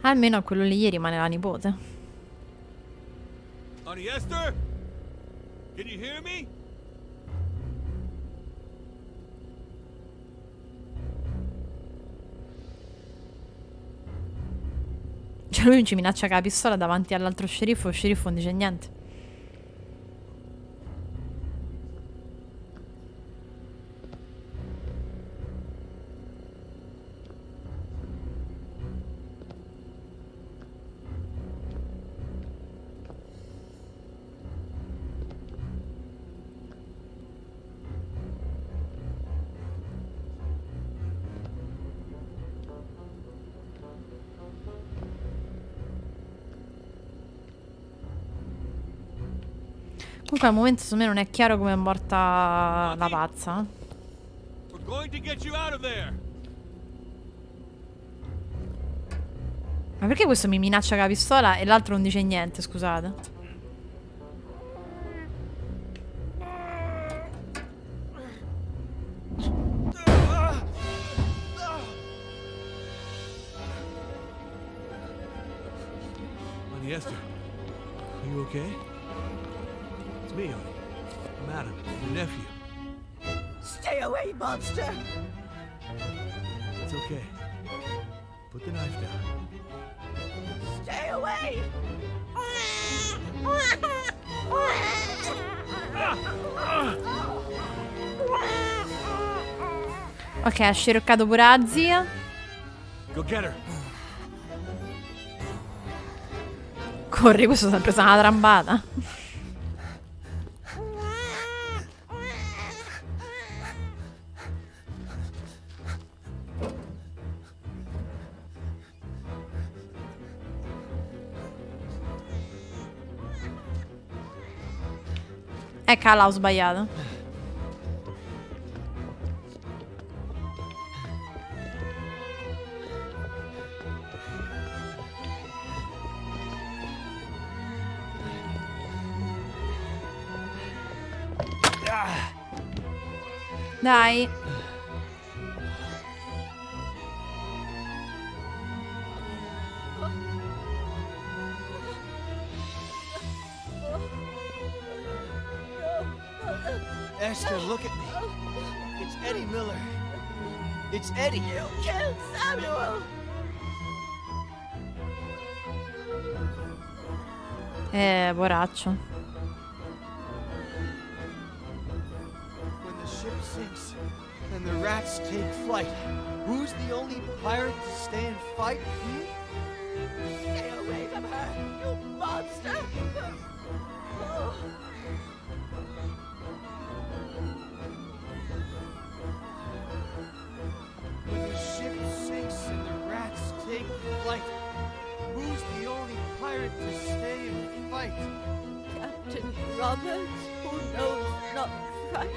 Almeno a quello lì gli rimane la nipote. Honey Esther? Can you hear me? Cioè lui ci minaccia con la pistola davanti all'altro sceriffo, lo sceriffo non dice niente. Comunque al momento secondo me non è chiaro come è morta la pazza. We're going to get you out of there. Ma perché questo mi minaccia con la pistola e l'altro non dice niente, scusate? Honey Esther, are you okay? It's me, honey. I'm Adam, your nephew. Stay away, monster! It's okay. Put the knife down. Stay away! Ok, ha sciroccato pure la zia. Go get her. Corri, questo si è presa una trambata. Cala, ho sbagliato. Dai. Esther, look at me. It's Eddie Miller. It's Eddie. You killed Samuel! Poraccio. When the ship sinks and the rats take flight, who's the only pirate to stay and fight? Hmm? Stay away from her, you monster! When the ship sinks and the rats take flight, who's the only pirate to stay and fight? Captain Robert, who knows not fright.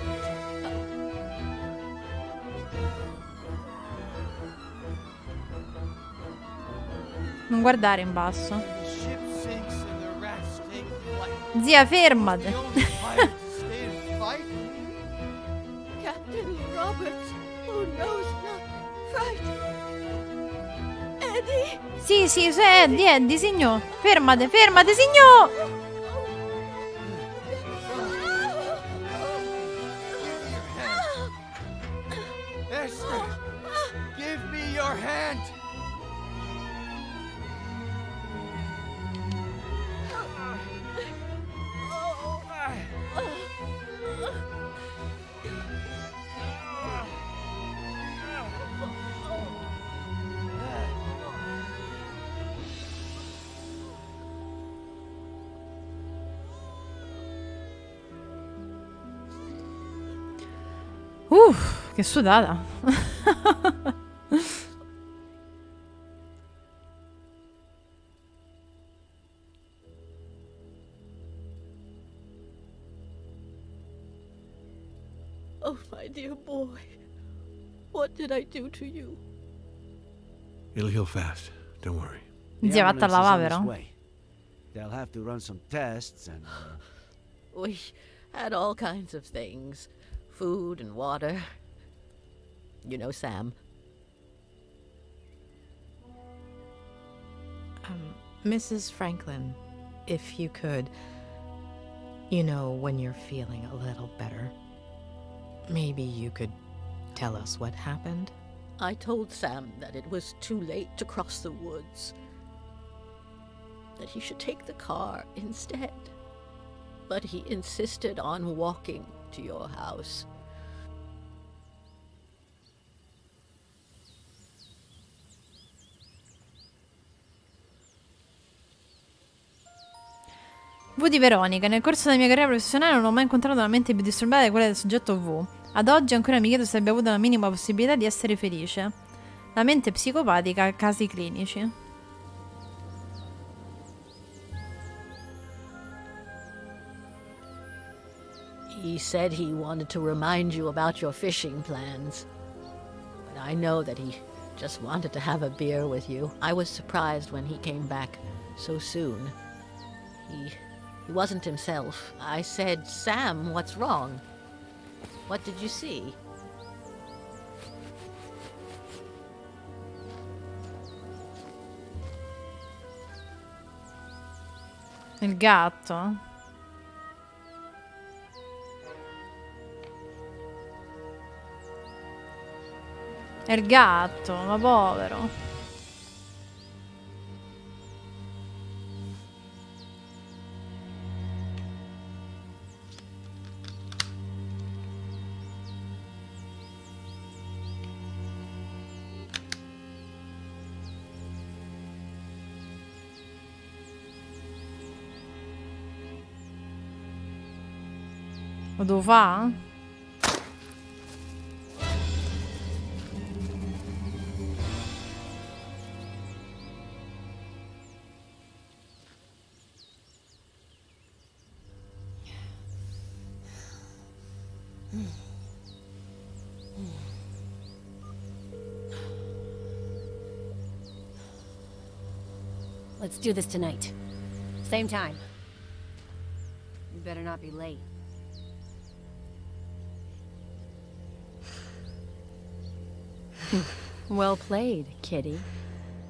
Non guardare in basso. When the ship sinks and the rats take flight, Zia, fermate. who's the only pirate to stay and fight? Captain Robert, who knows not fright. Eddie! Sì, sì, Eddie, signor. Fermate, fermate, signor. Esther, give me your hand. Che sudata. Oh, my dear boy. What did I do to you? It'll heal fast. Don't worry. Zia, vatta a lavare, Ambulance is on però. its way. They'll have to run some tests and... We had all kinds of things. Food and water. You know Sam. Mrs. Franklin, if you could, you know, when you're feeling a little better, maybe you could tell us what happened? I told Sam that it was too late to cross the woods, that he should take the car instead. But he insisted on walking to your house. V di Veronica. Nel corso della mia carriera professionale non ho mai incontrato una mente più disturbata di quella del soggetto V. Ad oggi ancora mi chiedo se abbia avuto la minima possibilità di essere felice. La mente psicopatica a casi clinici. He said he wanted to remind you about your fishing plans. But I know that he just wanted to have a beer with you. I was surprised when he came back so soon. He wasn't himself. I said, Sam, what's wrong? What did you see? Il gatto. È il gatto, ma povero. Lo devo fare? Let's do this tonight. Same time. You better not be late. Well played, kitty.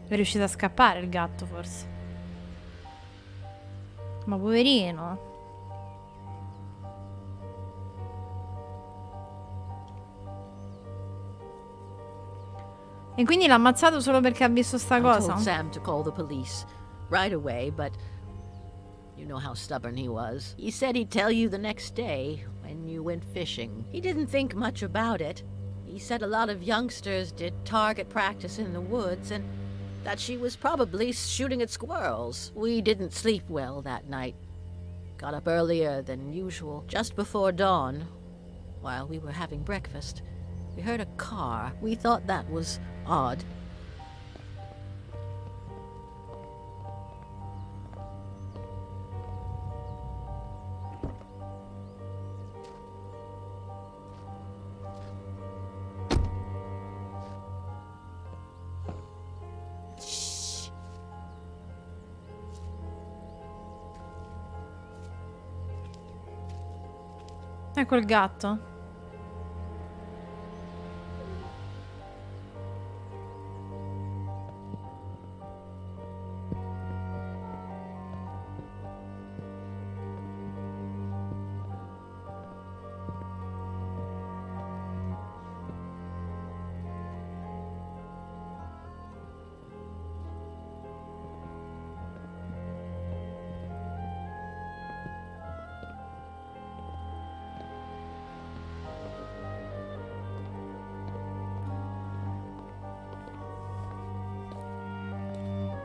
È riuscito a scappare il gatto, forse. Ma poverino. E quindi l'ha ammazzato solo perché ha visto sta I cosa? told Sam to call the police right away, but you know how stubborn he was. He said he'd tell you the next day when you went fishing. He didn't think much about it. He said a lot of youngsters did target practice in the woods and that she was probably shooting at squirrels. We didn't sleep well that night. Got up earlier than usual, just before dawn, while we were having breakfast. We heard a car. We thought that was odd. Ecco il gatto.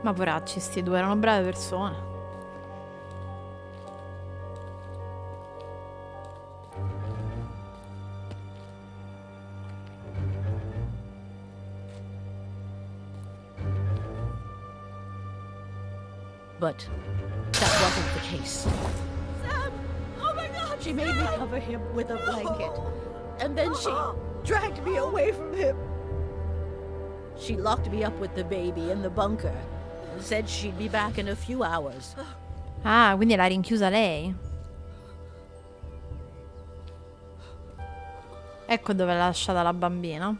Ma poracci sti due, erano brave persone. But that wasn't the case. Sam! Oh my God! She made me cover him with a blanket. And then she dragged me away from him. She locked me up with the baby in the bunker and said she'd be back in a few hours. Ah, quindi l'ha rinchiusa lei. Ecco dove l'ha lasciata la bambina.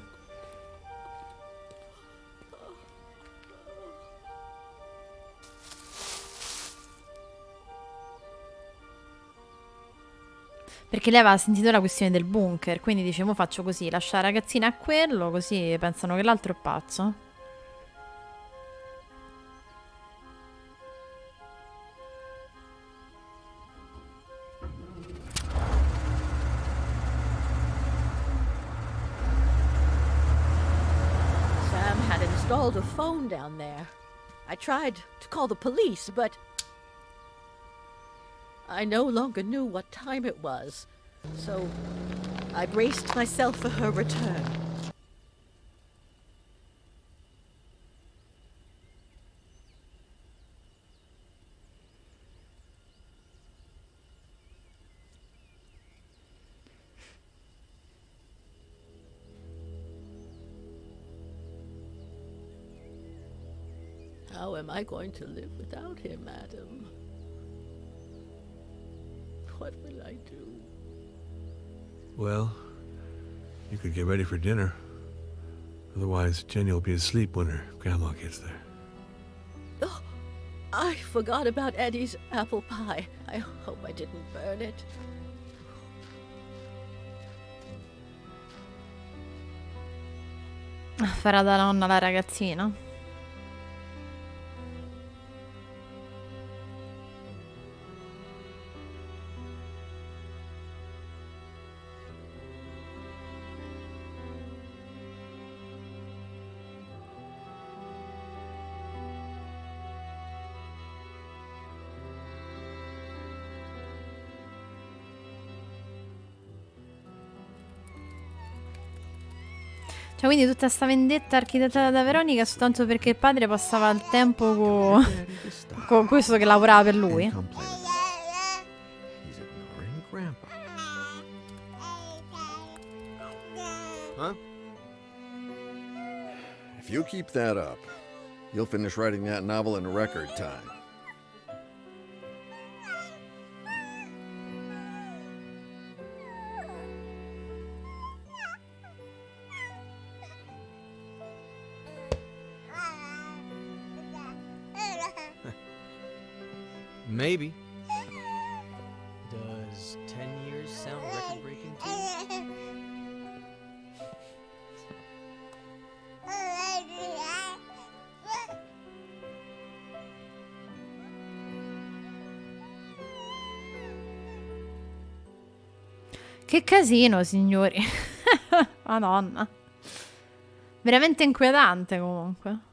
Perché lei aveva sentito la questione del bunker, quindi dicevo faccio così, lascia la ragazzina a quello, così pensano che l'altro è pazzo. Sam had installed a phone down there. I tried to call the police, but I no longer knew what time it was. So I braced myself for her return. How am I going to live without him, Adam? What will I do? Well, you could get ready for dinner. Otherwise, Jenny will be asleep when her grandma gets there. Oh, I forgot about Eddie's apple pie. I hope I didn't burn it. Farà da nonna la ragazzina. Cioè, quindi tutta sta vendetta architettata da Veronica soltanto perché il padre passava il tempo con questo che lavorava per lui. He's ignoring Grandpa. Huh? If you keep that up, you'll finish writing that novel in record time. Maybe. Does 10 years sound record-breaking to you? Che casino, signori. Madonna. Veramente inquietante comunque.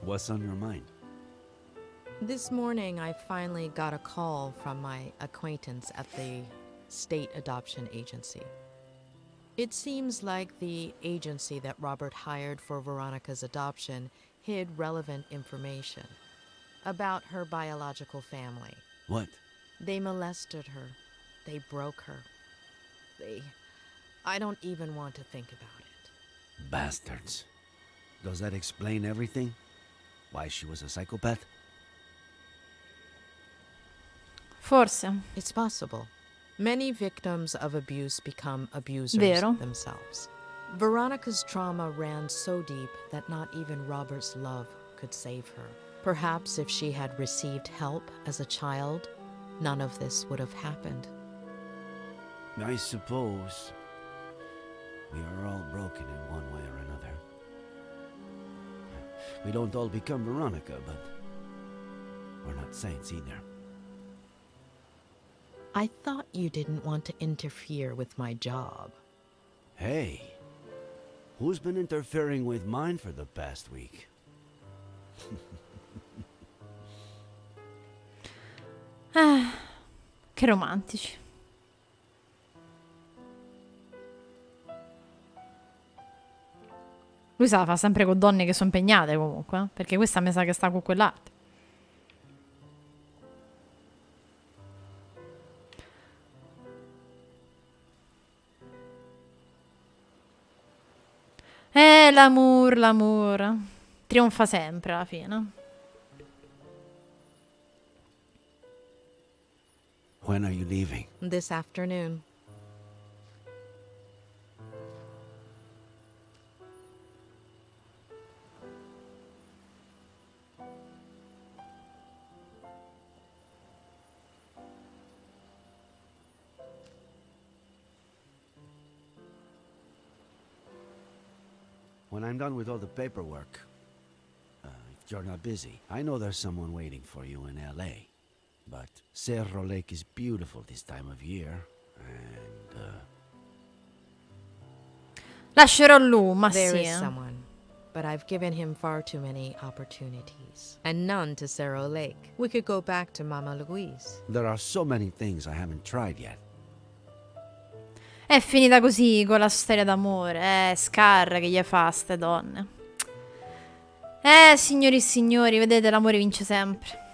What's on your mind? This morning, I finally got a call from my acquaintance at the state adoption agency. It seems like the agency that Robert hired for Veronica's adoption hid relevant information about her biological family. What? They molested her. They broke her. I don't even want to think about it. Bastards. Does that explain everything? Why she was a psychopath? Forse. It's possible. Many victims of abuse become abusers Vero. themselves. Veronica's trauma ran so deep that not even Robert's love could save her. Perhaps if she had received help as a child, none of this would have happened. I suppose we are all broken in one way or another. We don't all become Veronica, but we're not saints either. I thought you didn't want to interfere with my job. Hey, who's been interfering with mine for the past week? Ah, che romantici. Lui se la fa sempre con donne che sono impegnate comunque, perché questa mi sa che sta con quell'altra. L'amour, l'amour. trionfa sempre alla fine. When are you leaving? This afternoon. When I'm done with all the paperwork, if you're not busy, I know there's someone waiting for you in LA. But Cerro Lake is beautiful this time of year, and lascerò lui, ma There sì. is someone, but I've given him far too many opportunities, and none to Cerro Lake. We could go back to Mama Louise. there are so many things I haven't tried yet. È finita così con la storia d'amore. Scar che gli fa a ste donne. Signori e signori, vedete, l'amore vince sempre.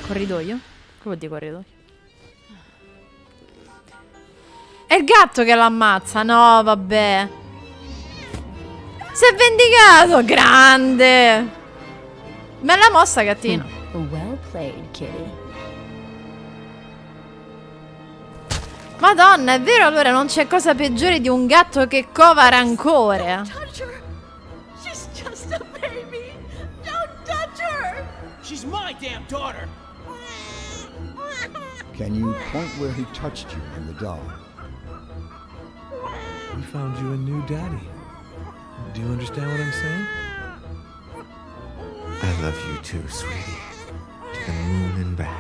Corridoio? Che vuol dire corridoio? È il gatto che l'ammazza. No, vabbè. Si è vendicato. Grande. Bella mossa, gattino. Well played, kitty. Madonna, è vero, allora non c'è cosa peggiore di un gatto che cova rancore. She's just a baby. Don't touch her. She's my damn daughter. Can you point where he touched you in the doll? We found you a new daddy. Do you understand what I'm saying? I love you too, sweetie. To the moon and back.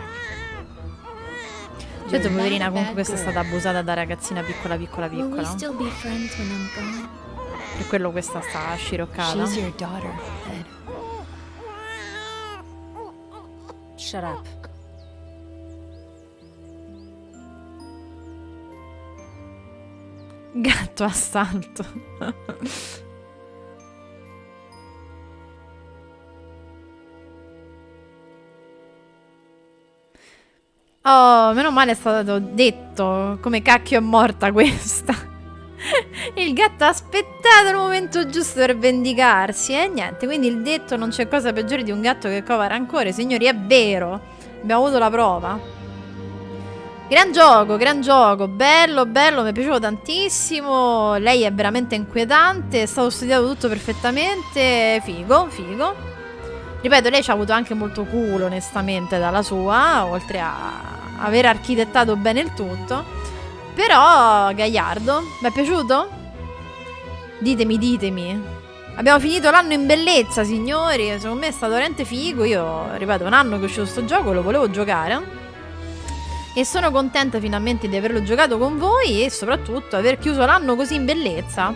Certo, poverina, comunque questa è stata abusata da ragazzina piccola, piccola, Will we piccola. still be friends when I'm gone? Per quello questa sta sciroccata. She's your daughter, Ed. Shut up. Gatto assalto. Oh, meno male è stato detto come cacchio è morta questa. Il gatto ha aspettato il momento giusto per vendicarsi e niente, quindi il detto non c'è cosa peggiore di un gatto che cova rancore, signori, è vero. Abbiamo avuto la prova. Gran gioco, bello, bello, mi è piaciuto tantissimo. Lei è veramente inquietante, è stato studiato tutto perfettamente, figo, figo. Ripeto, lei ci ha avuto anche molto culo, onestamente, dalla sua, oltre a aver architettato bene il tutto. Però, gagliardo, mi è piaciuto? Ditemi. Abbiamo finito l'anno in bellezza, signori. Secondo me è stato veramente figo. Io, ripeto, un anno che è uscito sto gioco, lo volevo giocare. E sono contenta finalmente di averlo giocato con voi e soprattutto aver chiuso l'anno così in bellezza.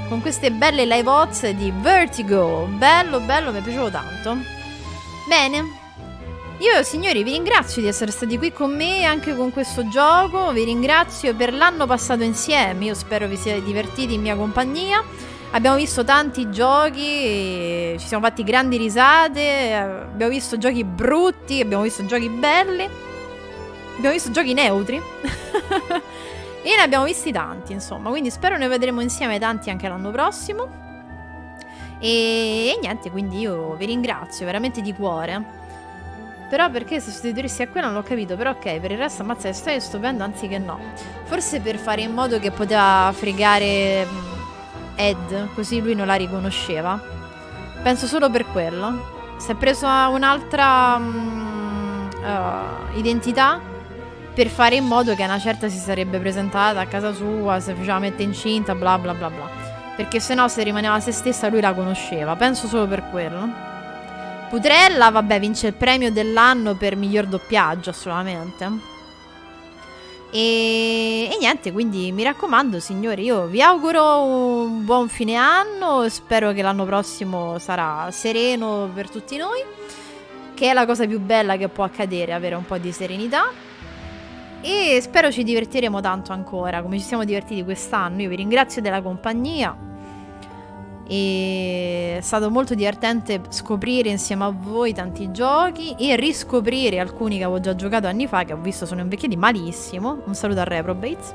Con queste belle live oz di Vertigo. Bello, bello, mi è piaciuto tanto. Bene. Io, signori, vi ringrazio di essere stati qui con me anche con questo gioco. Vi ringrazio per l'anno passato insieme. Io spero vi siate divertiti in mia compagnia. Abbiamo visto tanti giochi, ci siamo fatti grandi risate, abbiamo visto giochi brutti, abbiamo visto giochi belli, abbiamo visto giochi neutri e ne abbiamo visti tanti, insomma, quindi spero ne vedremo insieme tanti anche l'anno prossimo e niente, quindi io vi ringrazio veramente di cuore. Però perché sostituirsi a quella non l'ho capito. Però ok, per il resto ammazza, che storia stupenda, anziché no. Forse per fare in modo che poteva fregare Ed, così lui non la riconosceva. Penso solo per quello. Si è preso un'altra identità per fare in modo che una certa si sarebbe presentata a casa sua, se faceva mettere incinta, bla bla bla bla. Perché sennò se rimaneva se stessa lui la conosceva. Penso solo per quello. Putrella, vabbè, vince il premio dell'anno per miglior doppiaggio, assolutamente. E niente, quindi mi raccomando, signori, io vi auguro un buon fine anno. Spero che l'anno prossimo sarà sereno per tutti noi, che è la cosa più bella che può accadere, avere un po' di serenità. e spero ci divertiremo tanto ancora, come ci siamo divertiti quest'anno. Io vi ringrazio della compagnia. E è stato molto divertente scoprire insieme a voi tanti giochi e riscoprire alcuni che avevo già giocato anni fa, che ho visto sono invecchiati malissimo. Un saluto a Reprobates.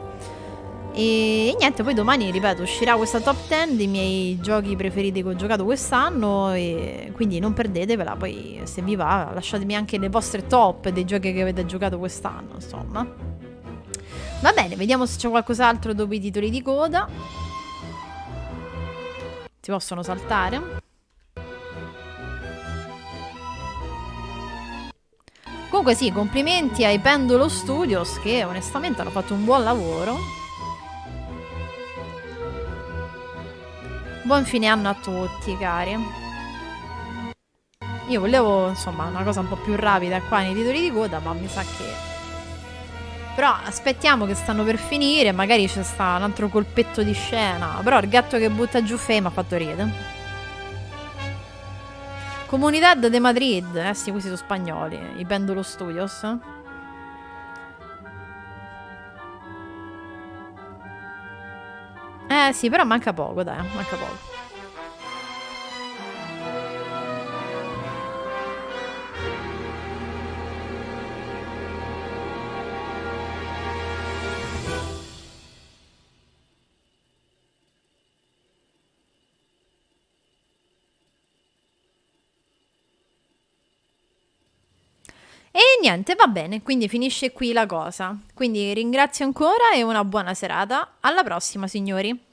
E niente, poi domani, ripeto, uscirà questa top 10 dei miei giochi preferiti che ho giocato quest'anno, e quindi non perdetevela. Poi se vi va lasciatemi anche le vostre top dei giochi che avete giocato quest'anno, insomma. Va bene, vediamo se c'è qualcos'altro dopo i titoli di coda. Si possono saltare. Comunque sì, complimenti ai Pendolo Studios che onestamente hanno fatto un buon lavoro. Buon fine anno a tutti, cari. Io volevo, insomma, una cosa un po' più rapida qua nei titoli di coda, ma mi sa che... Però aspettiamo che stanno per finire, magari c'è sta un altro colpetto di scena. Però il gatto che butta giù Faye mi ha fatto ridere. Comunidad de Madrid, sì, questi sono spagnoli, i Pendolo Studios. Sì, però manca poco, dai, manca poco. E niente, va bene, quindi finisce qui la cosa. Quindi ringrazio ancora e una buona serata. Alla prossima, signori.